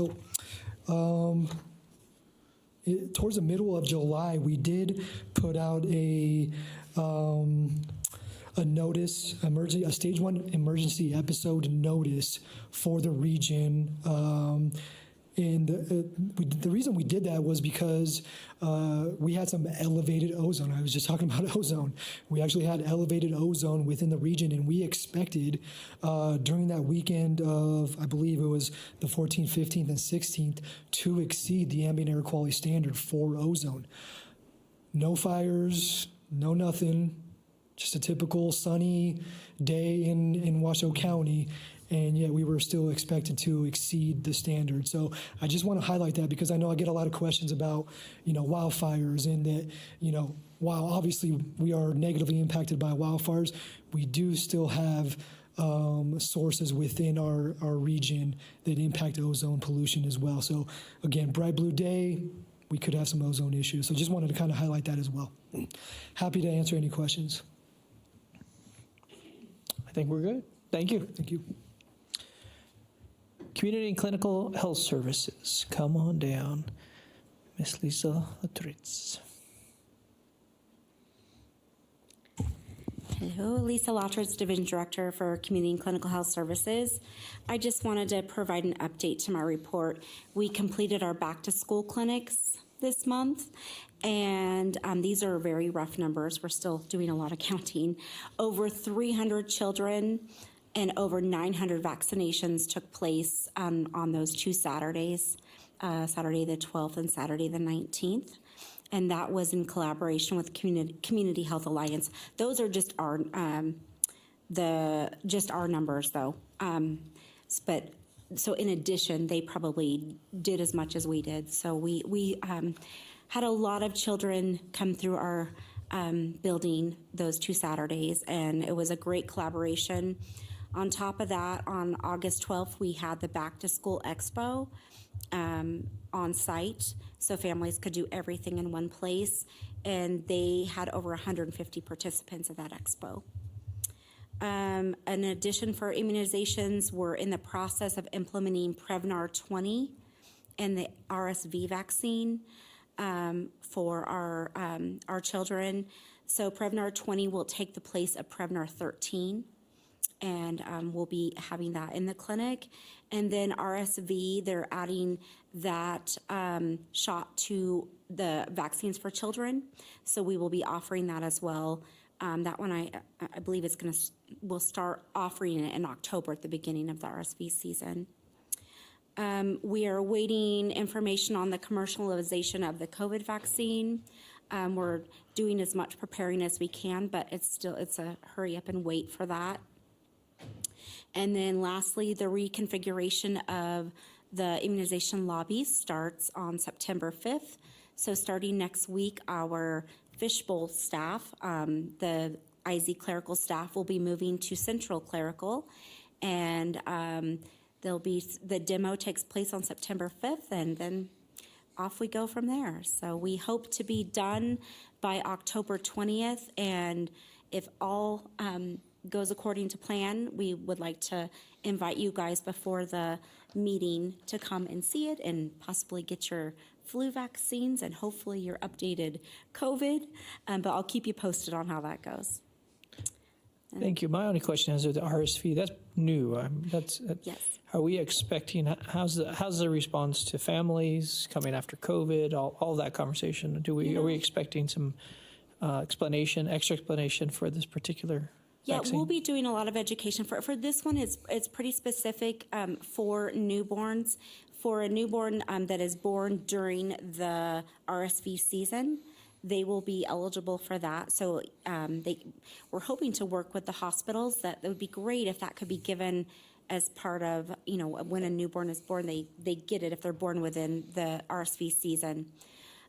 Towards the middle of July, we did put out a notice, a stage 1 emergency episode notice for the region. The reason we did that was because we had some elevated ozone. I was just talking about ozone. We actually had elevated ozone within the region, and we expected during that weekend of, I believe it was the 14th, 15th, and 16th, to exceed the ambient air quality standard for ozone. No fires, no nothing, just a typical sunny day in Washoe County. And yet we were still expected to exceed the standard. So I just want to highlight that because I know I get a lot of questions about, wildfires, and that, while obviously we are negatively impacted by wildfires, we do still have sources within our region that impact ozone pollution as well. So again, bright blue day, we could have some ozone issues. So just wanted to kind of highlight that as well. Happy to answer any questions. I think we're good. Thank you. Thank you. Community and Clinical Health Services. Come on down. Miss Lisa Latritz. Hello, Lisa Latritz, Division Director for Community and Clinical Health Services. I just wanted to provide an update to my report. We completed our back-to-school clinics this month, and these are very rough numbers. We're still doing a lot of counting. Over 300 children and over 900 vaccinations took place on those two Saturdays, Saturday the 12th and Saturday the 19th. And that was in collaboration with Community Health Alliance. Those are just our numbers, though. But so in addition, they probably did as much as we did. So we had a lot of children come through our building those two Saturdays, and it was a great collaboration. On top of that, on August 12th, we had the Back to School Expo on site, so families could do everything in one place, and they had over 150 participants at that expo. In addition, for immunizations, we're in the process of implementing Prevnar 20 and the RSV vaccine for our children. So Prevnar 20 will take the place of Prevnar 13, and we'll be having that in the clinic. And then RSV, they're adding that shot to the vaccines for children. So we will be offering that as well. That one, I believe we'll start offering it in October at the beginning of the RSV season. We are awaiting information on the commercialization of the COVID vaccine. We're doing as much preparing as we can, but it's a hurry up and wait for that. And then lastly, the reconfiguration of the immunization lobby starts on September 5th. So starting next week, our fishbowl staff, the IZ clerical staff, will be moving to Central Clerical, and the demo takes place on September 5th, and then off we go from there. So we hope to be done by October 20th, and if all goes according to plan, we would like to invite you guys before the meeting to come and see it and possibly get your flu vaccines and hopefully your updated COVID, but I'll keep you posted on how that goes. Thank you. My only question is with the RSV, that's new. Yes. Are we expecting, how's the response to families coming after COVID, all that conversation? Are we expecting some extra explanation for this particular vaccine? We'll be doing a lot of education for this one. It's pretty specific for newborns. For a newborn that is born during the RSV season, they will be eligible for that. So we're hoping to work with the hospitals. That would be great if that could be given as part of, when a newborn is born, they get it if they're born within the RSV season.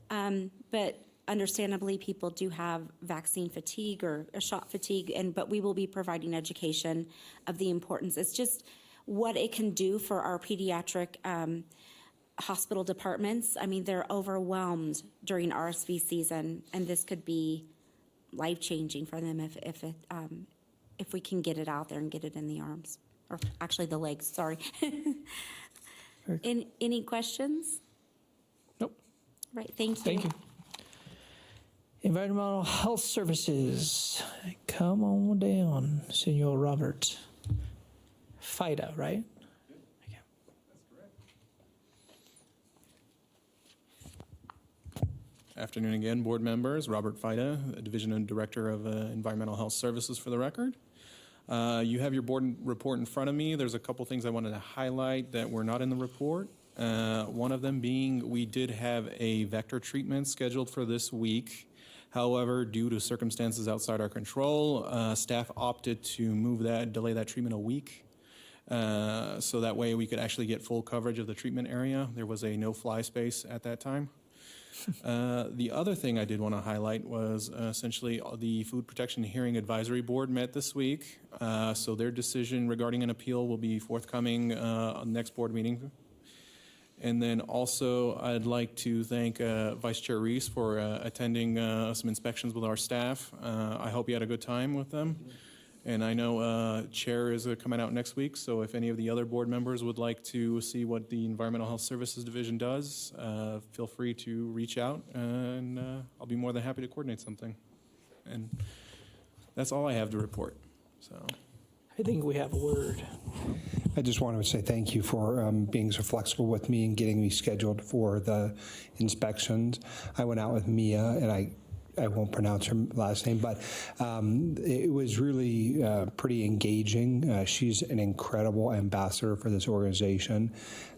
But understandably, people do have vaccine fatigue or shot fatigue, but we will be providing education of the importance. It's just what it can do for our pediatric hospital departments. I mean, they're overwhelmed during RSV season, and this could be life-changing for them if we can get it out there and get it in the arms, or actually the legs. Sorry. Any questions? Nope. Right. Thank you. Thank you. Environmental Health Services. Come on down, Senor Robert. FIDA, right? Okay. Afternoon again, board members. Robert FIDA, Division Director of Environmental Health Services for the record. You have your board report in front of me. There's a couple things I wanted to highlight that were not in the report. One of them being we did have a vector treatment scheduled for this week. However, due to circumstances outside our control, staff opted to delay that treatment a week. So that way we could actually get full coverage of the treatment area. There was a no-fly space at that time. The other thing I did want to highlight was essentially the Food Protection Hearing Advisory Board met this week. So their decision regarding an appeal will be forthcoming on the next board meeting. And then also I'd like to thank Vice Chair Reese for attending some inspections with our staff. I hope you had a good time with them. And I know Chair is coming out next week, so if any of the other board members would like to see what the Environmental Health Services Division does, feel free to reach out, and I'll be more than happy to coordinate something. And that's all I have to report. So I think we have a word. I just want to say thank you for being so flexible with me and getting me scheduled for the inspections. I went out with Mia, and I won't pronounce her last name, but it was really pretty engaging. She's an incredible ambassador for this organization.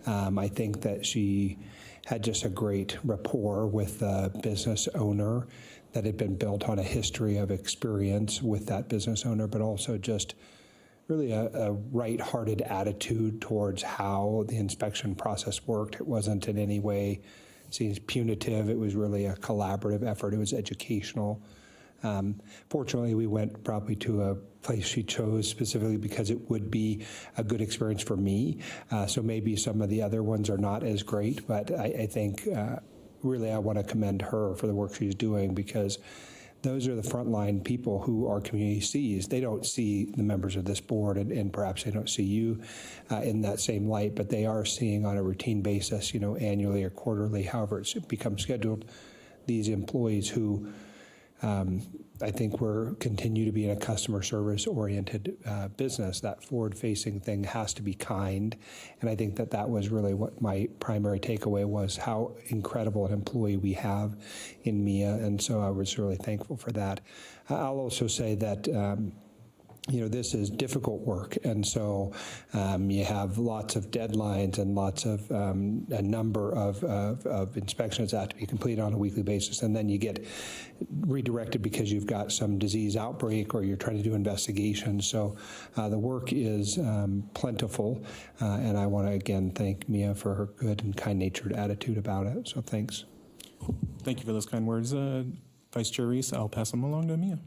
I think that she had just a great rapport with the business owner that had been built on a history of experience with that business owner, but also just really a right-hearted attitude towards how the inspection process worked. It wasn't in any way seems punitive. It was really a collaborative effort. It was educational. Fortunately, we went probably to a place she chose specifically because it would be a good experience for me. So maybe some of the other ones are not as great, but I think really I want to commend her for the work she's doing, because those are the frontline people who our community sees. They don't see the members of this board, and perhaps they don't see you in that same light, but they are seeing on a routine basis, annually or quarterly, however it's become scheduled, these employees who I think we're continue to be in a customer service oriented business. That forward facing thing has to be kind, and I think that was really what my primary takeaway was, how incredible an employee we have in Mia, and so I was really thankful for that. I'll also say that this is difficult work, and so you have lots of deadlines and lots of a number of inspections that have to be completed on a weekly basis, and then you get redirected because you've got some disease outbreak or you're trying to do investigations. So the work is plentiful, and I want to again thank Mia for her good and kind-natured attitude about it. So thanks. Thank you for those kind words, Vice Chair Reese. I'll pass them along to Mia.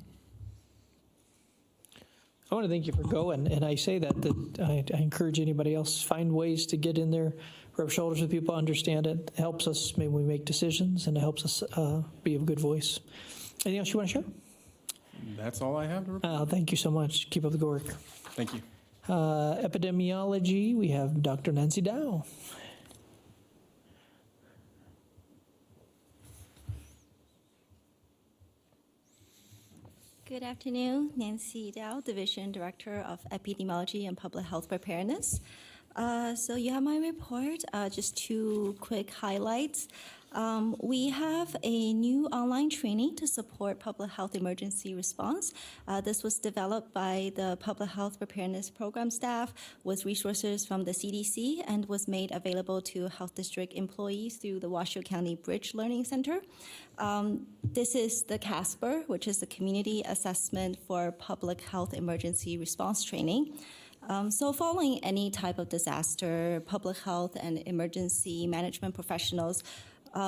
I want to thank you for going, and I say that I encourage anybody else, find ways to get in there, rub shoulders with people, understand it. It helps us maybe we make decisions, and it helps us be a good voice. Anything else you want to share? That's all I have to report. Thank you so much. Keep up the good work. Thank you. Epidemiology, we have Dr. Nancy Dow. Good afternoon, Nancy Dow, Division Director of Epidemiology and Public Health Preparedness. So you have my report, just two quick highlights. We have a new online training to support public health emergency response. This was developed by the Public Health Preparedness Program staff with resources from the CDC and was made available to Health District employees through the Washoe County Bridge Learning Center. This is the CASPER, which is the Community Assessment for Public Health Emergency Response Training. So following any type of disaster, public health and emergency management professionals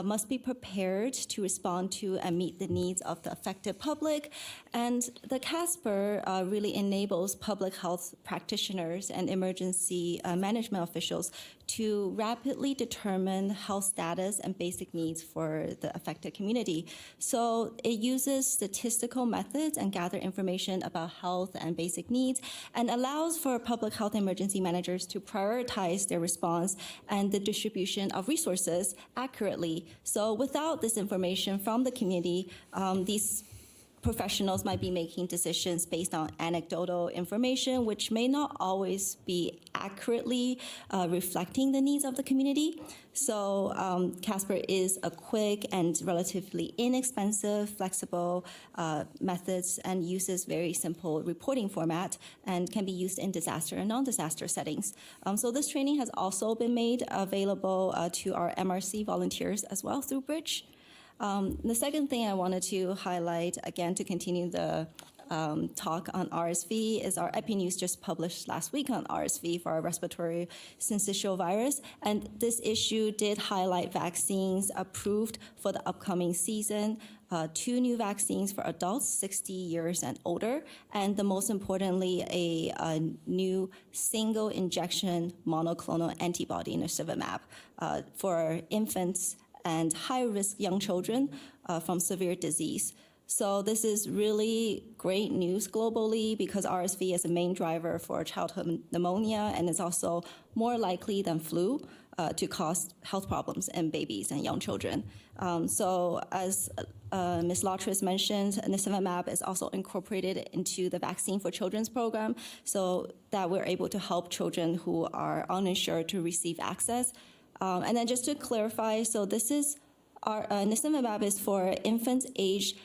must be prepared to respond to and meet the needs of the affected public. And the CASPER really enables public health practitioners and emergency management officials to rapidly determine health status and basic needs for the affected community. So it uses statistical methods and gather information about health and basic needs and allows for public health emergency managers to prioritize their response and the distribution of resources accurately. So without this information from the community, these professionals might be making decisions based on anecdotal information, which may not always be accurately reflecting the needs of the community. So CASPER is a quick and relatively inexpensive, flexible methods and uses very simple reporting format and can be used in disaster and non-disaster settings. So this training has also been made available to our MRC volunteers as well through Bridge. The second thing I wanted to highlight, again, to continue the talk on RSV, is our EpiNews just published last week on RSV for our respiratory syncytial virus. And this issue did highlight vaccines approved for the upcoming season, 2 new vaccines for adults 60 years and older, and the most importantly, a new single injection monoclonal antibody, nirsevimab, for infants and high-risk young children from severe disease. So this is really great news globally because RSV is a main driver for childhood pneumonia, and it's also more likely than flu to cause health problems in babies and young children. So as Ms. Lotris mentioned, nirsevimab is also incorporated into the Vaccine for Children's program so that we're able to help children who are uninsured to receive access. And then just to clarify, so this is our nirsevimab is for infants aged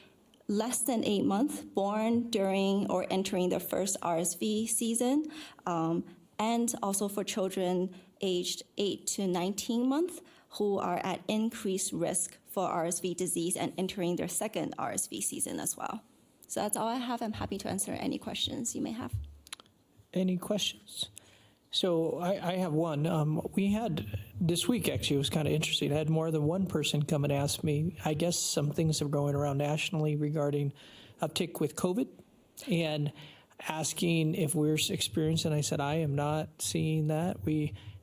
less than 8 months, born during or entering their first RSV season, and also for children aged 8 to 19 months who are at increased risk for RSV disease and entering their second RSV season as well. So that's all I have. I'm happy to answer any questions you may have. Any questions? So I have one. We had this week, actually, it was kind of interesting. I had more than one person come and ask me, I guess some things are going around nationally regarding uptick with COVID and asking if we're experiencing. I said, I am not seeing that.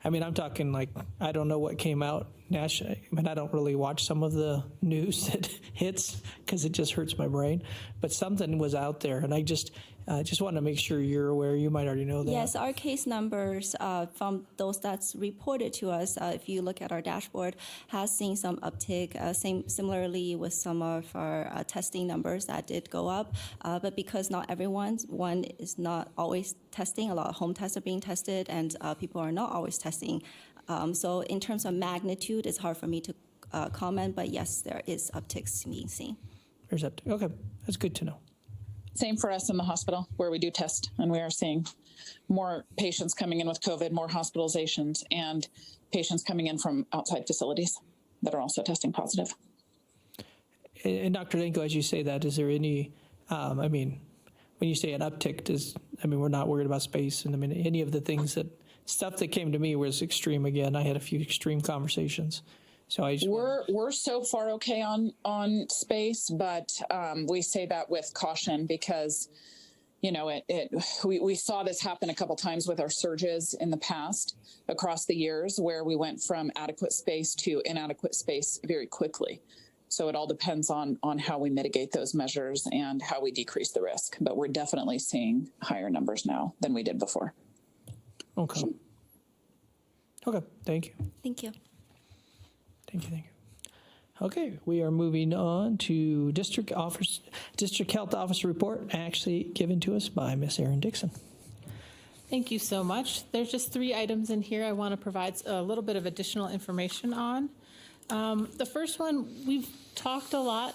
I'm talking like, I don't know what came out nationally. I don't really watch some of the news that hits because it just hurts my brain. But something was out there, and I just, just want to make sure you're aware. You might already know that. Yes, our case numbers from those that's reported to us, if you look at our dashboard, has seen some uptick. Similarly with some of our testing numbers that did go up, but because not everyone is not always testing, a lot of home tests are being tested, and people are not always testing. So in terms of magnitude, it's hard for me to comment, but yes, there is upticks being seen. There's uptick. Okay, that's good to know. Same for us in the hospital where we do test, and we are seeing more patients coming in with COVID, more hospitalizations, and patients coming in from outside facilities that are also testing positive. And Dr. Danko, as you say that, is there any, I mean, when you say an uptick, we're not worried about space, and I mean, any of the things stuff that came to me was extreme again. I had a few extreme conversations. So we're so far okay on space, but we say that with caution because, we saw this happen a couple times with our surges in the past across the years where we went from adequate space to inadequate space very quickly. So it all depends on how we mitigate those measures and how we decrease the risk. But we're definitely seeing higher numbers now than we did before. Okay. Okay. Thank you. Thank you. Thank you. Okay, we are moving on to District Health Officer report, actually given to us by Miss Erin Dixon. Thank you so much. There's just 3 items in here I want to provide a little bit of additional information on. The first one, we've talked a lot,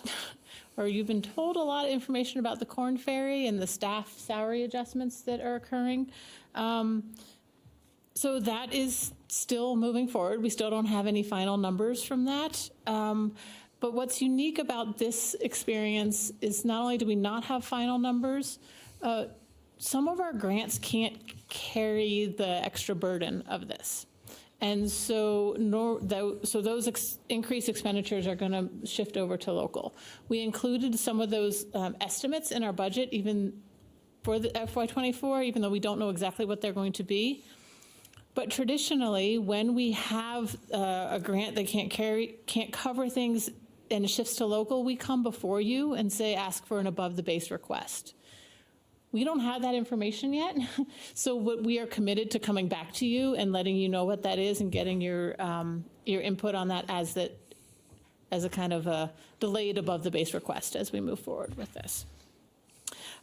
or you've been told a lot of information about the Corn Ferry and the staff salary adjustments that are occurring. So that is still moving forward. We still don't have any final numbers from that. But what's unique about this experience is not only do we not have final numbers, some of our grants can't carry the extra burden of this. And so those increased expenditures are going to shift over to local. We included some of those estimates in our budget, even for the FY24, even though we don't know exactly what they're going to be. But traditionally, when we have a grant that can't cover things and it shifts to local, we come before you and ask for an above the base request. We don't have that information yet, so we are committed to coming back to you and letting you know what that is and getting your input on that as a kind of a delayed above the base request as we move forward with this.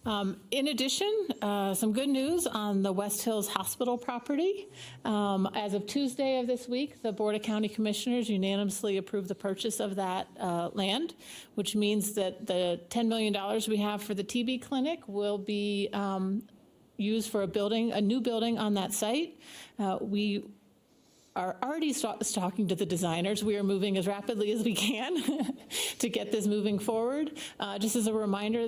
In addition, some good news on the West Hills Hospital property. As of Tuesday of this week, the Board of County Commissioners unanimously approved the purchase of that land, which means that the $10 million we have for the TB clinic will be used for a new building on that site. We are already talking to the designers. We are moving as rapidly as we can to get this moving forward. Just as a reminder,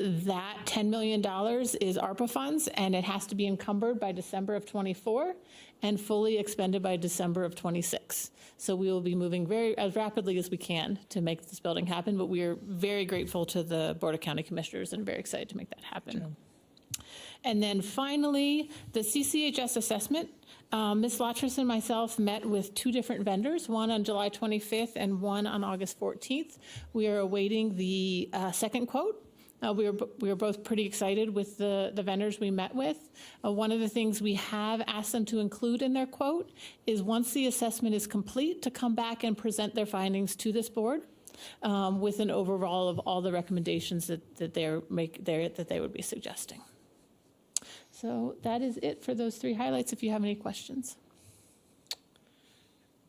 that $10 million is ARPA funds, and it has to be encumbered by December of 24 and fully expended by December of 26. So we will be moving as rapidly as we can to make this building happen, but we are very grateful to the Board of County Commissioners and very excited to make that happen. Sure. And then finally, the CCHS assessment. Ms. Latris and myself met with 2 different vendors, one on July 25th and one on August 14th. We are awaiting the second quote. We were both pretty excited with the vendors we met with. One of the things we have asked them to include in their quote is once the assessment is complete, to come back and present their findings to this board with an overall of all the recommendations that they would be suggesting. So that is it for those 3 highlights. If you have any questions.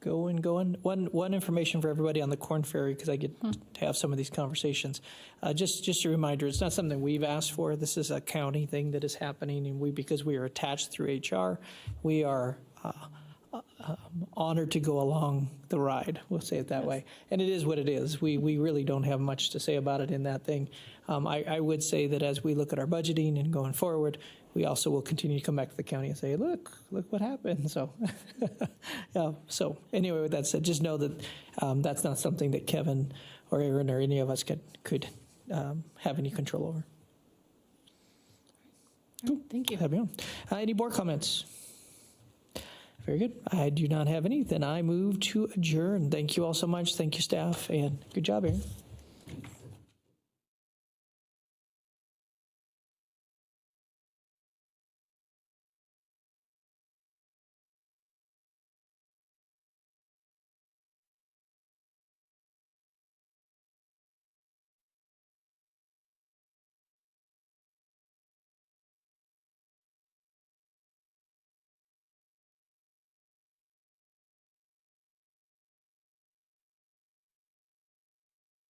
Going. One information for everybody on the Corn Ferry, because I get to have some of these conversations. Just a reminder, it's not something we've asked for. This is a county thing that is happening, and because we are attached through HR, we are honored to go along the ride. We'll say it that way. And it is what it is. We really don't have much to say about it in that thing. I would say that as we look at our budgeting and going forward, we also will continue to come back to the county and say, look what happened. So, so anyway, with that said, just know that that's not something that Kevin or Aaron or any of us could have any control over. Thank you. Any board comments? Very good. I do not have any. Then I move to adjourn. Thank you all so much. Thank you, staff, and good job, Aaron.